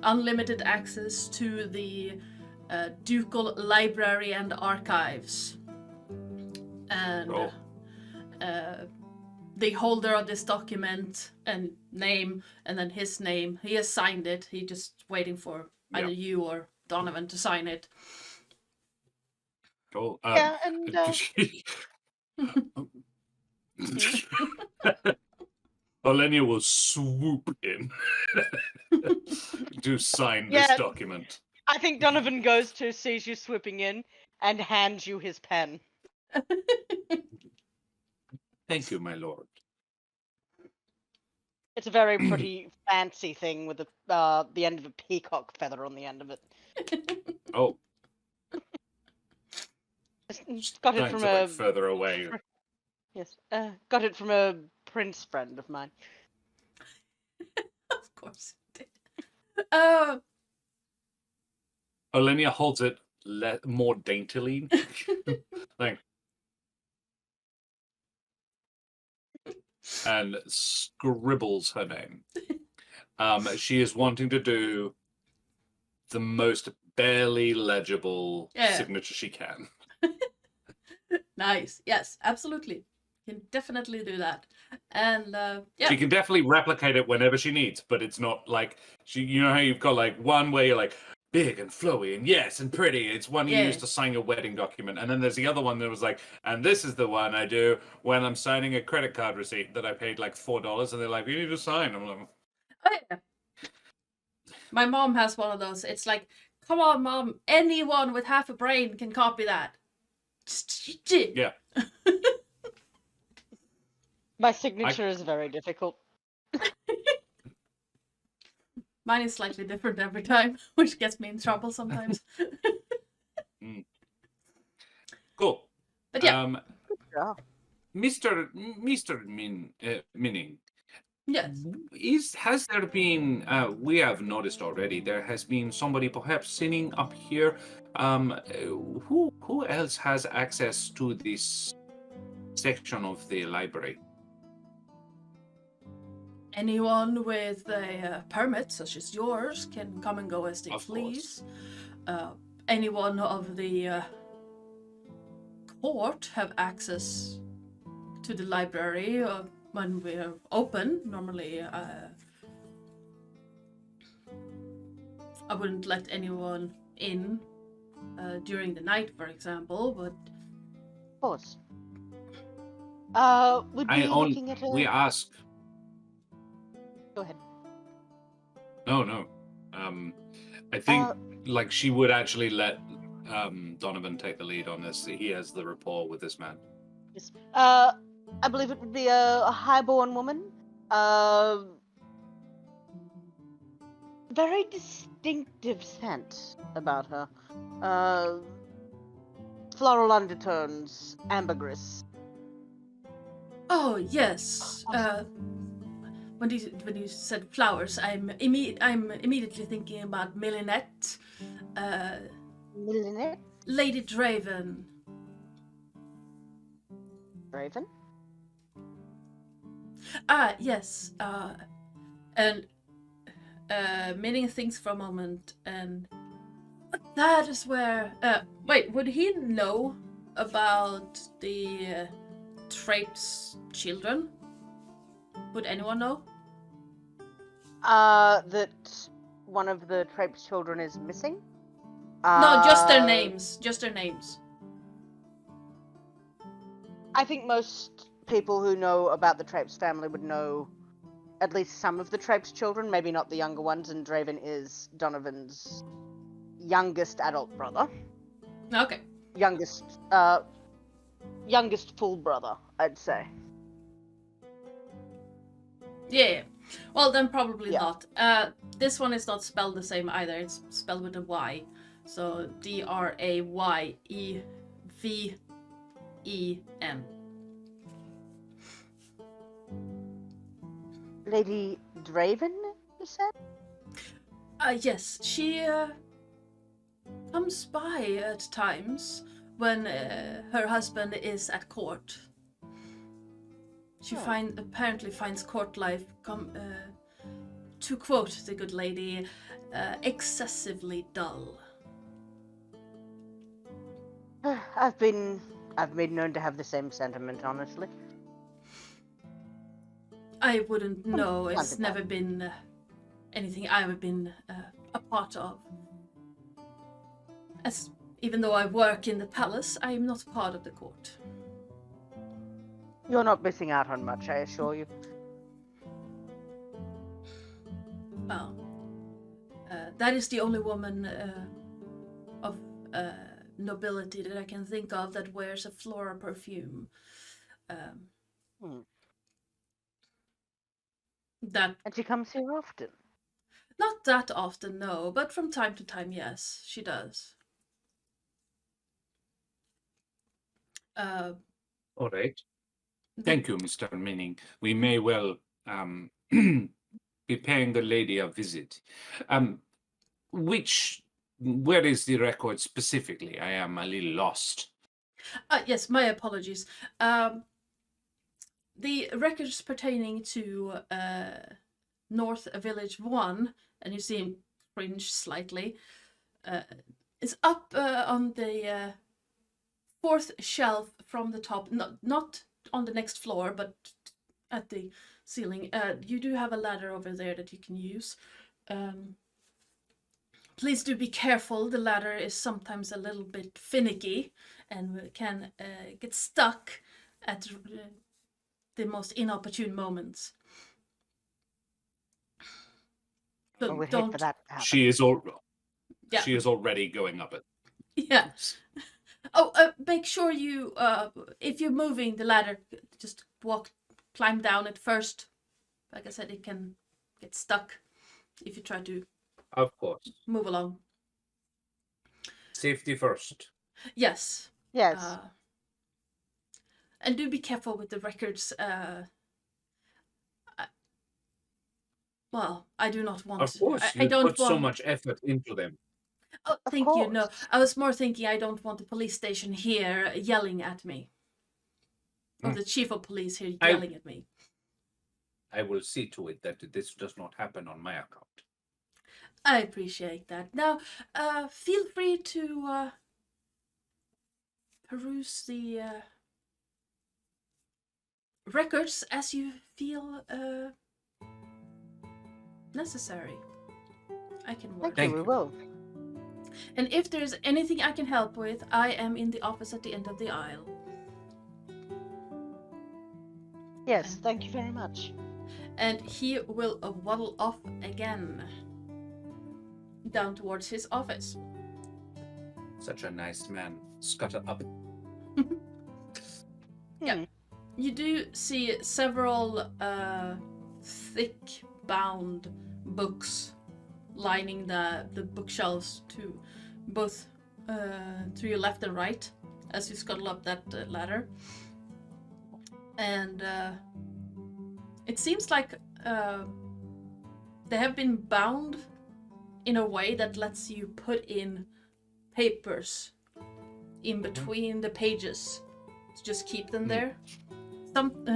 unlimited access to the ducal library and archives. And the holder of this document and name, and then his name, he has signed it. He's just waiting for either you or Donovan to sign it. Cool. And Olenya will swoop in to sign this document. I think Donovan goes to, sees you swooping in, and hands you his pen. Thank you, my lord. It's a very pretty fancy thing with the end of a peacock feather on the end of it. Oh. Got it from further away. Yes, got it from a prince friend of mine. Of course it did. Olenya holds it more daintily, and scribbles her name. She is wanting to do the most barely legible signature she can. Nice. Yes, absolutely. can definitely do that. And yeah. She can definitely replicate it whenever she needs, but it's not like you know how you've got like one where you're like big and flowy and yes and pretty. It's one you use to sign your wedding document, and then there's the other one that was like, and this is the one I do when I'm signing a credit card receipt that I paid like $4, and they're like, you need to sign. I'm like, oh yeah. My mom has one of those. It's like, come on, mom, anyone with half a brain can copy that. Yeah. My signature is very difficult. Mine is slightly different every time, which gets me in trouble sometimes. Cool. But yeah. Mr. Minning. Yes. Has there been? We have noticed already. There has been somebody perhaps sitting up here. Who else has access to this section of the library? Anyone with a permit, such as yours, can come and go as they please. Anyone of the court have access to the library when we're open. Normally, I wouldn't let anyone in during the night, for example, but... Of course. Would be looking at We ask... Go ahead. No. I think like she would actually let Donovan take the lead on this. He has the rapport with this man. Yes. I believe it would be a highborn woman. Very distinctive scent about her. Floral undertones, ambergris. Oh yes. When you said flowers, I'm immediately thinking about Millinette. Millinette? Lady Draven. Draven? Yes. And Minning thinks for a moment, and that is where. Wait, would he know about the Trepes children? Would anyone know? That one of the Trepes children is missing? No, just their names. Just their names. I think most people who know about the Trepes family would know at least some of the Trepes children, maybe not the younger ones, and Draven is Donovan's youngest adult brother. Okay. Youngest full brother, I'd say. Yeah. Well, then probably not. This one is not spelled the same either. It's spelled with a Y. So Drayveven. Lady Draven, you said? Yes. She comes by at times when her husband is at court. She apparently finds court life, to quote the good lady, excessively dull. I've been known to have the same sentiment, honestly. I wouldn't know. It's never been anything I've been a part of. Even though I work in the palace, I am not part of the court. You're not missing out on much, I assure you. Well, that is the only woman of nobility that I can think of that wears a floral perfume. And she comes here often? Not that often, no, but from time to time, yes, she does. All right. Thank you, Mr. Minning. We may well be paying the lady a visit. Where is the record specifically? I am a little lost. Yes, my apologies. The records pertaining to North Village 1, and you see him cringe slightly, is up on the fourth shelf from the top. Not on the next floor, but at the ceiling. You do have a ladder over there that you can use. Please do be careful. The ladder is sometimes a little bit finicky and can get stuck at the most inopportune moments. So We'd hate for that to happen. She is already going up it. Yeah. Oh, make sure you, if you're moving the ladder, just climb down it first. Like I said, it can get stuck if you try to. Of course. Move along. Safety first. Yes. Yes. And do be careful with the records. Well, I do not want. Of course, I don't put want so much effort into them. Oh, thank you. No, I was more thinking I don't want the police station here yelling at me. Or the chief of police here yelling at me. I will see to it that this does not happen on my account. I appreciate that. Now, feel free to peruse the records as you feel necessary. I can work. Thank you, we will. And if there's anything I can help with, I am in the office at the end of the aisle. Yes, thank you very much. And he will waddle off again. Down towards his office. Such a nice man. Scutter up. Yeah. You do see several thick bound books lining the bookshelves to both to your left and right as you scuttle up that ladder. And it seems like they have been bound in a way that lets you put in papers in between the pages to just keep them there.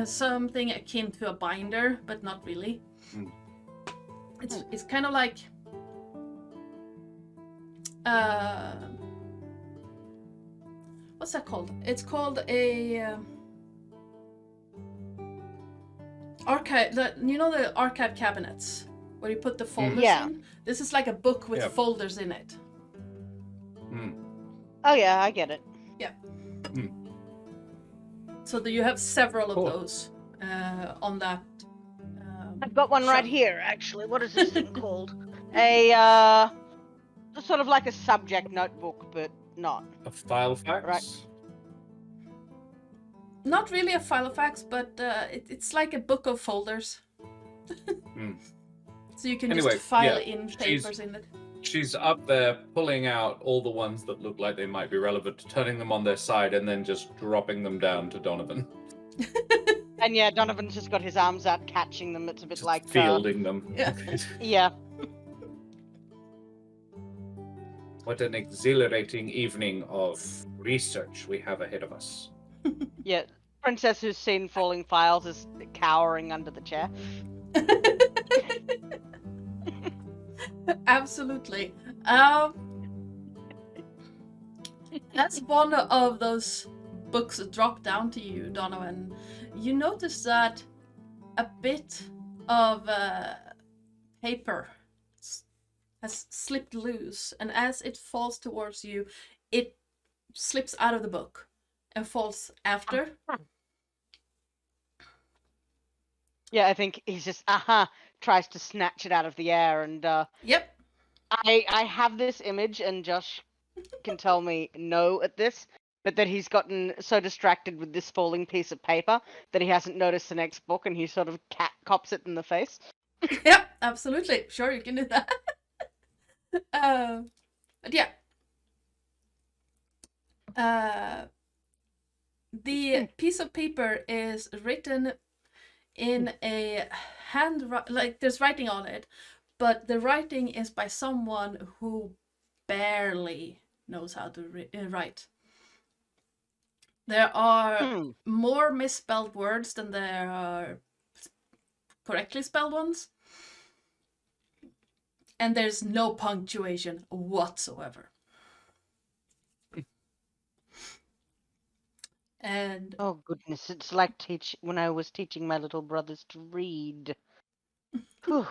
Something akin to a binder, but not really. It's kind of like what's that called? It's called a archive. You know the archive cabinets where you put the folders in? This is like a book with folders in it. Oh yeah, I get it. Yeah. So you have several of those on that. I've got one right here, actually. What is this thing called? A sort of like a subject notebook, but not. A file fax? Right. Not really a filofax, but it's like a book of folders. So you can just file in papers in it. She's up there pulling out all the ones that look like they might be relevant, turning them on their side, and then just dropping them down to Donovan. And yeah, Donovan's just got his arms out catching them. It's a bit Just like... fielding them. Yeah. Yeah. What an exhilarating evening of research we have ahead of us. Yeah. Princess who's seen falling files is cowering under the chair. Absolutely. That's one of those books that drop down to you, Donovan. You notice that a bit of paper has slipped loose, and as it falls towards you, it slips out of the book and falls after. Yeah, I think he's just, tries to snatch it out of the air, and Yep. I have this image, and Josh can tell me no at this, but that he's gotten so distracted with this falling piece of paper that he hasn't noticed the next book, and he sort of cops it in the face. Yep, absolutely. Sure, you can do that. But yeah. The piece of paper is written in a like there's writing on it, but the writing is by someone who barely knows how to write. There are more misspelled words than there are correctly spelled ones. And there's no punctuation whatsoever. And Oh goodness, it's like when I was teaching my little brothers to read. Whew.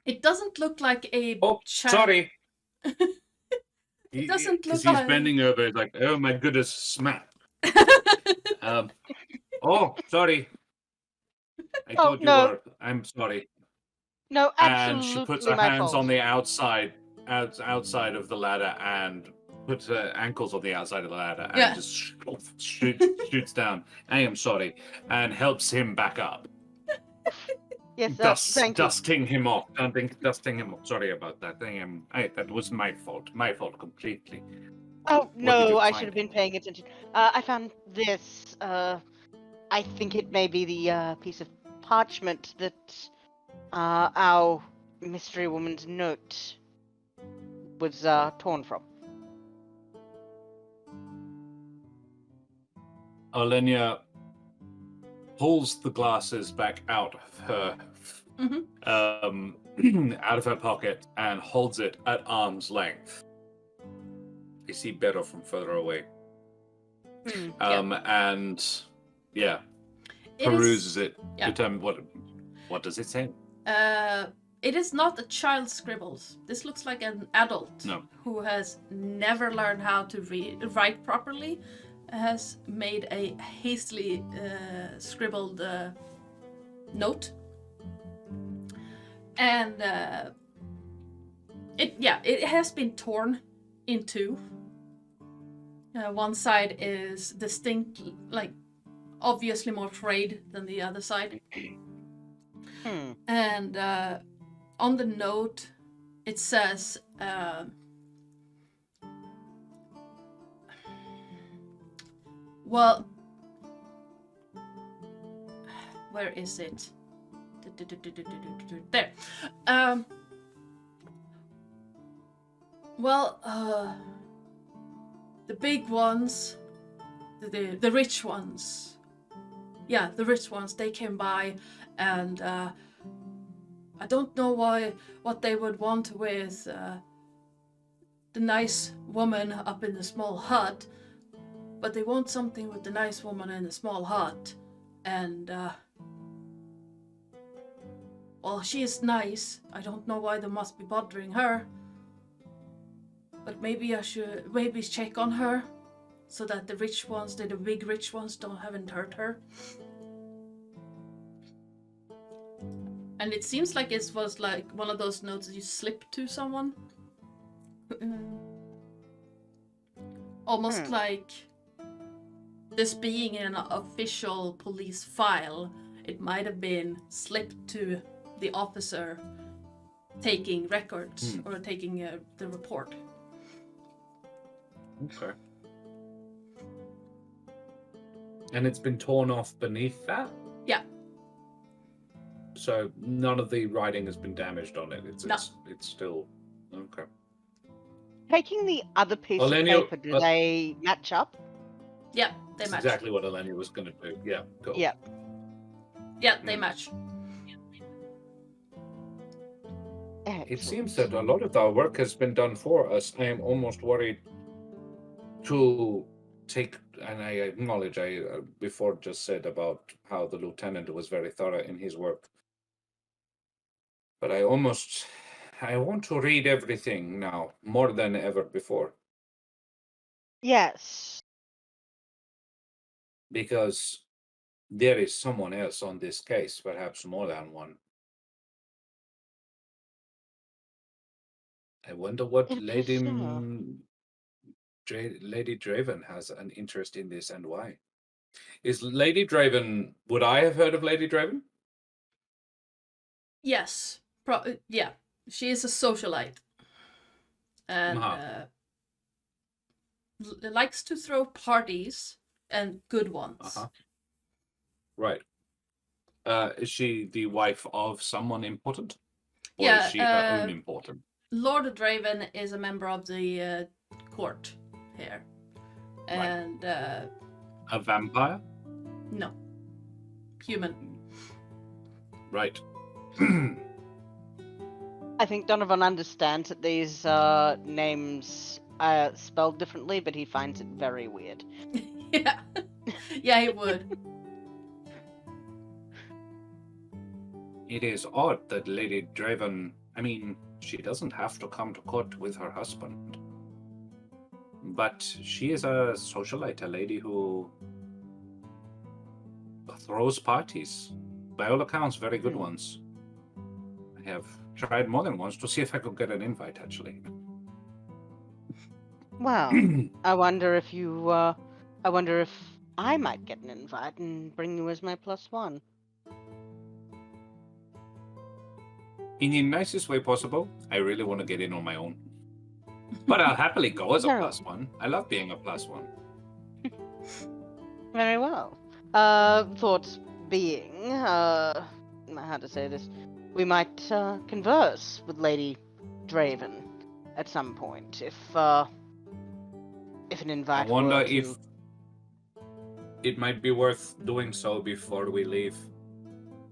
it doesn't look like a Oh, child. sorry. It doesn't Because look he's like. bending over, he's like, oh my goodness, smack. Oh, sorry. I Oh, thought you no. were. I'm sorry. No, And she puts absolutely her my hands fault. on the outside of the ladder and puts her ankles on the outside of the ladder and Yeah. just shoots down. I am sorry, and helps him back up. Yes, thank you. Dusting him off. Dusting him off. Sorry about that. That was my fault. My fault completely. Oh, What did no, you I find? should have been paying attention. I found this. I think it may be the piece of parchment that our mystery woman's note was torn from. Olenya pulls the glasses back out of her out of her pocket and holds it at arm's length. You see better from further away. And yeah, peruses it. Determine what does it say? It is not a child's scribbles. This looks like an adult who has never learned how to write properly, has made a hastily scribbled note, and it has been torn in two. One side is distinct, like obviously more frayed than the other side. And on the note, it says, well, where is it? There. The big ones, the rich ones. Yeah, the rich ones, they came by, and I don't know what they would want with the nice woman up in the small hut, but they want something with the nice woman in the small hut, and well, she is nice. I don't know why they must be bothering her, but maybe I should check on her, so that the rich ones, the big rich ones, haven't hurt her. And it seems like it was like one of those notes that you slip to someone. Almost like this being an official police file, it might have been slipped to the officer taking records or taking the report. Okay. And it's been torn off beneath that? Yeah. So none of the writing has been damaged on it. It's still okay. Taking the other piece of paper, do they match up? Yeah, they match. Exactly what Olenya was going to do. Yeah, cool. Yeah. Yeah, they match. It seems that a lot of our work has been done for us. I am almost worried to take, and I acknowledge I before just said about how the lieutenant was very thorough in his work. But I want to read everything now, more than ever before. Yes. Because there is someone else on this case, perhaps more than one. I wonder what Lady Draven has an interest in this and why. Is Lady Draven, would I have heard of Lady Draven? Yes. Yeah. She is a socialite. And likes to throw parties, and good ones. Right. Is she the wife of someone important? Or Yeah, is she her own important? Lord Draven is a member of the court here. And a vampire? No. Human. Right. I think Donovan understands that these names spelled differently, but he finds it very weird. Yeah. Yeah, he would. It is odd that Lady Draven. I mean, she doesn't have to come to court with her husband. But she is a socialite, a lady who throws parties. By all accounts, very good ones. I have tried more than once to see if I could get an invite, actually. Well, I wonder if I might get an invite and bring you as my +1. In the nicest way possible, I really want to get in on my own. But I'll happily go as a +1. I love being a +1. Very well. Thoughts being, how to say this? We might converse with Lady Draven at some point, if an invite. I wonder if it might be worth doing so before we leave,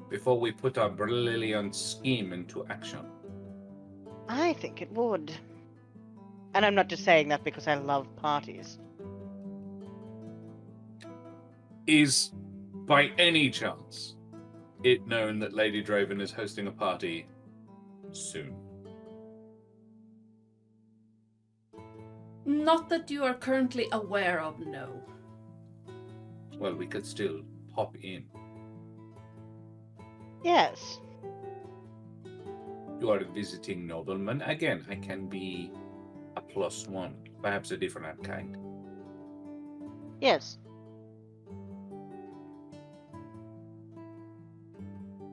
before we put our brilliant scheme into action. I think it would. And I'm not just saying that because I love parties. Is, by any chance, it known that Lady Draven is hosting a party soon? Not that you are currently aware of, no. Well, we could still pop in. Yes. You are a visiting nobleman. Again, I can be a +1, perhaps a different kind. Yes.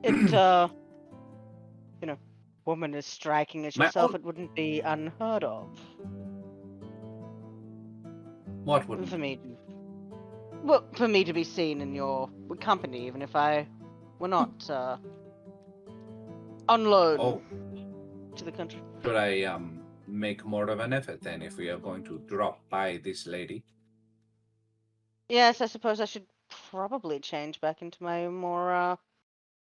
It, woman as striking as yourself, it wouldn't be unheard of. What would? For me to be seen in your company, even if I were not on loan to the country. Should I make more of an effort then if we are going to drop by this lady? Yes, I suppose I should probably change back into my more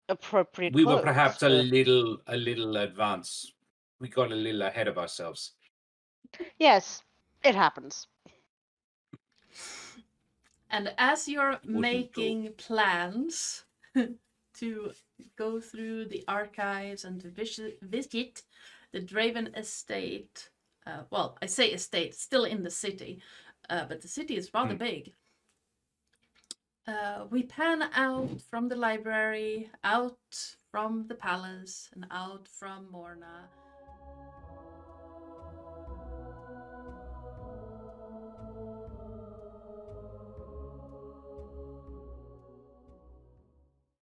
appropriate We clothes. were perhaps a little advanced. We got a little ahead of ourselves. Yes, it happens. And as you're making plans to go through the archives and to visit the Draven estate, well, I say estate, still in the city, but the city is rather big. We pan out from the library, out from the palace, and out from Morna,